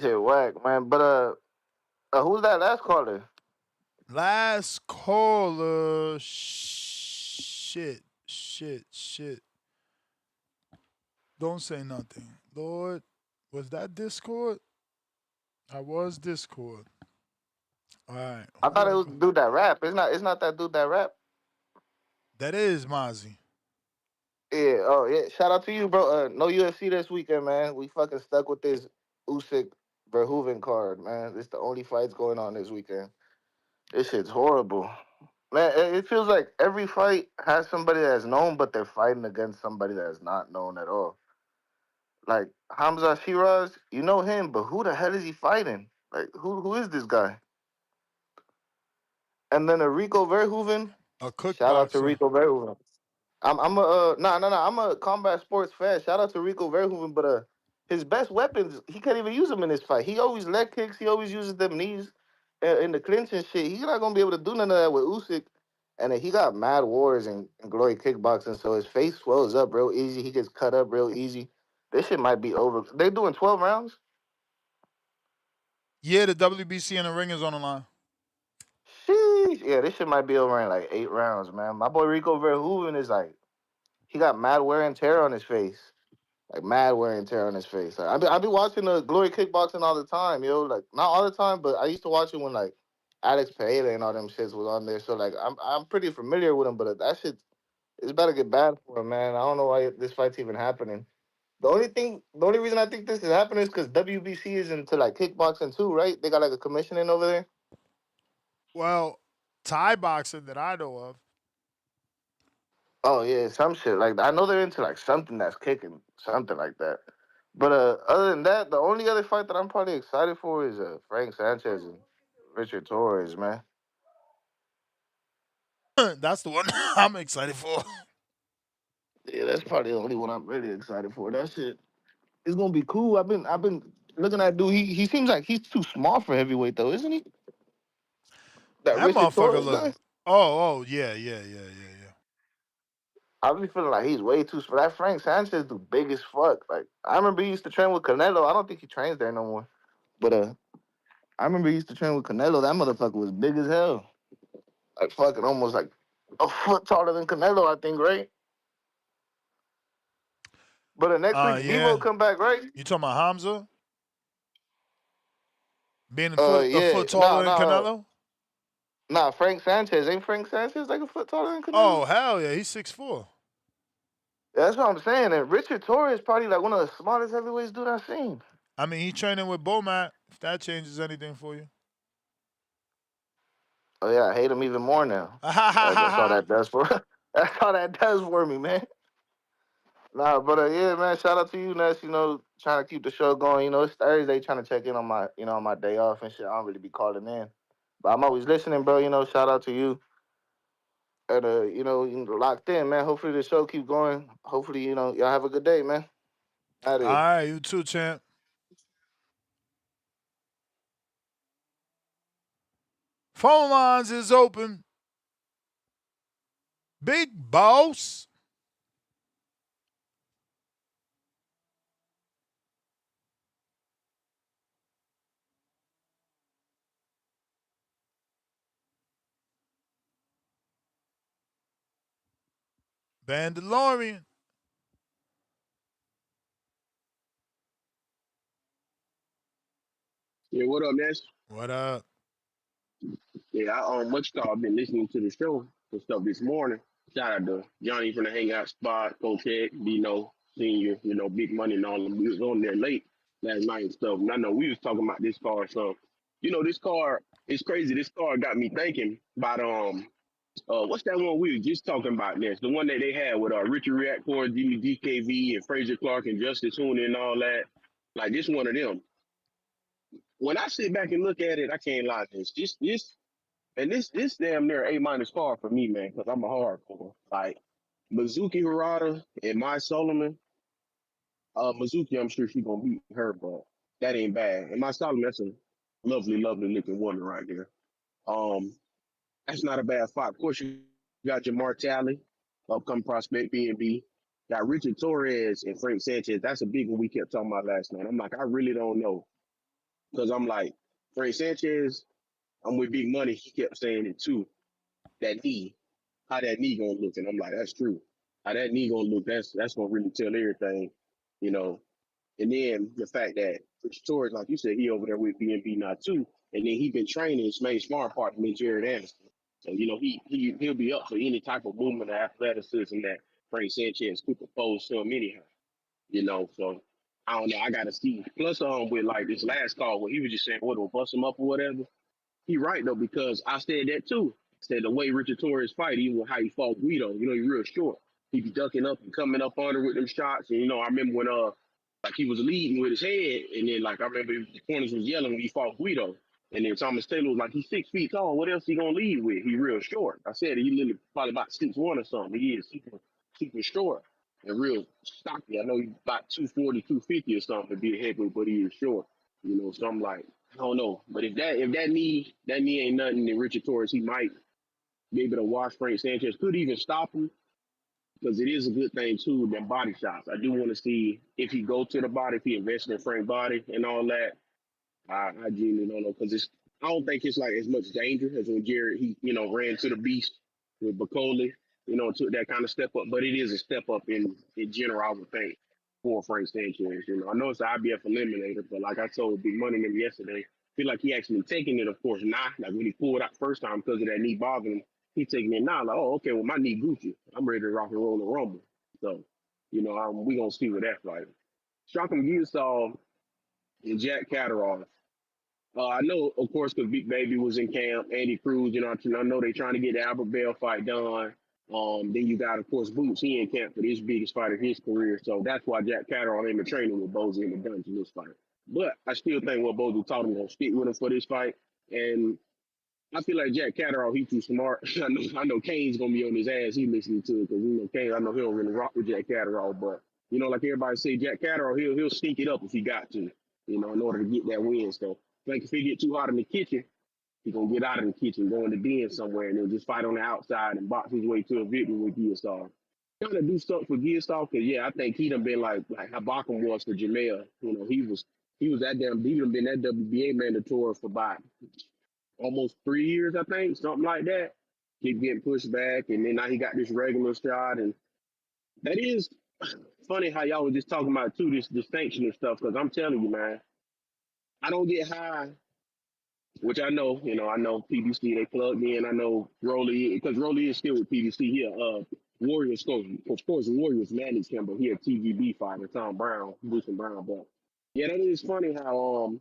Shit, whack, man. But who's that last caller? Last caller. Shit. Don't say nothing. Lord, was that Discord? I was Discord. All right. I Who thought it I was go? dude that rap. It's not that dude that rap. That is Mozzie. Yeah. Oh yeah. Shout out to you, bro. No UFC this weekend, man. We fucking stuck with this Usyk Verhoeven card, man. It's the only fights going on this weekend. This shit's horrible. Man, it feels like every fight has somebody that's known, but they're fighting against somebody that's not known at all. Like Hamzah Sheeraz, you know him, but who the hell is he fighting? Like, who is this guy? And then a Rico Verhoeven. A Shout out to cookboxer. Rico Verhoeven. I'm a I'm a combat sports fan. Shout out to Rico Verhoeven, but his best weapons he can't even use them in this fight. He always leg kicks. He always uses them knees in the clinch and shit. He's not gonna be able to do none of that with Usyk. And then he got mad wars and glory kickboxing, so his face swells up real easy. He gets cut up real easy. This shit might be over. They doing 12 rounds. Yeah, the WBC and the ring is on the line. Sheesh. Yeah, this shit might be over in like 8 rounds, man. My boy Rico Verhoeven is like, he got mad wear and tear on his face. Like mad wear and tear on his face. Like, I be watching the Glory Kickboxing all the time, yo. Like not all the time, but I used to watch it when like Alex Pereira and all them shits was on there. So like I'm pretty familiar with him, but that shit it's about to get bad for him, man. I don't know why this fight's even happening. The only reason I think this is happening is because WBC is into like kickboxing too, right? They got like a commissioning over there. Well, Thai boxing that I know of. Oh yeah, some shit like I know they're into like something that's kicking, something like that. But other than that, the only other fight that I'm probably excited for is Frank Sanchez and Richard Torres, man. That's the one I'm excited for. Yeah, that's probably the only one I'm really excited for. That shit is gonna be cool. I've been looking at dude. He seems like he's too small for heavyweight though, isn't he? That That Richard motherfucker Torres look. guy. Yeah. I be feeling like he's way too small. That Frank Sanchez dude big as fuck. Like I remember he used to train with Canelo. I don't think he trains there no more. But I remember he used to train with Canelo. That motherfucker was big as hell. Like fucking almost like a foot taller than Canelo, I think, right? But next week Yeah. Bebo come back, right? You talking about Hamza being a Yeah. foot taller than No. Canelo? Nah, Frank Sanchez. Ain't Frank Sanchez like a foot taller than Canelo? Oh hell yeah, he's 6'4". Yeah, that's what I'm saying. And Richard Torres is probably like one of the smartest heavyweights dude I've seen. I mean, he's training with Bomat. If that changes anything for you. Oh yeah, I hate him even more now. That's all that does for. That's all that does for me, man. Nah, but yeah, man. Shout out to you, Ness. You know, trying to keep the show going. You know, it's Thursday, trying to check in on my, on my day off and shit. I don't really be calling in, but I'm always listening, bro. You know, shout out to you. And you locked in, man. Hopefully the show keep going. Hopefully, y'all have a good day, man. Out of All here. right, you too, champ. Phone lines is open. Big boss. Vandalorian. Yeah, what up, Ness? What up? Yeah, I've been listening to the show and stuff this morning. Shout out to Johnny from the Hangout Spot, Coach Heck, Dino, Senior, Big Money and all them. We was on there late last night and stuff. And I know we was talking about this car. So, this car is crazy. This car got me thinking about what's that one we were just talking about, Ness? The one that they had with Richard Reactor, Jimmy DKV, and Fraser Clark and Justice Hoon and all that. Like this one of them. When I sit back and look at it, I can't lie. This damn near A- car for me, man, because I'm a hardcore. Like Mizuki Hiruta and my Solomon. Mizuki, I'm sure she gonna beat her, but that ain't bad. And my Solomon, that's a lovely, lovely looking woman right there. Um, that's not a bad fight. Of course, you got your Martelli, upcoming prospect B&B. Got Richard Torres and Frank Sanchez. That's a big one we kept talking about last night. I'm like, I really don't know. because I'm like, Frank Sanchez, I'm with Big Money. He kept saying it too. That knee, how that knee gonna look, and I'm like, that's true. How that knee gonna look, that's gonna really tell everything, you know. And then the fact that Rich Torres, like you said, he over there with BNB now too, and then he been training his main smart partner, Jared Anderson. So you know he'll be up for any type of movement or athleticism that Frank Sanchez could propose to him anyhow. You know, so I don't know. I gotta see. Plus, with like this last call where he was just saying, "What will bust him up or whatever." He right though, because I said that too. Said the way Richard Torres fight, even how he fought Guido, you know, he's real short. He be ducking up and coming up under with them shots. And you know, I remember when like he was leading with his head, and then like I remember the corners was yelling when he fought Guido. And then Thomas Taylor was like, he's 6 feet tall. What else he gonna lead with? He real short. I said he literally probably about 6'1" or something. He is super short and real stocky. I know he's about 240, 250 or something to be a heavyweight, but he is short. You know, so I'm like, I don't know. But if that knee ain't nothing, then Richard Torres, he might be able to wash Frank Sanchez. Could even stop him, because it is a good thing too, them body shots. I do want to see if he go to the body, if he invests in Frank's body and all that. I genuinely don't know, because I don't think it's like as much danger as when Jared ran to the beast with Bacoli, took that kind of step up. But it is a step up in general, I would think, for Frank Sanchez. I know it's an IBF eliminator, but like I told Big Money them yesterday, I feel like he actually taking it, of course, now. Like when he pulled out first time because of that knee bothering him, he taking it now. Like, oh, okay, well, my knee Gucci. I'm ready to rock and roll and rumble. So, we going to see what that's like. Shakram Giyasov and Jack Catterall. I know, of course, because Big Baby was in camp, Andy Cruz, I know they trying to get the Albert Bell fight done. Then you got, of course, Boots. He in camp for his biggest fight of his career. So that's why Jack Catterall ain't been training with Bozy in the dungeon this fight. But I still think what Bozy taught him going to stick with him for this fight. And I feel like Jack Catterall, he too smart. I know Kane's going to be on his ass. He listening to it because, Kane, I know he don't really rock with Jack Catterall. But, like everybody say, Jack Catterall, he'll stink it up if he got to, in order to get that win. So like if he get too hot in the kitchen, he gonna get out of the kitchen, go in the den somewhere, and then just fight on the outside and box his way to a victory with Giyasov. Trying to do something for Giyasov, because I think he done been like how Bacham was for Jamel. He was that damn. He done been that WBA mandatory for about almost 3 years, I think, something like that. Keep getting pushed back, and then now he got this regular shot, and that is funny how y'all was just talking about too this distinction and stuff. Because I'm telling you, man, I don't get high. Which I know, I know PBC, they plugged in. I know Rolly, because Rolly is still with PBC here. Warriors coach, of course, Warriors managed him, but he a TGB fighter, Tom Brown, Bruce and Brown. But yeah, that is funny how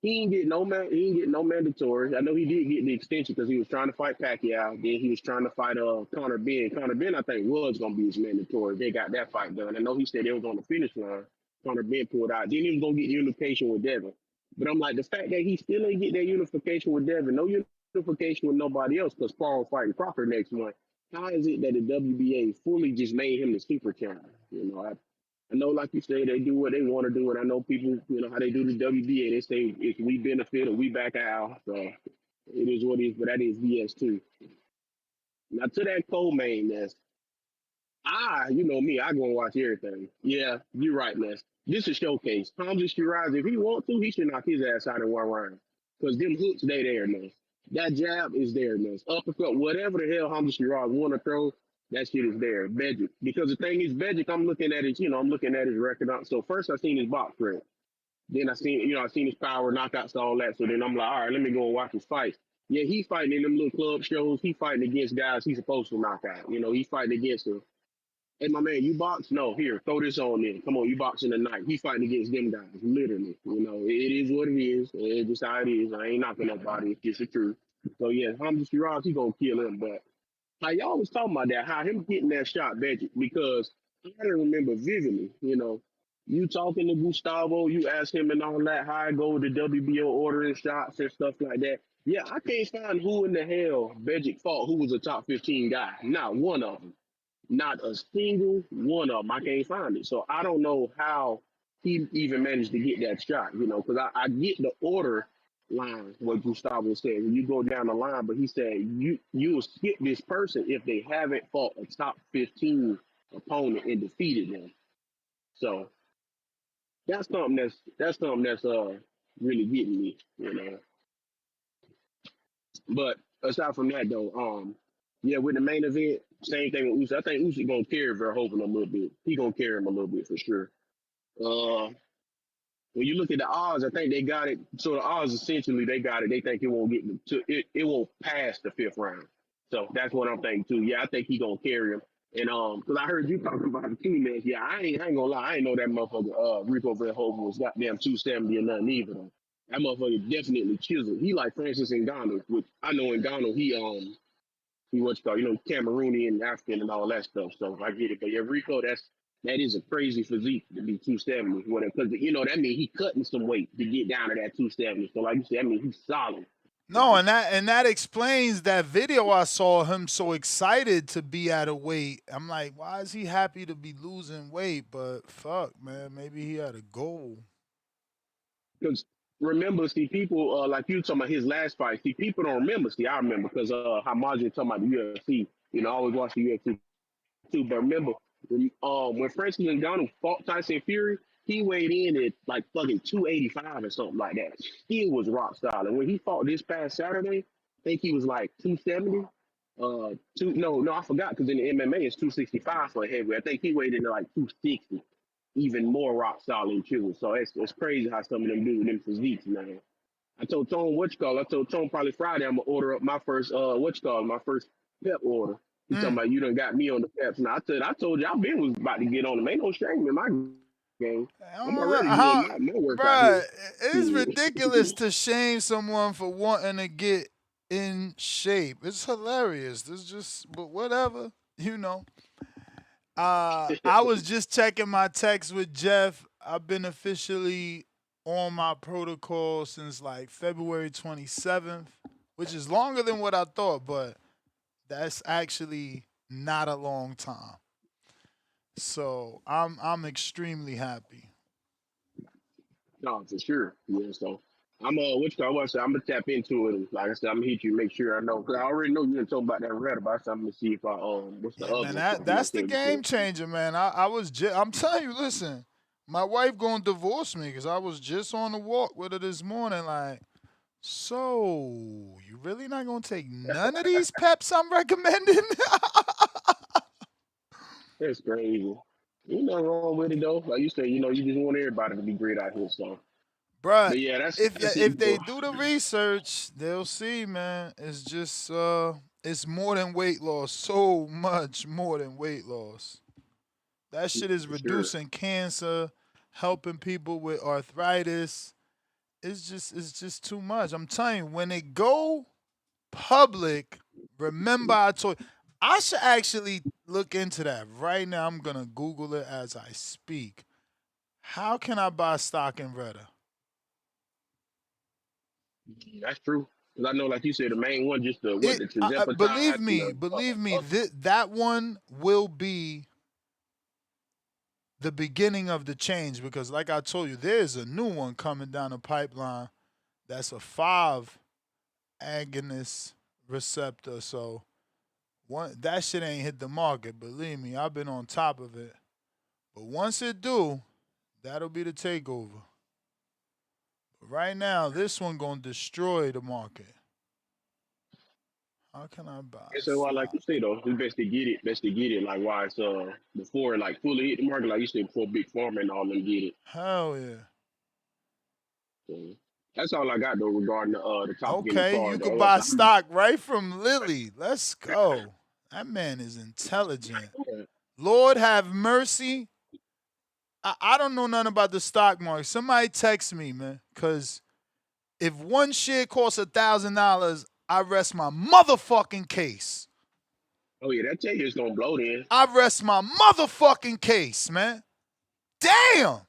he ain't get no mandatory. I know he did get the extension because he was trying to fight Pacquiao. Then he was trying to fight Conor Benn. Conor Benn, I think, was gonna be his mandatory. They got that fight done. I know he said they was on the finish line. Conor Benn pulled out. Then he was gonna get unification with Devin. But I'm like, the fact that he still ain't get that unification with Devin, no unification with nobody else, because Paul fighting Crocker next month. How is it that the WBA fully just made him the super champion? I know, like you say, they do what they want to do, and I know people, how they do the WBA. They say if we benefit or we back out, so it is what it is. But that is BS too. Now to that co-main, you know me, I go and watch everything. Yeah, you're right, Ness. This is showcase. Hamzah Sheeraz, if he want to, he should knock his ass out in one round. Because them hooks, they there, Ness. That jab is there, Ness. Uppercut, whatever the hell Hamzah Sheeraz want to throw, that shit is there. Begic. Because the thing is, Begic, I'm looking at his, I'm looking at his record. So first I seen his box print. Then I seen his power, knockouts, all that. So then I'm like, all right, let me go and watch his fights. Yeah, he fighting in them little club shows. He fighting against guys he's supposed to knock out. He fighting against them. Hey, my man, you box? No, here, throw this on in. Come on, you boxing tonight. He fighting against them guys, literally. It is what it is. It's just how it is. I ain't knocking nobody. It's just the truth. So, yeah, Hamzah Sheeraz, he going to kill him. But how y'all was talking about that, how him getting that shot, Begic, because I remember vividly, you talking to Gustavo, you ask him and all that, how I go with the WBO ordering shots and stuff like that. Yeah, I can't find who in the hell Begic fought who was a top 15 guy. Not one of them. Not a single one of them. I can't find it. So I don't know how he even managed to get that shot, because I get the order line, what Gustavo said. When you go down the line, but he said you will skip this person if they haven't fought a top 15 opponent and defeated them. So that's something that's really getting me, you know. But aside from that though, yeah, with the main event, same thing with Usyk. I think Usyk gonna carry Verhoeven a little bit. He gonna carry him a little bit for sure. Uh, when you look at the odds, I think they got it. So the odds essentially they got it. They think it won't get to it. It won't pass the fifth round. So that's what I'm thinking too. Yeah, I think he gonna carry him. And because I heard you talking about the team match. Yeah, I ain't gonna lie. I ain't know that motherfucker Rico Verhoeven was goddamn 270 or nothing either. Though. That motherfucker definitely chiseled. He like Francis Ngannou, which I know Ngannou. He what's called, Cameroonian and African and all that stuff. So I get it. But yeah, Rico, that is a crazy physique to be 270. Whatever, because that means he cutting some weight to get down to that 270. So like you said, I mean he's solid. No, and that explains that video I saw him so excited to be at a weight. I'm like, why is he happy to be losing weight? But fuck, man, maybe he had a goal. Because remember, see, people like you talking about his last fight. See, people don't remember. See, I remember because how Marjorie talking about the UFC. I always watch the UFC too. But remember, when Francis Ngannou fought Tyson Fury, he weighed in at like fucking 285 or something like that. Still was rock solid. When he fought this past Saturday, I think he was like 270. No, I forgot because in the MMA it's 265 for a heavyweight. I think he weighed in at like 260. Even more rock solid too. So it's crazy how some of them do with them physiques, man. I told Tone I told Tone probably Friday I'm gonna order up my first my first pep order. He talking about you done got me on the peps. Now I told you I been was about to get on them. Ain't no shame in my game. I'm already doing my workout Bruh, here. it's ridiculous to shame someone for wanting to get in shape. It's hilarious. But whatever, I was just checking my text with Jeff. I've been officially on my protocol since like February 27th, which is longer than what I thought, but that's actually not a long time. So I'm extremely happy. No, for sure. Yeah, so I'm I'm gonna tap into it. And like I said, I'm gonna hit you, make sure I know. Cause I already know you didn't talk about that red about, so I'm gonna see if I what's the Yeah, other man, one. that's the game changer, man. I'm telling you, listen, my wife gonna divorce me because I was just on the walk with her this morning. Like, so you really not gonna take none of these peps I'm recommending? That's crazy. Ain't nothing wrong with it though. Like you said, you just want everybody to be great out here. So, Bruh, but yeah, that's if it, they bro. do the research, they'll see, man. It's just it's more than weight loss. So much more than weight loss. That shit is For sure. reducing cancer, helping people with arthritis. It's just too much. I'm telling you, when it go public, remember I told you, I should actually look into that right now. I'm gonna Google it as I speak. How can I buy stock in Retta? That's true. Cause I know, like you said, the main one just the Tirzepatide Believe and me, that one will be the beginning of the change because, like I told you, there's a new one coming down the pipeline that's a 5 agonist receptor. So that shit ain't hit the market. Believe me, I've been on top of it. But once it do, that'll be the takeover. But right now, this one gonna destroy the market. How can I buy? And so, like you say though, it's best to get it. Best to get it. Like why it's before it like fully hit the market. Like you said, before Big Pharma and all them get it. Hell yeah. So, that's all I got though regarding the topic in the Okay, you card. could Though. buy stock right from Lily. Let's go. That man is intelligent. Lord have mercy. I don't know nothing about the stock market. Somebody text me, man, because if one share costs $1,000, I rest my motherfucking case. Oh yeah, that 10 years gonna blow then. I rest my motherfucking case, man. Damn.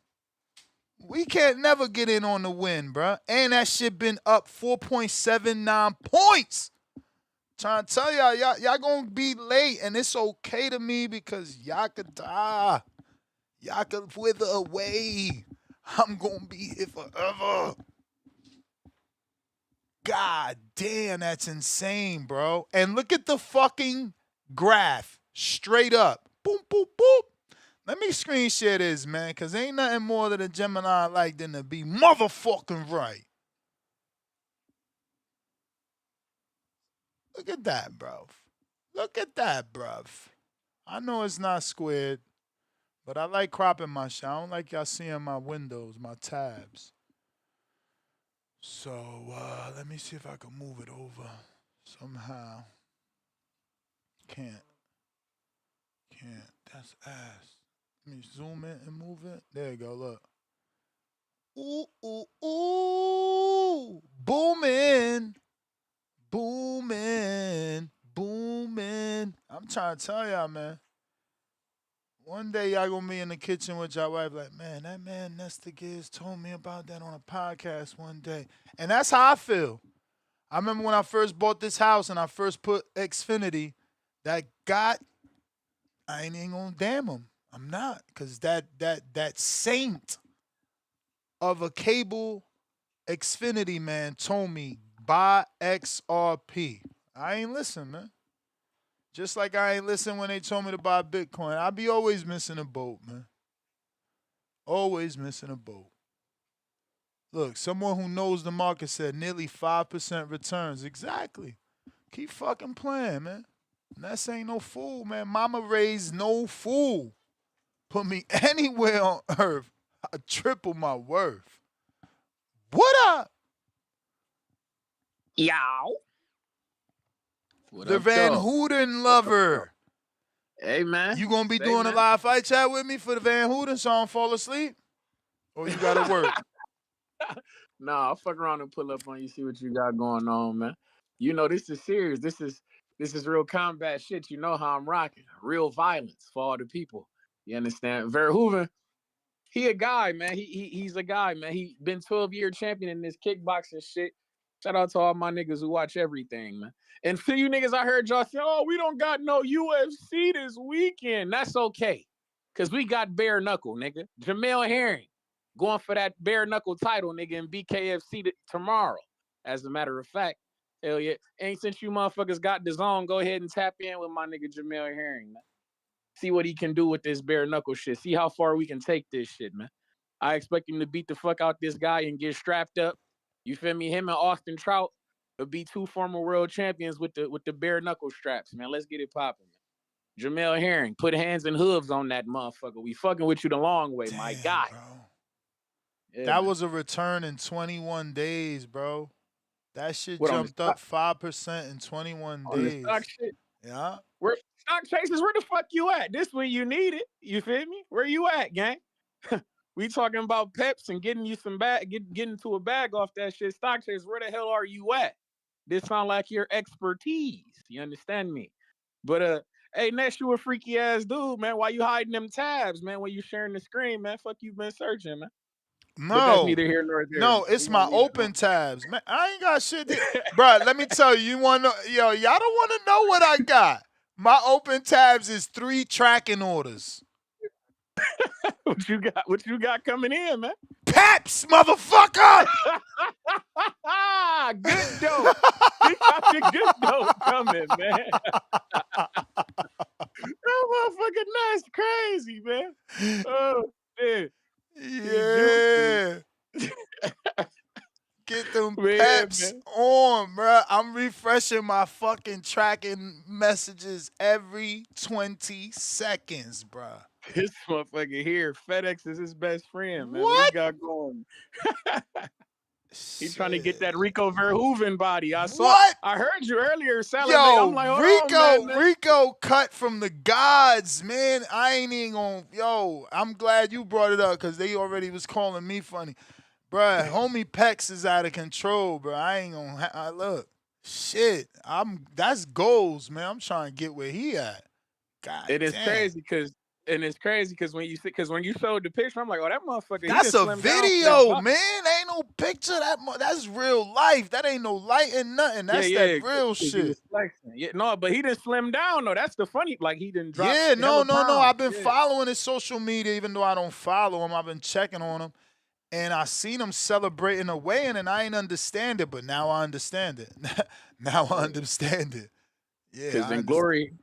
We can't never get in on the win, bruh. And that shit been up 4.79 points. Trying to tell y'all gonna be late, and it's okay to me because y'all could die. Y'all could wither away. I'm gonna be here forever. God damn, that's insane, bro. And look at the fucking graph. Straight up. Boom, boom, boom. Let me screen share this, man, because ain't nothing more that a Gemini like than to be motherfucking right. Look at that, bruv. Look at that, bruv. I know it's not squared, but I like cropping my shit. I don't like y'all seeing my windows, my tabs. So, let me see if I can move it over somehow. Can't. That's ass. Let me zoom in and move it. There you go, look. Ooh, ooh, ooh. Booming. Booming. Booming. I'm trying to tell y'all, man. One day y'all gonna be in the kitchen with y'all wife like, man, that man Nestor Giz told me about that on a podcast one day. And that's how I feel. I remember when I first bought this house and I first put Xfinity, that got, I ain't even gonna damn him. I'm not. Cause that saint of a cable Xfinity man told me buy XRP. I ain't listen, man. Just like I ain't listen when they told me to buy Bitcoin. I be always missing a boat, man. Always missing a boat. Look, someone who knows the market said nearly 5% returns. Exactly. Keep fucking playing, man. Ness ain't no fool, man. Mama raised no fool. Put me anywhere on earth, I triple my worth. What up? Yow. What The up, Van though? Houten lover. Hey, man. You gonna be Say, doing man. a live fight chat with me for the Van Houten so I don't fall asleep? Or you gotta work? Nah, I'll fuck around and pull up on you, see what you got going on, man. You know, this is serious. This is real combat shit. You know how I'm rocking. Real violence for all the people. You understand? Verhoeven, he a guy, man. He's a guy, man. He been 12-year champion in this kickboxing shit. Shout out to all my niggas who watch everything, man. And for you niggas, I heard y'all say, oh, we don't got no UFC this weekend. That's okay. Because we got bare knuckle, nigga. Jamel Herring going for that bare knuckle title, nigga, in BKFC tomorrow. As a matter of fact, hell yeah. And since you motherfuckers got DAZN, go ahead and tap in with my nigga Jamel Herring, man. See what he can do with this bare knuckle shit. See how far we can take this shit, man. I expect him to beat the fuck out this guy and get strapped up. You feel me? Him and Austin Trout will be 2 former world champions with the bare knuckle straps, man. Let's get it popping, man. Jamel Herring, put hands and hooves on that motherfucker. We fucking with you the long way, my guy. Bro. Yeah, that man. was a return in 21 days, bro. That shit What, jumped up 5% in 21 on the days. stock shit? Yeah. Where stock chasers, where the fuck you at? This when you need it. You feel me? Where you at, gang? We talking about peps and getting you some bag, getting to a bag off that shit. Stock chasers, where the hell are you at? This sound like your expertise. You understand me? But hey, Ness, you a freaky ass dude, man. Why you hiding them tabs, man? When you sharing the screen, man? Fuck you been searching, man. But that's neither here nor there. No, it's my open tabs. Man, I ain't got shit there. Bro, let me tell you, you want to know, y'all don't want to know what I got. My open tabs is 3 tracking orders. What you got coming in, man? Peps, motherfucker! Good dope. You got the good dope coming, man. That motherfucking nice crazy, man. Oh, shit. Yeah. Get them Man, peps man. on, bro. I'm refreshing my fucking tracking messages every 20 seconds, bro. This motherfucker here, FedEx is his best friend, man. What? What he got going? He trying to get that Rico Verhoeven body. I saw. What? I heard you earlier, Salad. Yo, I'm like, hold on, man. Rico cut from the gods, man. I ain't even gonna. Yo, I'm glad you brought it up because they already was calling me funny. Bruh, homie Pex is out of control, bro. I ain't gonna look. Shit. That's goals, man. I'm trying to get where he at. God It is damn. crazy because when you showed the picture, I'm like, oh, that motherfucker. That's he a slimmed video, down. man. Ain't no picture. That's real life. That ain't no light and nothing. That's that real shit. Yeah, no, but he didn't slim down though. That's the funny. Like he didn't drop. Yeah, no. Pounds. I've been following his social media, even though I don't follow him. I've been checking on him. And I seen him celebrating a weigh-in, and I ain't understand it, but now I understand it. Now I understand it. Yeah, because in Glory,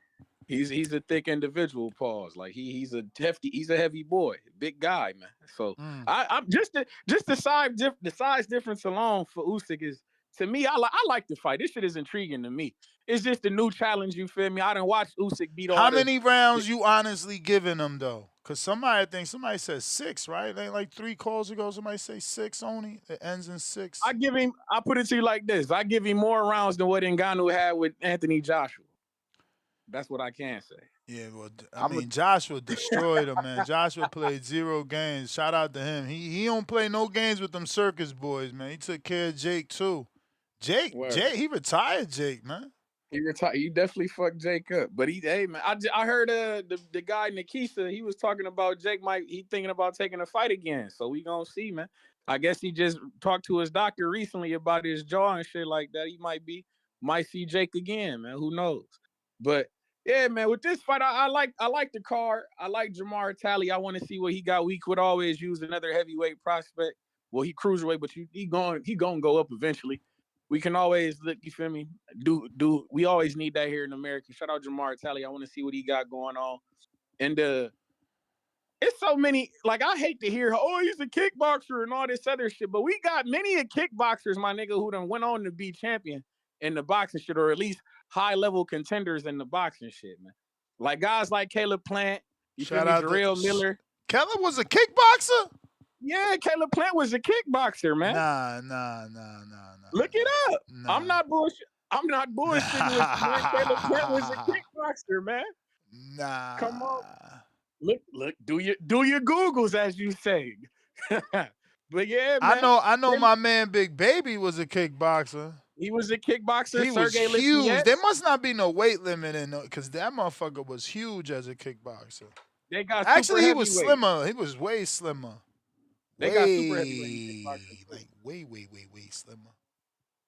He's a thick individual. Pause. Like he's a heavy boy, big guy, man. So I'm just the size difference alone for Usyk is, to me, I like the fight. This shit is intriguing to me. It's just a new challenge. You feel me? I done watched Usyk beat all How the. many rounds you honestly giving him though? Cause somebody said 6, right? Like 3 calls ago, somebody say 6 only. It ends in 6. I put it to you like this: I give him more rounds than what Ngannou had with Anthony Joshua. That's what I can say. Yeah, well, I mean, Joshua destroyed him, man. Joshua played 0 games. Shout out to him. He don't play no games with them circus boys, man. He took care of Jake too. Jake, he retired Jake, man. He retired. He definitely fucked Jake up. But hey, man, I heard the guy Nikisa, he was talking about Jake he thinking about taking a fight again. So we gonna see, man. I guess he just talked to his doctor recently about his jaw and shit like that. He might see Jake again, man. Who knows? But yeah, man, with this fight, I like the card. I like Jamar Talley. I want to see what he got. We could always use another heavyweight prospect. Well, he cruiserweight, but he gonna go up eventually. We can always look, you feel me? We always need that here in America. Shout out Jamar Talley. I want to see what he got going on. And it's so many, like, I hate to hear, oh, he's a kickboxer and all this other shit, but we got many of kickboxers, my nigga, who done went on to be champion in the boxing shit, or at least high-level contenders in the boxing shit, man. Like guys like Caleb Plant, you feel me, Jarrell Miller. Caleb was a kickboxer? Yeah, Caleb Plant was a kickboxer, man. Nah. Look it up. Nah. I'm not bullshitting with you. Caleb Plant was a kickboxer, man. Nah. Come on. Look, do your Googles, as you say. But yeah, man. I know my man Big Baby was a kickboxer. He was a kickboxer. He was huge. There must not be no weight limit in because that motherfucker was huge as a kickboxer. They got actually he was slimmer. He was way slimmer. They got super heavyweight kickboxers. Like way slimmer.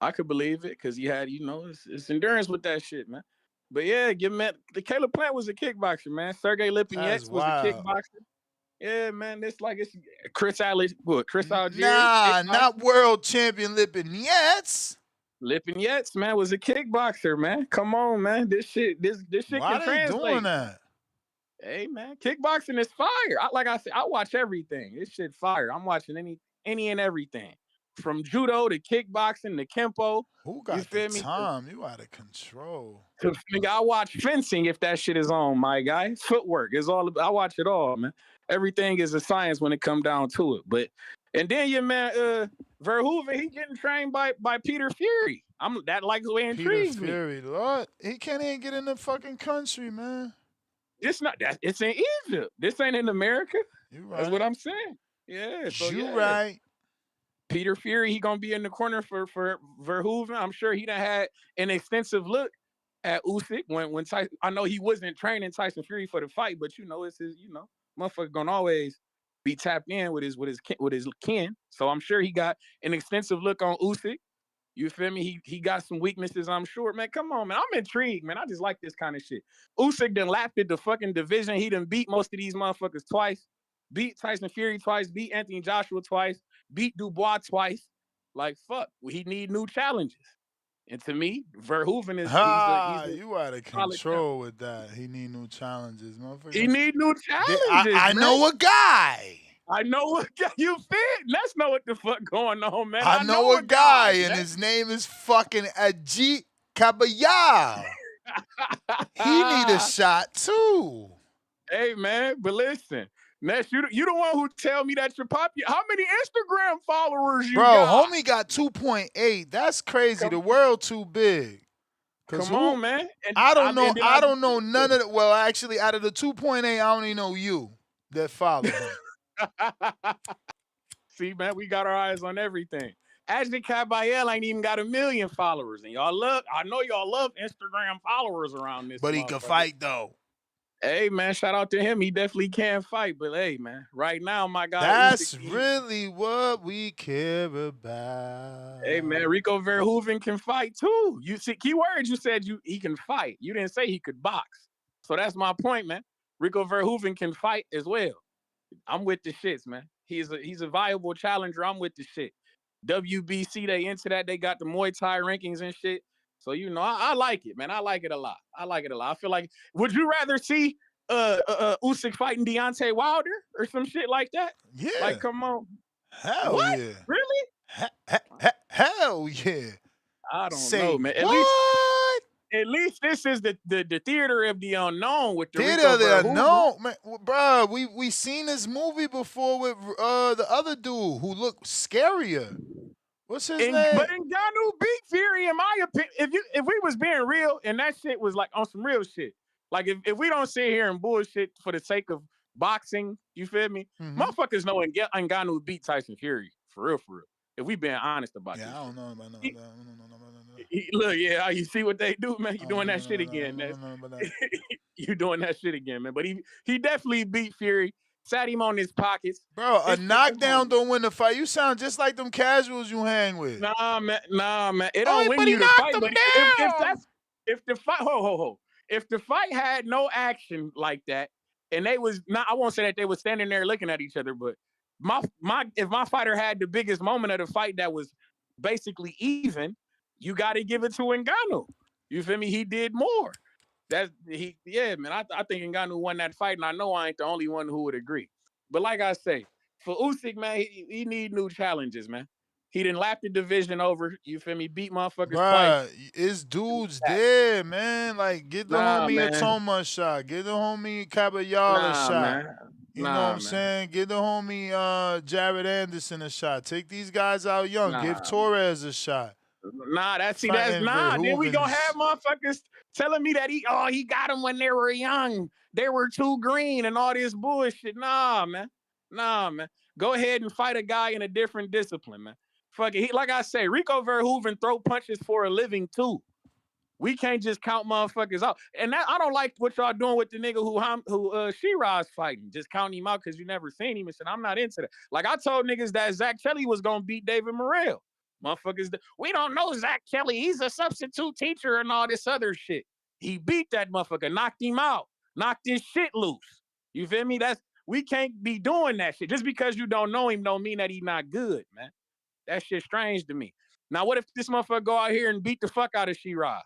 I could believe it because he had, it's endurance with that shit, man. But yeah, the Caleb Plant was a kickboxer, man. Sergey Lipinets was a kickboxer. Yeah, man. It's Chris Algieri. Nah, not world champion Lipinets. Lipinets, man, was a kickboxer, man. Come on, man. This shit Why can translate. Doing that? Hey, man, kickboxing is fire. Like I said, I watch everything. This shit fire. I'm watching any and everything. From judo to kickboxing to kempo. Who got the time? You out of control. I watch fencing if that shit is on, my guy. Footwork is all. I watch it all, man. Everything is a science when it come down to it. And then your man Verhoeven, he getting trained by Peter Fury. That likes the way it intrigues me. Peter Fury, Lord, he can't even get in the fucking country, man. It's not that. It's in Egypt. This ain't in America. You right. That's what I'm saying. Yeah. So you right. Peter Fury, he gonna be in the corner for Verhoeven. I'm sure he done had an extensive look at Usyk when Tyson. I know he wasn't training Tyson Fury for the fight, but it's his. Motherfucker gonna always be tapped in with his kin. So I'm sure he got an extensive look on Usyk. You feel me? He got some weaknesses, I'm sure. Man, come on, man. I'm intrigued, man. I just like this kind of shit. Usyk done lapped the fucking division. He done beat most of these motherfuckers twice. Beat Tyson Fury twice. Beat Anthony Joshua twice. Beat Dubois twice. Like, fuck. He need new challenges. And to me, Verhoeven is he's you out of control with that. He need new challenges, motherfucker. He need new challenges. I know a guy. I know a guy. You fit. Let's know what the fuck going on, man. I know a guy, and his name is fucking Ajit Kabaya. He need a shot too. Hey, man, but listen. Ness, you the one who tell me that you're popular. How many Instagram followers you got? Bro, homie got 2.8. That's crazy. The world too big. Come on, man. And I don't know. I don't know none of the. Well, actually, out of the 2.8, I only know you that follow him. See, man, we got our eyes on everything. Ajit Kabayel ain't even got 1 million followers, and I know y'all love Instagram followers around this. But he can fight though. Hey, man, shout out to him. He definitely can fight. But, hey, man, right now, my guy. That's really what we care about. Hey, man, Rico Verhoeven can fight, too. You see, key words, you said he can fight. You didn't say he could box. So that's my point, man. Rico Verhoeven can fight as well. I'm with the shits, man. He's a viable challenger. I'm with the shit. WBC, they into that. They got the Muay Thai rankings and shit. So I like it, man. I like it a lot. I feel like, would you rather see Usyk fighting Deontay Wilder or some shit like that? Yeah. Like, come on. Hell What? yeah. Really? Hell yeah. I don't Say know, man. what? At least this is the theater of the unknown with the Theater Rico of the Verhoeven. unknown, man, bro. We seen this movie before with the other dude who looked scarier. What's his name? But Ngannou beat Fury, in my opinion. If we was being real and that shit was like on some real shit, like if we don't sit here and bullshit for the sake of boxing, you feel me? Motherfuckers know Ngannou beat Tyson Fury for real. If we being honest about this, I don't know about that. Look, yeah, you see what they do, man. You doing that shit again, man. You doing that shit again, man. But he definitely beat Fury. Sat him on his pockets. Bro, a knockdown don't win the fight. You sound just like them casuals you hang with. Nah, man. It don't win you the fight. But if the fight, if the fight had no action like that, and they was not, I won't say that they were standing there looking at each other, but if my fighter had the biggest moment of the fight that was basically even, you got to give it to Ngannou. You feel me? He did more. Man. I think Ngannou won that fight, and I know I ain't the only one who would agree. But like I say, for Usyk, man, he need new challenges, man. He didn't lap the division over. You feel me? Beat motherfuckers twice. It's dudes there, man. Like, get the homie a Toma shot. Get the homie Caballala shot. Man. You know what I'm saying? Give the homie Jared Anderson a shot. Take these guys out young. Give Torres a shot. That's nah. Then we gonna have motherfuckers telling me that he got them when they were young. They were too green and all this bullshit. Nah, man. Go ahead and fight a guy in a different discipline, man. Fuck it. Like I say, Rico Verhoeven throw punches for a living too. We can't just count motherfuckers out. And I don't like what y'all doing with the nigga who Sheeraz fighting. Just counting him out because you never seen him and shit. I'm not into that. Like I told niggas that Zach Kelly was gonna beat David Morrell. Motherfuckers, we don't know Zach Kelly. He's a substitute teacher and all this other shit. He beat that motherfucker, knocked him out, knocked his shit loose. You feel me? We can't be doing that shit. Just because you don't know him don't mean that he's not good, man. That shit's strange to me. Now, what if this motherfucker go out here and beat the fuck out of Sheeraz?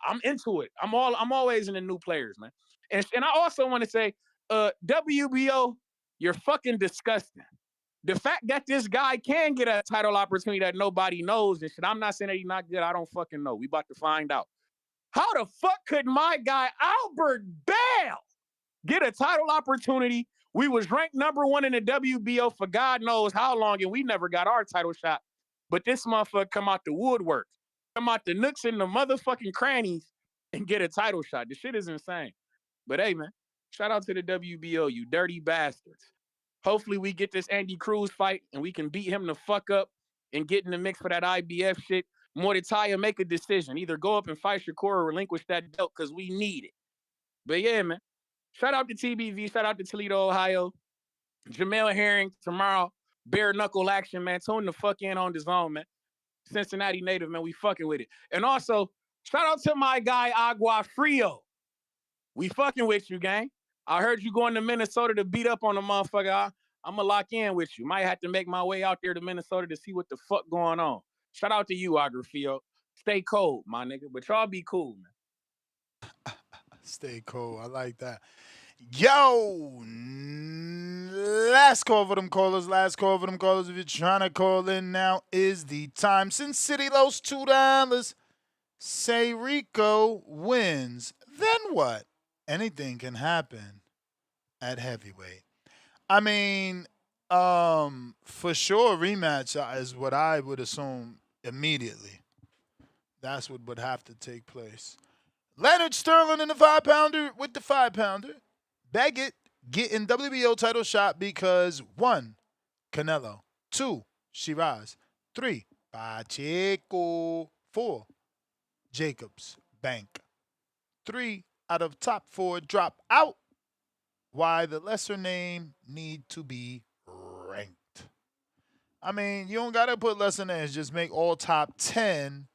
I'm into it. I'm always in the new players, man. And I also want to say, WBO, you're fucking disgusting. The fact that this guy can get a title opportunity that nobody knows and shit, I'm not saying that he's not good. I don't fucking know. We about to find out. How the fuck could my guy Albert Bell get a title opportunity? We was ranked #1 in the WBO for God knows how long, and we never got our title shot. But this motherfucker come out the woodwork, come out the nooks and the motherfucking crannies and get a title shot. This shit is insane. But hey, man, shout out to the WBO, you dirty bastards. Hopefully we get this Andy Cruz fight and we can beat him the fuck up and get in the mix for that IBF shit. Mordecai make a decision. Either go up and fight Shakur or relinquish that belt because we need it. But yeah, man. Shout out to TBV. Shout out to Toledo, Ohio. Jamel Herring tomorrow. Bare knuckle action, man. Tune the fuck in on DAZN, man. Cincinnati native, man. We fucking with it. And also, shout out to my guy Agua Frio. We fucking with you, gang. I heard you going to Minnesota to beat up on the motherfucker. I'm going to lock in with you. Might have to make my way out there to Minnesota to see what the fuck going on. Shout out to you, Agrafio. Stay cold, my nigga. But y'all be cool, man. Stay cold. I like that. Yo, last call for them callers. If you're trying to call in now is the time. Sin City Los $2. Say Rico wins. Then what? Anything can happen at heavyweight. I mean, for sure, rematch is what I would assume immediately. That's what would have to take place. Leonard Sterling in the 5-pounder with the 5-pounder. Begic getting WBO title shot because 1, Canelo. 2, Sheeraz. 3, Pacheco. 4, Jacobs. Bank. 3 out of top 4 drop out. Why the lesser name need to be ranked. I mean, you don't got to put lesser names. Just make all top 10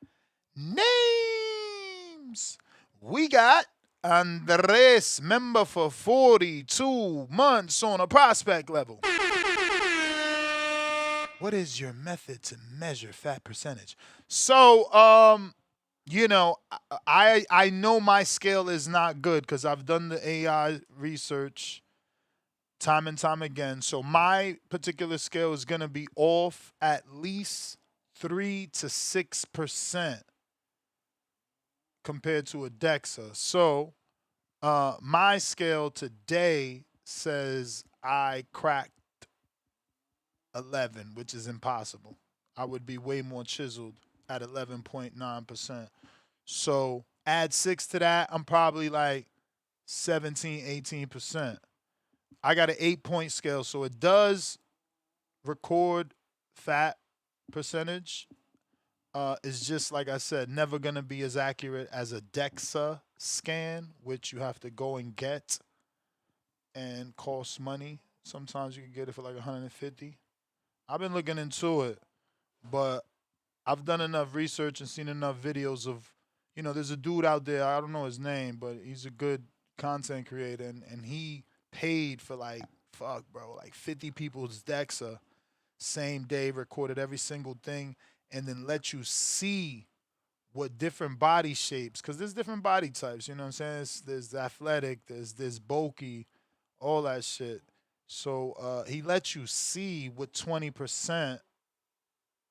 names. We got Andres, member for 42 months on a prospect level. What is your method to measure fat percentage? So, You know, I know my scale is not good because I've done the AI research time and time again. So my particular scale is going to be off at least 3 to 6% compared to a DEXA. So my scale today says I cracked 11, which is impossible. I would be way more chiseled at 11.9%. So add 6 to that, I'm probably like 17, 18%. I got an 8-point scale, so it does record fat percentage. It's just like I said, never gonna be as accurate as a DEXA scan, which you have to go and get and costs money. Sometimes you can get it for like 150. I've been looking into it, but I've done enough research and seen enough videos of, there's a dude out there, I don't know his name, but he's a good content creator, and he paid for like, fuck, bro, like 50 people's DEXA same day, recorded every single thing, and then let you see what different body shapes, because there's different body types, you know what I'm saying? There's athletic, there's bulky, all that shit. So he lets you see what 20%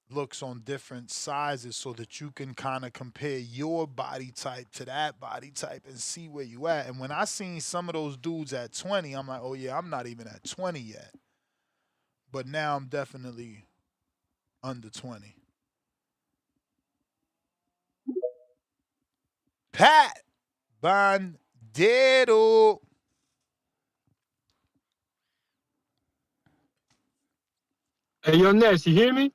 looks on different sizes so that you can kind of compare your body type to that body type and see where you at. And when I seen some of those dudes at 20, I'm like, oh yeah, I'm not even at 20 yet. But now I'm definitely under 20. Pat Bandero. Hey, yo, Ness, you hear me?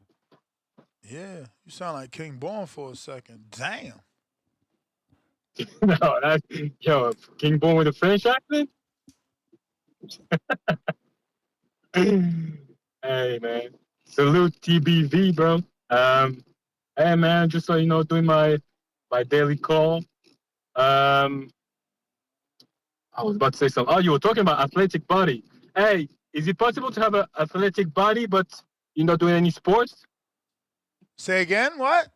Yeah, you sound like King Born for a second. Damn. No, that's yo, King Born with a French accent. Hey, man, salute TBV, bro. Hey, man, just so you know, doing my daily call. I was about to say something. Oh, you were talking about athletic body. Hey, is it possible to have an athletic body but you're not doing any sports? Say again, what?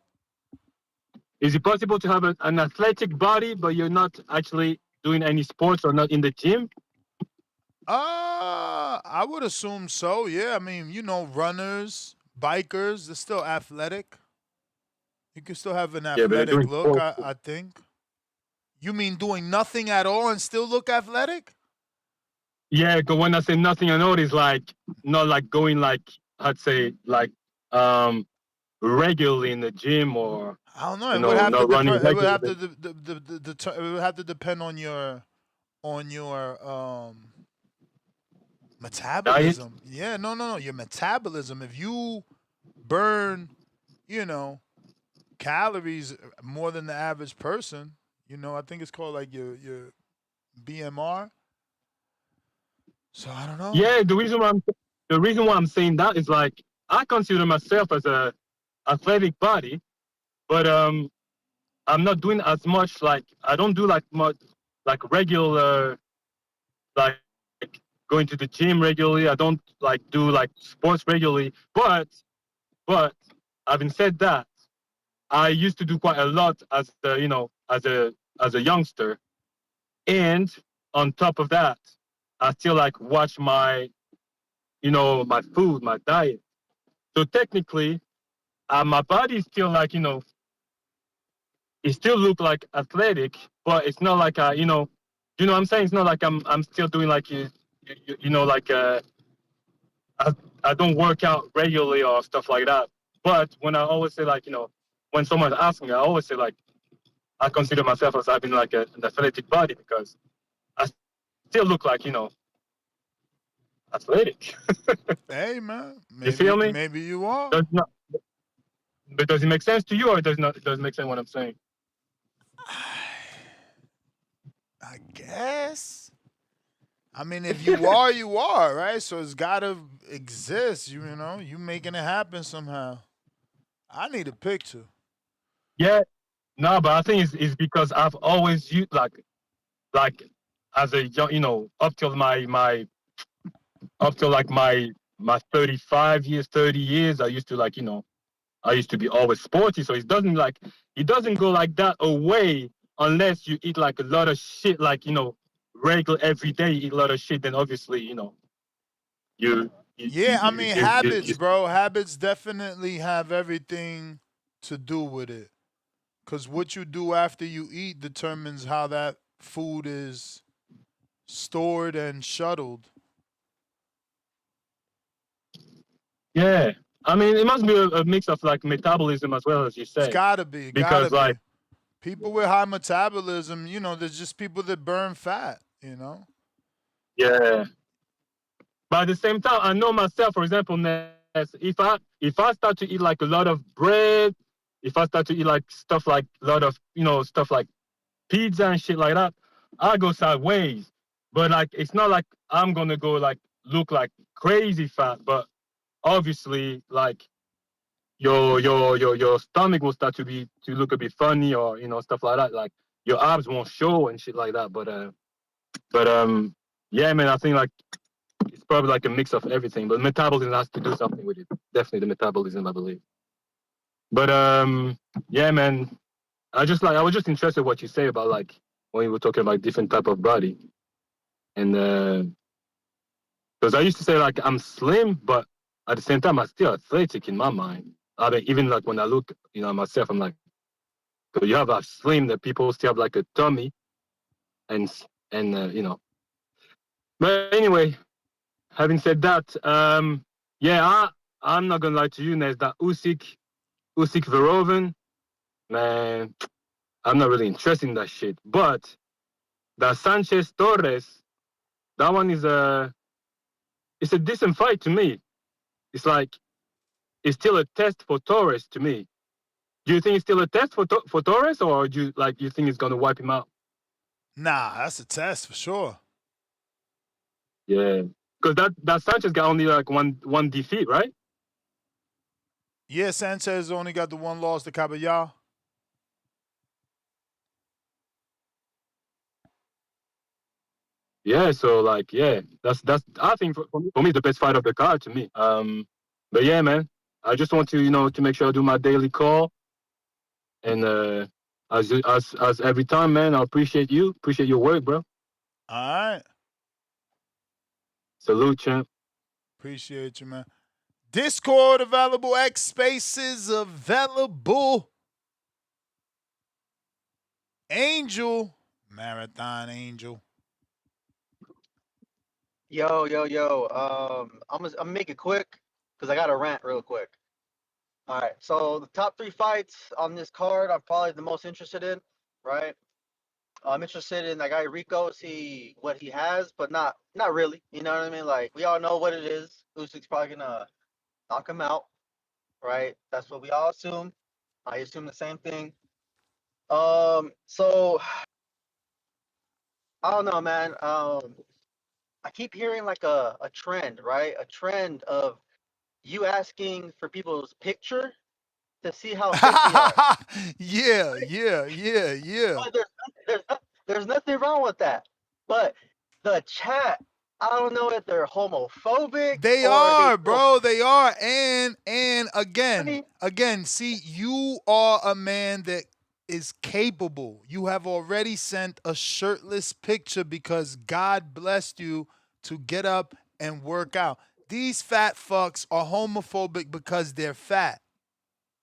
Is it possible to have an athletic body but you're not actually doing any sports or not in the gym? I would assume so. Yeah, I mean, runners, bikers, they're still athletic. You can still have an Yeah, but they're athletic doing look, sports. I think. You mean doing nothing at all and still look athletic? Yeah, because when I say nothing, I know it's like not like going like I'd say like regularly in the gym or I don't know. It would have to not running it would have regularly. to it would have to depend on your Diet? metabolism. Yeah, no, your metabolism. If you burn, calories more than the average person, I think it's called like your BMR. So I don't know. Yeah, the reason why I'm saying that is like I consider myself as a athletic body, but I'm not doing as much. Like I don't do like much like regular like going to the gym regularly. I don't like do like sports regularly. But having said that, I used to do quite a lot as as a youngster, and on top of that, I still like watch my my food, my diet. So technically, my body is still like it still look like athletic, but it's not like what I'm saying. It's not like I'm still doing like like I, I don't work out regularly or stuff like that. But when I always say like when someone asks me, I always say like I consider myself as having like an athletic body because I still look like athletic. Hey man, You feel me? maybe you are. But does it make sense to you, or does not? It doesn't make sense what I'm saying? I guess. I mean, if you are, you are, right? So it's gotta exist. You making it happen somehow. I need a picture. Yeah, no, but I think it's because I've always used like as a young, up till up till like my 35 years, 30 years, I used to like I used to be always sporty, so it doesn't go like that away unless you eat like a lot of shit, like, you know, regular every day you eat a lot of shit, then obviously, you know, you Yeah, I mean, habits, you bro. Habits definitely have everything to do with it. Because what you do after you eat determines how that food is stored and shuttled. yeah. I mean, it must be a mix of like metabolism as well, as you It's say, gotta be, because gotta like, be. People with high metabolism, you know, there's just people that burn fat, you know? yeah. But at the same time, I know myself, for example, Ness, if I start to eat like a lot of bread, if I start to eat like stuff like a lot of, you know, stuff like pizza and shit like that, I go sideways. But like, it's not like I'm gonna go like look like crazy fat, but obviously like your stomach will start to look a bit funny, or, you know, stuff like that. Like your abs won't show and shit like that. But yeah, man, I think like it's probably like a mix of everything. But metabolism has to do something with it. Definitely the metabolism, I believe. But yeah, man, I was just interested in what you say about like when you were talking about different type of body, and because I used to say like I'm slim, but at the same time I'm still athletic in my mind. I mean, even like when I look, you know, myself, I'm like, so you have a slim that people still have like a tummy, and you know. But anyway, having said that, yeah, I'm not gonna lie to you, Nes, that Usyk Verhoeven, man, I'm not really interested in that shit. But that Sanchez-Torrez, that one is it's a decent fight to me. It's like it's still a test for Torres to me. Do you think it's still a test for Torres, or do you think it's gonna wipe him out? Nah, that's a test for sure. Yeah, because that Sanchez got only like one defeat, right? Yeah, Sanchez only got the one loss to Caballá. Yeah, so like, yeah, that's I think for me the best fight of the card to me. But yeah, man, I just want to, you know, to make sure I do my daily call, and as every time, man, I appreciate your work, bro. All right. Salute, champ. Appreciate you, man. Discord available. X Spaces available. Angel. Marathon Angel. Yo, yo, yo. I'm make it quick because I got to rant real quick. All right. So the top 3 fights on this card, I'm probably the most interested in, right? I'm interested in that guy Rico, see what he has, but not really. You know what I mean? Like we all know what it is. Usyk's probably gonna knock him out, right? That's what we all assume. I assume the same thing. So I don't know, man. I keep hearing like a trend, right? A trend of you asking for people's picture to see how fit they are. Yeah, yeah, yeah, yeah. But there's nothing wrong with that. But the chat, I don't know if they're homophobic They or they are, feel bro. They are. And funny. again, see, you are a man that is capable. You have already sent a shirtless picture because God blessed you to get up and work out. These fat fucks are homophobic because they're fat.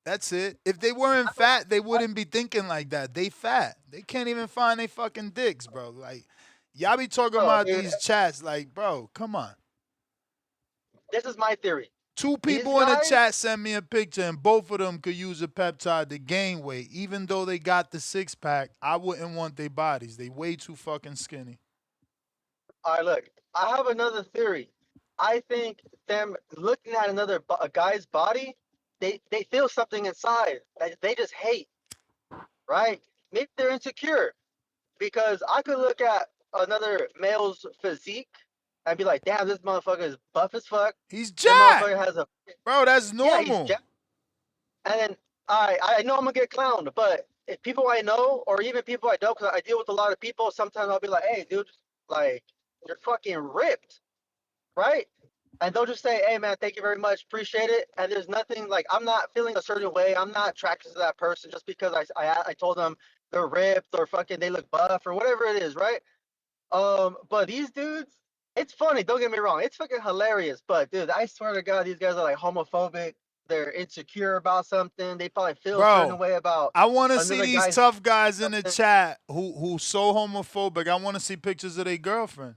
That's it. If they weren't fat, they wouldn't be thinking like that. They fat. They can't even find their fucking dicks, bro. Like, y'all be talking Oh, about dude, these chats like, bro, come on. this is my theory. Two These people in the guys, chat sent me a picture, and both of them could use a peptide to gain weight. Even though they got the six pack, I wouldn't want their bodies. They way too fucking skinny. all right, look, I have another theory. I think them looking at a guy's body, they feel something inside that they just hate, right? Maybe they're insecure. Because I could look at another male's physique and be like, damn, this motherfucker is buff as fuck. He's That jacked, motherfucker has a bro. That's yeah, he's normal. jacked. And then I know I'm gonna get clowned, but if people I know or even people I don't, because I deal with a lot of people, sometimes I'll be like, hey, dude, like you're fucking ripped, right? and they'll just say, "Hey, man, thank you very much, appreciate it." And there's nothing like I'm not feeling a certain way. I'm not attracted to that person just because I told them they're ripped or fucking they look buff or whatever it is, right? But these dudes, it's funny. Don't get me wrong, it's fucking hilarious. But dude, I swear to God, these guys are like homophobic. They're insecure about something. They probably feel a certain Bro, way about I want to see another these guy's tough guys in the something. chat who so homophobic. I want to see pictures of their girlfriend.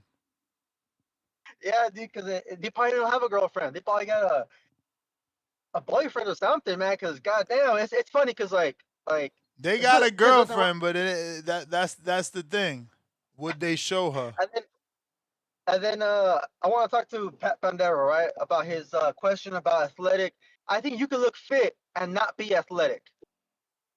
Yeah, dude, because they probably don't have a girlfriend. They probably got a boyfriend or something, man. Because goddamn, it's funny because like They got a there's nothing wrong. girlfriend, but that's the thing. Would they show her? And then I want to talk to Pat Bandera, right, about his question about athletic. I think you can look fit and not be athletic,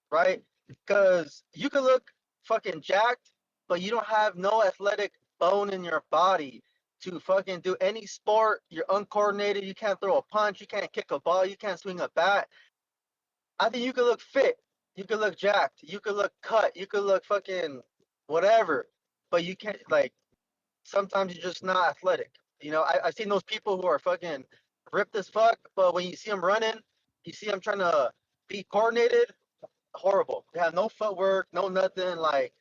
right? Because you can look fucking jacked, but you don't have no athletic bone in your body to fucking do any sport. You're uncoordinated. You can't throw a punch. You can't kick a ball. You can't swing a bat. I think you can look fit. You can look jacked. You can look cut. You can look fucking whatever. But you can't, like, sometimes you're just not athletic. You know, I've seen those people who are fucking ripped as fuck, but when you see them running, you see them trying to be coordinated, horrible. They have no footwork, no nothing. Like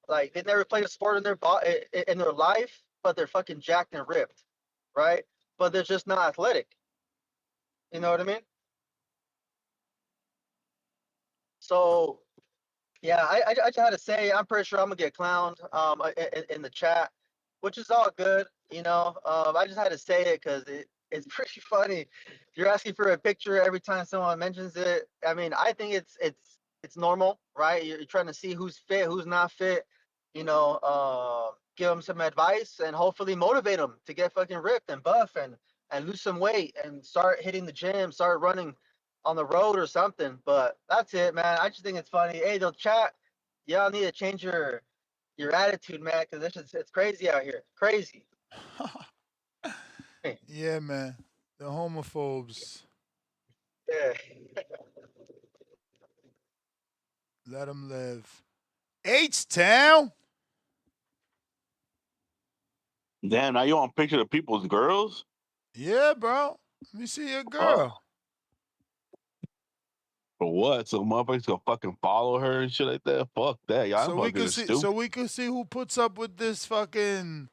they never played a sport in their life, but they're fucking jacked and ripped, right? But they're just not athletic. You know what I mean? So yeah, I just had to say I'm pretty sure I'm gonna get clowned in the chat, which is all good. You know, I just had to say it because it's pretty funny. You're asking for a picture every time someone mentions it. I mean, I think it's normal, right? You're trying to see who's fit, who's not fit. You know, give them some advice and hopefully motivate them to get fucking ripped and buff and lose some weight and start hitting the gym, start running on the road or something. But that's it, man. I just think it's funny. Hey, they'll chat. Y'all need to change your attitude, man, because it's crazy out here. Crazy. Yeah, man. The homophobes. Yeah. Let them live. H-Town. Damn, now you want picture of people's girls? Yeah, bro. Let me see your Fuck. girl. For what? So motherfuckers gonna fucking follow her and shit like that? Fuck that. Y'all So we fuckers could are see. stupid. So we could see who puts up with this fucking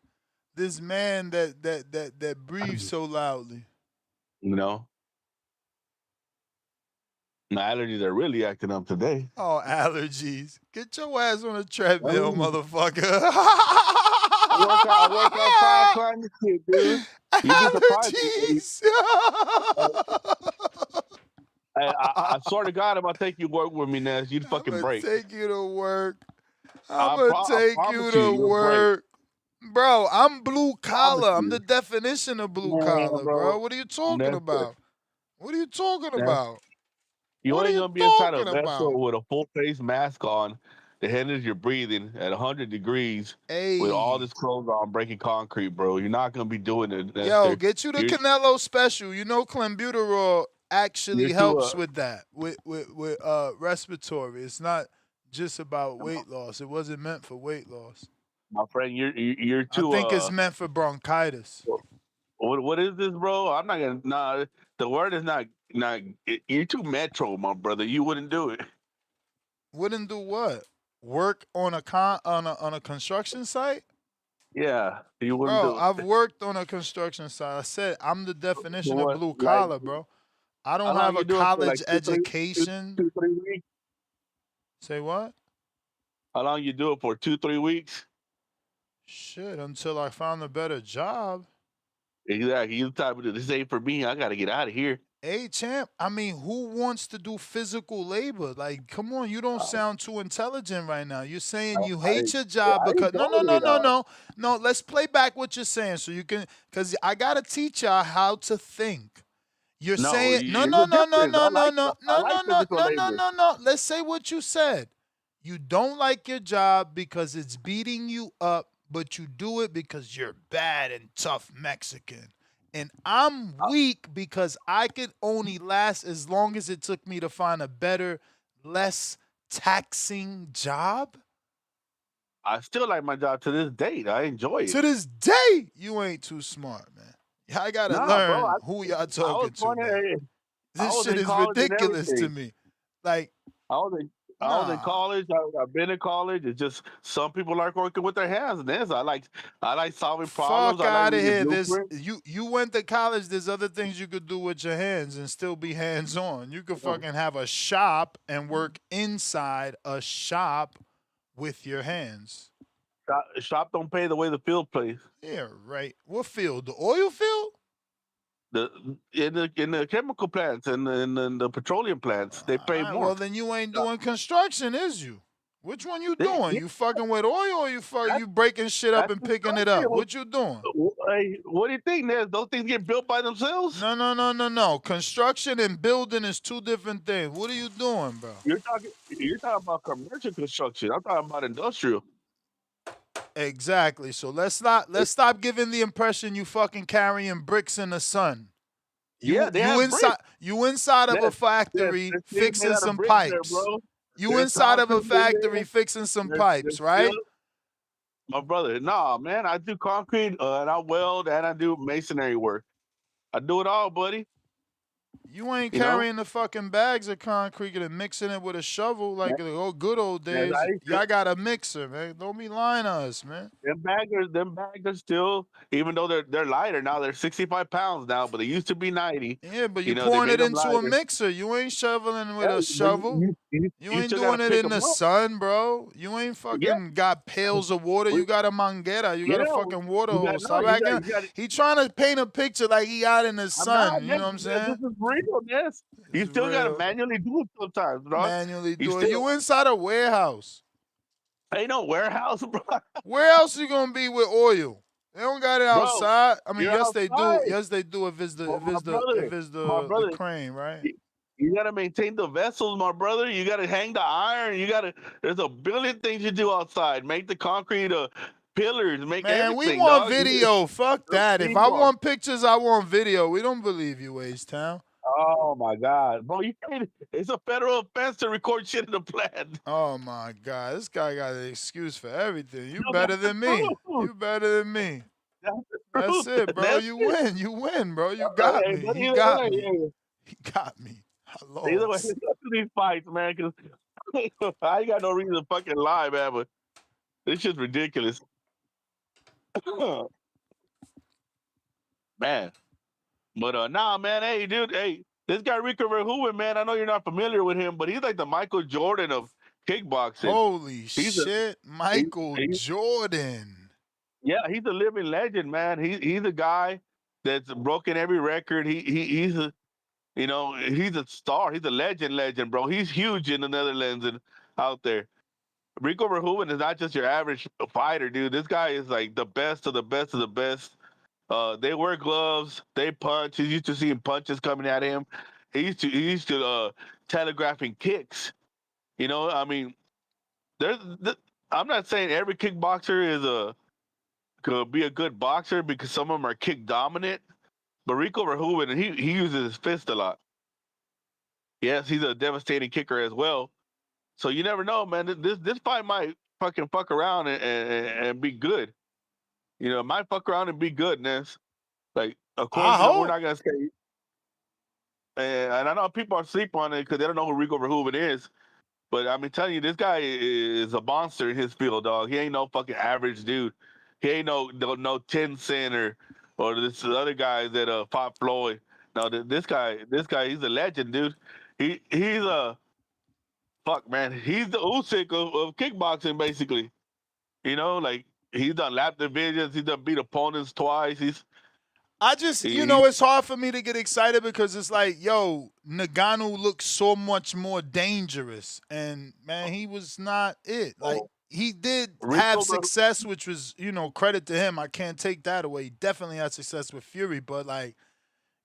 man that breathes so loudly. You know? My allergies are really acting up today. Oh, allergies! Get your ass on a treadmill, Oh. motherfucker. I work outside climbing shit, dude. You'd be surprised. Allergies. I swear to God, if I take you to work with me, Ness, you'd fucking I'ma break. take you to work. I I'ma take promise you you, to you'll break. work. Bro, I'm blue Promise collar. I'm you. the definition of blue Man, collar, bro. bro. What are you talking Ness, about? What are you talking Ness. about? You What are ain't you gonna be inside a talking vessel about? with a full face mask on that hinders your breathing at 100 degrees with all Hey. this clothes on breaking concrete, bro. You're not gonna be doing it, Yo, Nestor. get you the You're Canelo special. You know clenbuterol actually too helps with that, with respiratory. It's not just about weight loss. It wasn't meant for weight loss. my friend, you're I too think it's meant for bronchitis. what is this, bro? I'm not gonna nah, the word is not you're too metro, my brother. You wouldn't do it. Wouldn't do what? Work on a on a construction site? Yeah, you wouldn't Bro, do I've it. worked on a construction site. I said I'm the So definition of what, blue like collar, bro. I how don't long have you a do it for, like college 2, education. 3 weeks? Say what? How long you do it for? 2, 3 weeks? Shit, until I found a better job. Exactly. You the type of this ain't for me. I gotta get out of here. Hey, champ, I mean, who wants to do physical labor? Like, come on, you don't sound too intelligent right now. You're saying you hate your job I because enjoy it. no. Let's play back what you're saying so you can, because I gotta teach y'all how to think. You're No, saying no, it's no, a no, no, difference. no, no, no, I no, like no, no, physical no, no, labor. no, no. Let's say what you said. You don't like your job because it's beating you up, but you do it because you're bad and tough Mexican. And I'm weak because I could only last as long as it took me to find a better, less taxing job. I still like my job to this date. I enjoy To it. this day, you ain't too smart, man. I gotta Nah, bro. learn who y'all I was talking to, man. funny. I This was shit in is college and ridiculous to everything. me. Like, I was in nah. college. I've been in college. It's just some people like working with their hands. And this, I like solving problems. Fuck I like out of reading here. blueprints. You went to college. There's other things you could do with your hands and still be hands on. You could fucking have a shop and work inside a shop with your hands. Shop don't pay the way the field plays. Yeah, right. What field? The oil field? In the chemical plants and in the petroleum plants, they pay more. Well, then you ain't doing construction, is you? Which one you doing? You fucking with oil or you breaking shit up and picking it up? What you doing? Hey, what do you think, Nez? Those things get built by themselves? No. Construction and building is two different things. What are you doing, bro? You're talking about commercial construction. I'm talking about industrial. Exactly. So let's stop giving the impression you fucking carrying bricks in the sun. You inside of a factory fixing some pipes. You inside of a factory fixing some pipes, right? My brother, nah, man. I do concrete and I weld and I do masonry work. I do it all, buddy. You ain't carrying the fucking bags of concrete and mixing it with a shovel like the good old days. Y'all got a mixer, man. Don't be lying to us, man. Them baggers still, even though they're lighter now, they're 65 pounds now, but they used to be 90. Yeah, but you pouring it into a mixer. You ain't shoveling with a shovel. You ain't doing it in the sun, bro. You ain't fucking got pails of water. You got a manguera. You got a fucking water hose. Stop acting. He trying to paint a picture like he out in the sun. You know what I'm saying? This is real, yes. You still gotta manually do it sometimes, bro. Manually do it. You inside a warehouse. Ain't no warehouse, bro. Where else you gonna be with oil? They don't got it outside. I mean, yes, they do. Yes, they do. If it's the crane, right? You gotta maintain the vessels, my brother. You gotta hang the iron. There's a billion things you do outside. Make the concrete pillars. Make everything. We want video. Fuck that. If I want pictures, I want video. We don't believe you, H-Town. Oh my God, bro! It's a federal offense to record shit in the plant. Oh my God, this guy got an excuse for everything. You better than me. You better than me. That's it, bro. You win. You win, bro. You got me. He got me. He got me. I lost. Either way, it's up to these fights, man. Because I ain't got no reason to fucking lie, man. But this shit's ridiculous, man. But nah, man. Hey, dude. Hey, this guy Rico Verhoeven, man. I know you're not familiar with him, but he's like the Michael Jordan of kickboxing. Holy shit, Michael Jordan. Yeah, he's a living legend, man. He's a guy that's broken every record. He's a, he's a star. He's a legend, bro. He's huge in the Netherlands and out there. Rico Verhoeven is not just your average fighter, dude. This guy is like the best of the best of the best. They wear gloves. They punch. He's used to seeing punches coming at him. He used to telegraphing kicks. I mean, I'm not saying every kickboxer could be a good boxer because some of them are kick dominant. But Rico Verhoeven, he uses his fist a lot. Yes, he's a devastating kicker as well. So you never know, man. This fight might fucking fuck around and be good. It might fuck around and be good, Ness. Like, of course, we're not gonna say. And I know people are sleep on it because they don't know who Rico Verhoeven is. But I'm telling you, this guy is a monster in his field, dog. He ain't no fucking average dude. He ain't no 10 cent or this other guy that fought Floyd. No, this guy, he's a legend, dude. He's a fuck, man. He's the Usyk of kickboxing, basically. Like he's done lap divisions. He's done beat opponents twice. It's hard for me to get excited because it's like, yo, Ngannou looks so much more dangerous, and man, he was not it. Like he did have success, which was, credit to him. I can't take that away. He definitely had success with Fury, but like,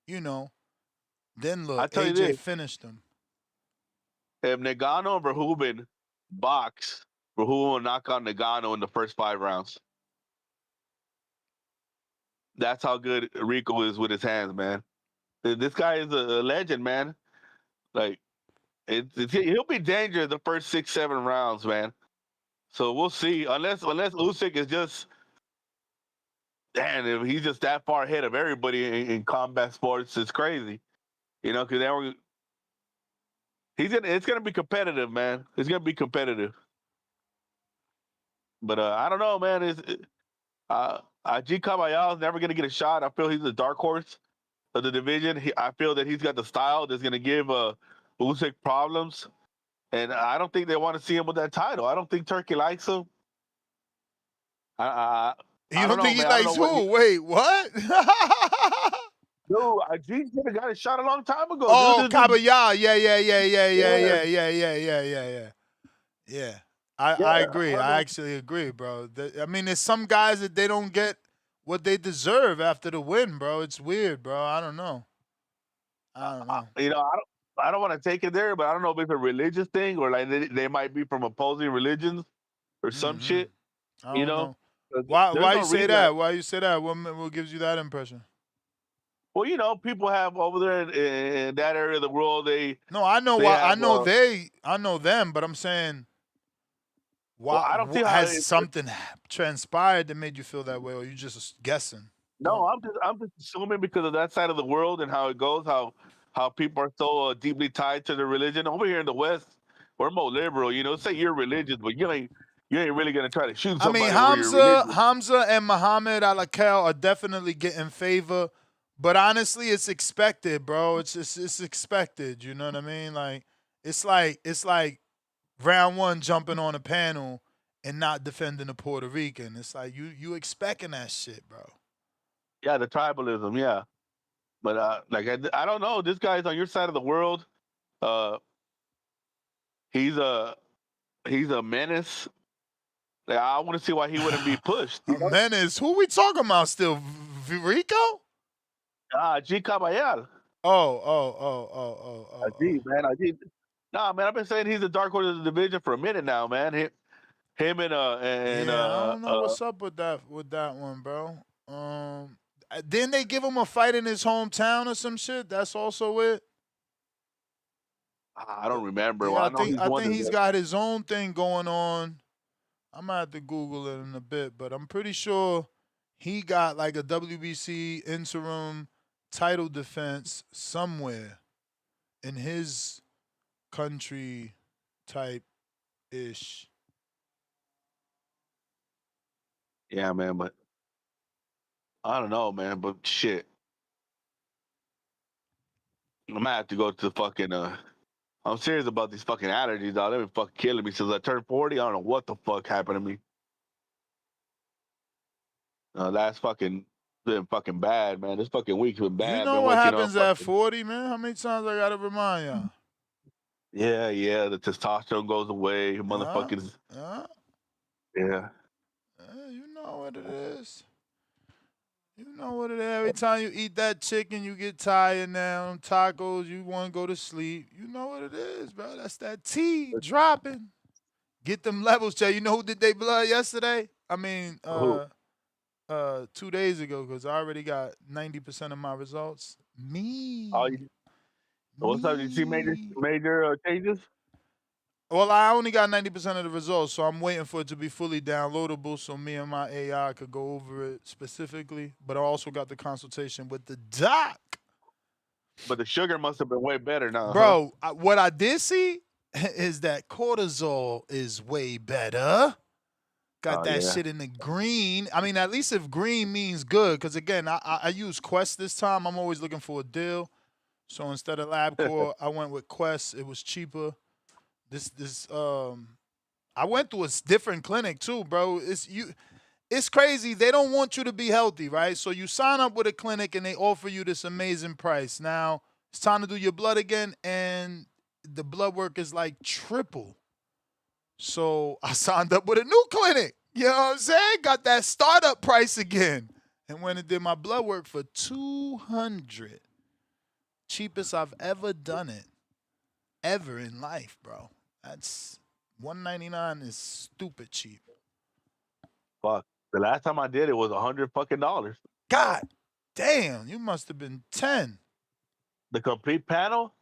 then look, AJ finished him. If Ngannou and Verhoeven box, Verhoeven will knock out Ngannou in the first 5 rounds. That's how good Rico is with his hands, man. This guy is a legend, man. Like, he'll be dangerous the first 6, 7 rounds, man. So we'll see. Unless Usyk is just damn, he's just that far ahead of everybody in combat sports. It's crazy, you know, because it's gonna be competitive, man. It's gonna be competitive. But I don't know, man. G Caballo is never gonna get a shot. I feel he's a dark horse of the division. I feel that he's got the style that's gonna give Usyk problems, and I don't think they want to see him with that title. I don't think Turkey likes him. I You don't don't know, think he man. I don't likes know what. who? Wait, what? Dude, G should have got a shot a long time ago, Oh, dude. Caballo. Yeah. Yeah. Yeah. Yeah, I agree. I I mean, actually agree, bro. I mean, there's some guys that they don't get what they deserve after the win, bro. It's weird, bro. I don't know. you know, I don't want to take it there, but I don't know if it's a religious thing or like they might be from opposing religions or some Mm-hmm. shit. I You don't know, know. 'cause there's Why no you say reason. that? Why you say that? What gives you that impression? Well, you know, people have over there in that area of the world, No, I know they why. have. I know them, but I'm saying, Well, why I don't see how. has something transpired that made you feel that way, or you just guessing? No, I'm just assuming because of that side of the world and how it goes, how people are so deeply tied to their religion. Over here in the West, we're more liberal. You know, say you're religious, but you ain't really gonna try to shoot I mean, somebody over your religion. Hamzah and Muhammad Alakel are definitely getting favor, but honestly, it's expected, bro. It's expected. You know what I mean? Like it's like round one jumping on a panel and not defending a Puerto Rican. It's like you expecting that shit, bro. Yeah, the tribalism. Yeah, but like I don't know. This guy's on your side of the world. Uh, he's a he's a menace. Like, I want to see why he wouldn't be pushed. You A know, menace. Who we talking about still? Rico? G Caballal. Oh. G man, G. Nah, man, I've been saying he's the dark horse of the division for a minute now, man. Him and Yeah, I don't know what's up with that one, bro. Didn't they give him a fight in his hometown or some shit? That's also it. I don't remember. Well, Yeah, I know he's I one think of he's the. got his own thing going on. I'm gonna have to Google it in a bit, but I'm pretty sure he got like a WBC interim title defense somewhere in his country type ish. Yeah, man, but I don't know, man. But shit, I'm gonna have to go to the fucking. I'm serious about these fucking allergies, dog. They've been fucking killing me since I turned 40. I don't know what the fuck happened to me. That's fucking been fucking bad, man. This fucking week's been You bad. know Been what waking up happens at fucking. 40, man? How many times I gotta remind y'all? Yeah. The testosterone goes away. Yeah, Motherfuckers. yeah. Yeah. You know what it is. You know what it is. Every time you eat that chicken, you get tired now. Them tacos, you want to go to sleep. You know what it is, bro. That's that tea dropping. Get them levels checked. You know who did they blood yesterday? I mean, Who? 2 days ago, because I already got 90% of my results. Oh, Me. what's up? Did you see Me. major changes? Well, I only got 90% of the results, so I'm waiting for it to be fully downloadable so me and my AI could go over it specifically. But I also got the consultation with the doc. But the sugar must have been way better now, huh? Bro, what I did see is that cortisol is way better. Got Oh that yeah. shit in the green. I mean, at least if green means good, because again, I use Quest this time. I'm always looking for a deal. So instead of LabCorp, I went with Quest. It was cheaper. I went to a different clinic too, bro. It's crazy. They don't want you to be healthy, right? So you sign up with a clinic and they offer you this amazing price. Now it's time to do your blood again, and the blood work is like triple. So I signed up with a new clinic. You know what I'm saying? Got that startup price again. And went and did my blood work for $200. Cheapest I've ever done it. Ever in life, bro. That's $199 is stupid cheap. Fuck. The last time I did it was $100 fucking dollars. God damn, you must have been 10. The complete panel?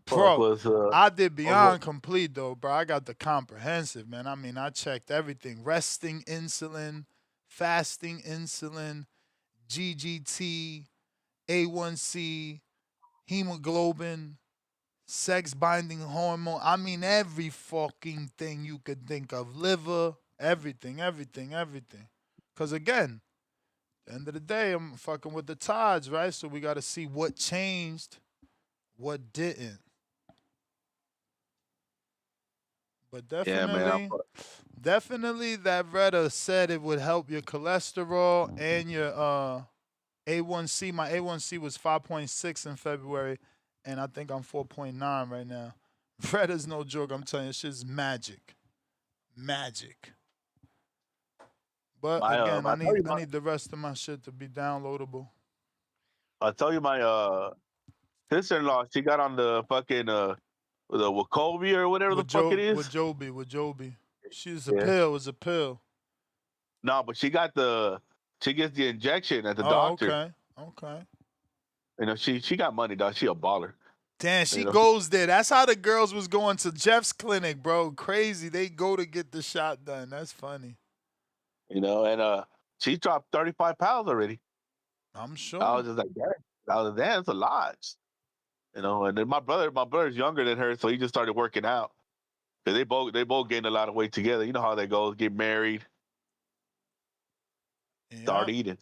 Fuck Bro, was I did beyond complete though, bro. I got the comprehensive, man. I mean, I checked everything. Resting insulin, fasting insulin, GGT, A1C, hemoglobin, sex binding hormone. I mean, every fucking thing you could think of. Liver, everything, everything, everything. Because again, at the end of the day, I'm fucking with the tides, right? So we got to see what changed, what didn't. But Yeah, man. definitely that Retta said it would help your cholesterol and your A1C. My A1C was 5.6 in February, and I think I'm 4.9 right now. Retta's no joke. I'm telling you, shit's magic, magic. But again, I tell you I need the rest of my shit to be downloadable. my sister-in-law, she got on the fucking the Wachovia or whatever the fuck it is. With Joby. She's a Yeah. pill. It's a pill. No, but she gets the injection at the Oh, doctor. okay. You know, she got money, dog. She a baller. Damn, she You know? goes there. That's how the girls was going to Jeff's clinic, bro. Crazy. They go to get the shot done. That's funny. You know, and she dropped 35 pounds already. I'm sure. I was just like, damn, that's a lot. You know, and then my brother's younger than her, so he just started working out. Cause they both gained a lot of weight together. You know how that goes. Get married, start eating.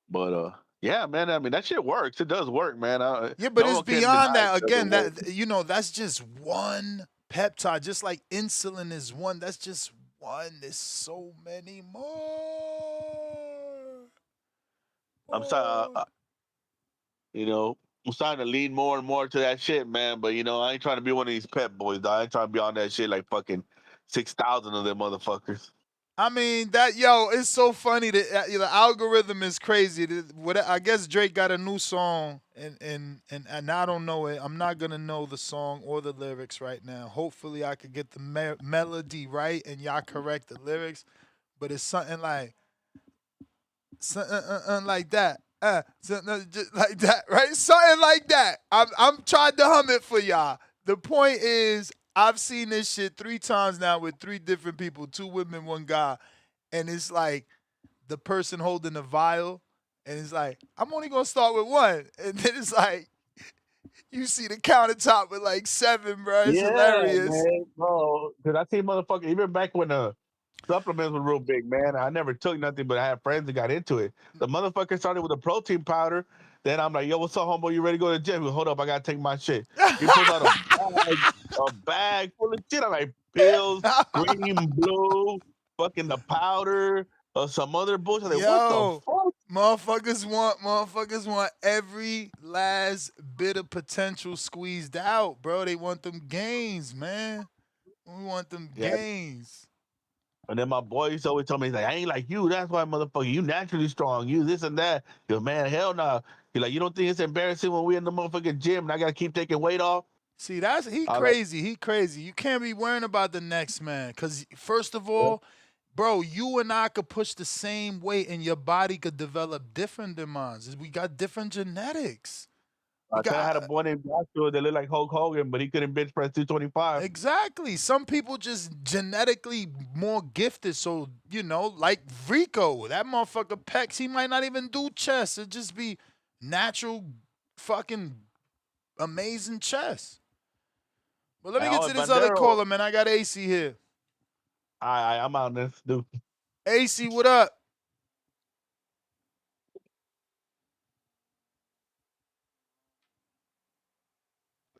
But yeah, man. I mean, that shit works. It does work, man. Yeah, but no it's one can beyond deny that. it doesn't Again, work. that's just one peptide. Just like insulin is one. That's just one. There's so many more. I'm sorry. You know, I'm starting to lean more and more to that shit, man. But you know, I ain't trying to be one of these pep boys, dog. I ain't trying to be on that shit like fucking 6,000 of them motherfuckers. I mean it's so funny that the algorithm is crazy. I guess Drake got a new song, and I don't know it. I'm not gonna know the song or the lyrics right now. Hopefully, I could get the melody right and y'all correct the lyrics. But it's something like like that. Just like that, right? Something like that. I'm trying to hum it for y'all. The point is, I've seen this shit 3 times now with 3 different people, 2 women, 1 guy, and it's like the person holding the vial, and it's like I'm only gonna start with 1, and then it's like you see the countertop with like 7, bro. It's hilarious. Man, bro. Cause I see motherfuckers even back when supplements were real big, man. I never took nothing, but I had friends that got into it. The motherfucker started with a protein powder. Then I'm like, yo, what's up, homeboy? You ready to go to the gym? He goes, hold up, I gotta take my shit. He pulls out a bag full of shit. I'm like, pills, green, blue, fucking the powder, some other bullshit. I'm like, what the fuck? Motherfuckers want every last bit of potential squeezed out, bro. They want them gains, man. We want them gains. And then my boy used to always tell me, he's like, I ain't like you. That's why, motherfucker, you naturally strong. You this and that. He goes, man, hell no. Nah. He's like, you don't think it's embarrassing when we in the motherfucking gym and I got to keep taking weight off? See, he crazy. He crazy. You can't be worrying about the next man. Because, first of all, bro, you and I could push the same weight and your body could develop different demands. We got different genetics. I had a boy named Joshua that looked like Hulk Hogan, but he couldn't bench press 225. Exactly. Some people just genetically more gifted. So, like Rico, that motherfucker pecs, he might not even do chest. It'd just be natural fucking amazing chest. But let me get to this other caller, man. I got AC here. All right, I'm out this, dude. AC, what up?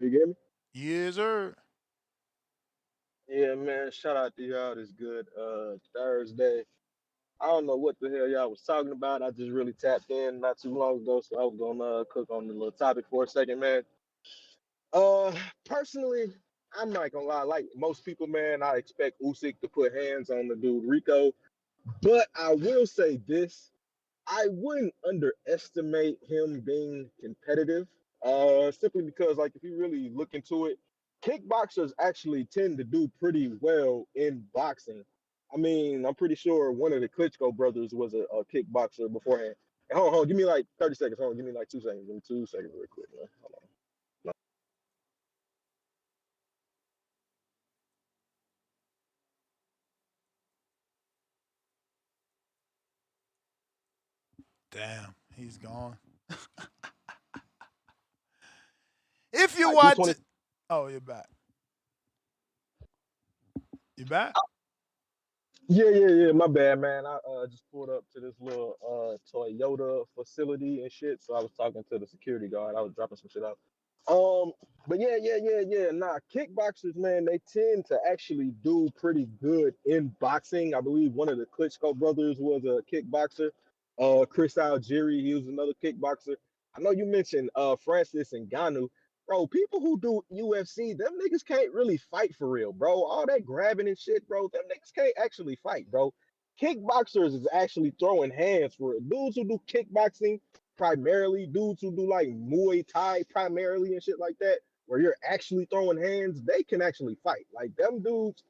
You get me? Yes, sir. Yeah, man. Shout out to y'all. This good Thursday. I don't know what the hell y'all was talking about. I just really tapped in not too long ago, so I was gonna cook on the little topic for a second, man. Personally, I'm not gonna lie. Like most people, man, I expect Usyk to put hands on the dude Rico, but I will say this: I wouldn't underestimate him being competitive. Simply because, like, if you really look into it, kickboxers actually tend to do pretty well in boxing. I mean, I'm pretty sure one of the Klitschko brothers was a kickboxer beforehand. And hold on, give me like 30 seconds. Hold on, give me like 2 seconds. Give me 2 seconds real quick, man. Hold on. Damn, he's gone. If you Like watch 220. it, oh, you're back. You back? Yeah. My bad, man. I just pulled up to this little Toyota facility and shit. So I was talking to the security guard. I was dropping some shit out. Um, but yeah. Nah, kickboxers, man, they tend to actually do pretty good in boxing. I believe one of the Klitschko brothers was a kickboxer. Chris Algieri, he was another kickboxer. I know you mentioned Francis Ngannou. Bro, people who do UFC, them niggas can't really fight for real, bro. All that grabbing and shit, bro, them niggas can't actually fight, bro. Kickboxers is actually throwing hands for it. Dudes who do kickboxing primarily, dudes who do like Muay Thai primarily and shit like that, where you're actually throwing hands, they can actually fight. Like them dudes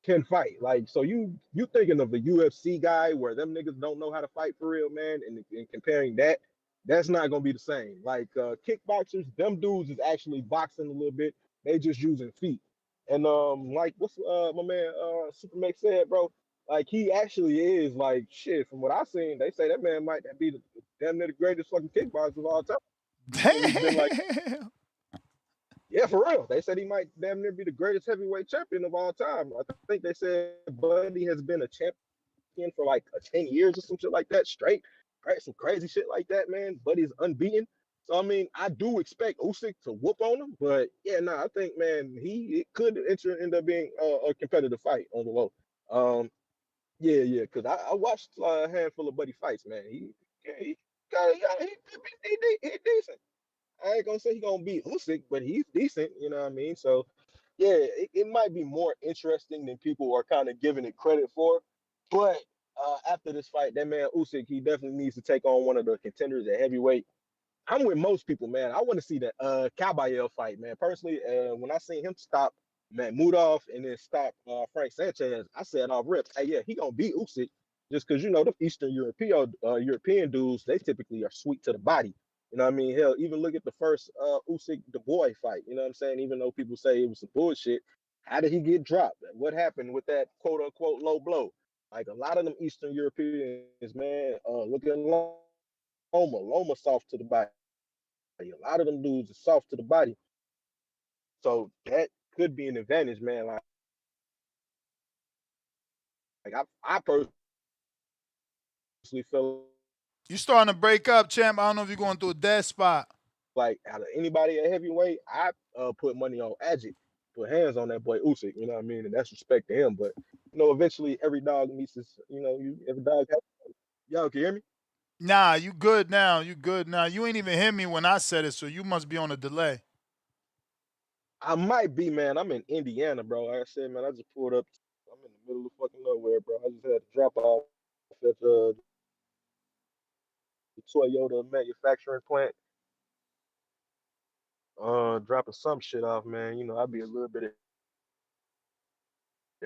can fight. Like so you thinking of a UFC guy where them niggas don't know how to fight for real, man, and comparing that, that's not gonna be the same. Like kickboxers, them dudes is actually boxing a little bit. They just using feet. And like what's my man Supermax said, bro, like he actually is like shit. From what I seen, they say that man might be the damn near the greatest fucking kickboxer of all time. And he's been like, Damn. yeah, for real. They said he might damn near be the greatest heavyweight champion of all time. I think they said Buddy has been a champion for like 10 years or some shit like that straight. Right? Some crazy shit like that, man. Buddy's unbeaten. So I mean, I do expect Usyk to whoop on him, but yeah, I think man, it could end up being a competitive fight on the low. Yeah, because I watched a handful of Buddy fights, man. He he decent. I ain't gonna say he gonna beat Usyk, but he's decent. You know what I mean? So yeah, it might be more interesting than people are kind of giving it credit for. But after this fight, that man Usyk, he definitely needs to take on one of the contenders at heavyweight. I'm with most people, man. I want to see the Caballero fight, man. Personally, when I seen him stop Makhmudov and then stop Frank Sanchez, I said off rip, hey, yeah, he gonna beat Usyk just because you know the Eastern European dudes, they typically are sweet to the body. You know what I mean? Hell, even look at the first Usyk Du Bois fight. You know what I'm saying? Even though people say it was some bullshit, how did he get dropped? What happened with that quote unquote low blow? Like a lot of them Eastern Europeans, man, look at Loma soft to the body. A lot of them dudes are soft to the body. So that could be an advantage, man. I personally feel You starting to break up, champ. I don't know if you're going through a dead spot. like out of anybody at heavyweight, I put money on Ajit, put hands on that boy Usyk, you know what I mean? And that's respect to him. But eventually every dog meets his, every dog has. Y'all can hear me? Nah, you good now. You good now. You ain't even hear me when I said it, so you must be on a delay. I might be, man. I'm in Indiana, bro. Like I said, man, I just pulled up. I'm in the middle of fucking nowhere, bro. I just had to drop off at the Toyota manufacturing plant. Dropping some shit off, man. I'd be a little bit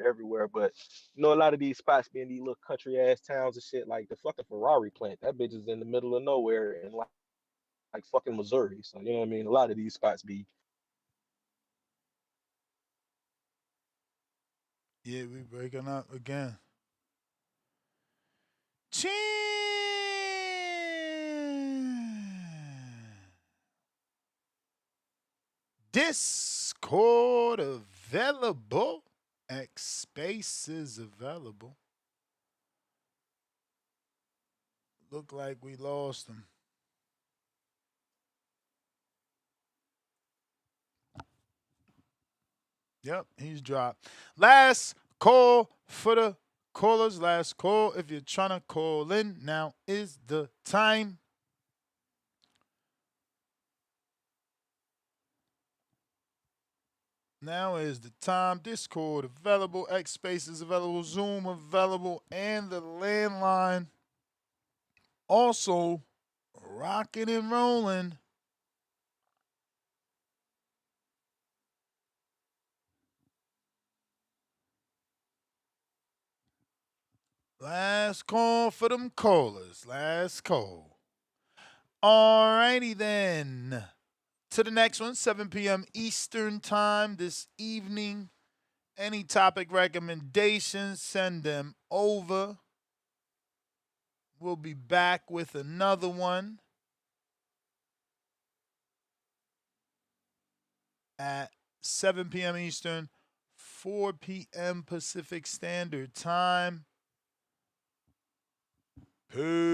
everywhere, but a lot of these spots be in these little country ass towns and shit, like the fucking Ferrari plant. That bitch is in the middle of nowhere in like fucking Missouri. So you know what I mean? A lot of these spots be. Yeah, we breaking up again. Chin. Discord available. X spaces available. Look like we lost him. Yep, he's dropped. Last call for the callers. Last call. If you're trying to call in, now is the time. Now is the time. Discord available. X Spaces available. Zoom available. And the landline also rocking and rolling. Last call for them callers. Last call. Alrighty then. To the next one, 7 p.m. Eastern Time this evening. Any topic recommendations, send them over. We'll be back with another one at 7 p.m. Eastern, 4 p.m. Pacific Standard Time. Peace.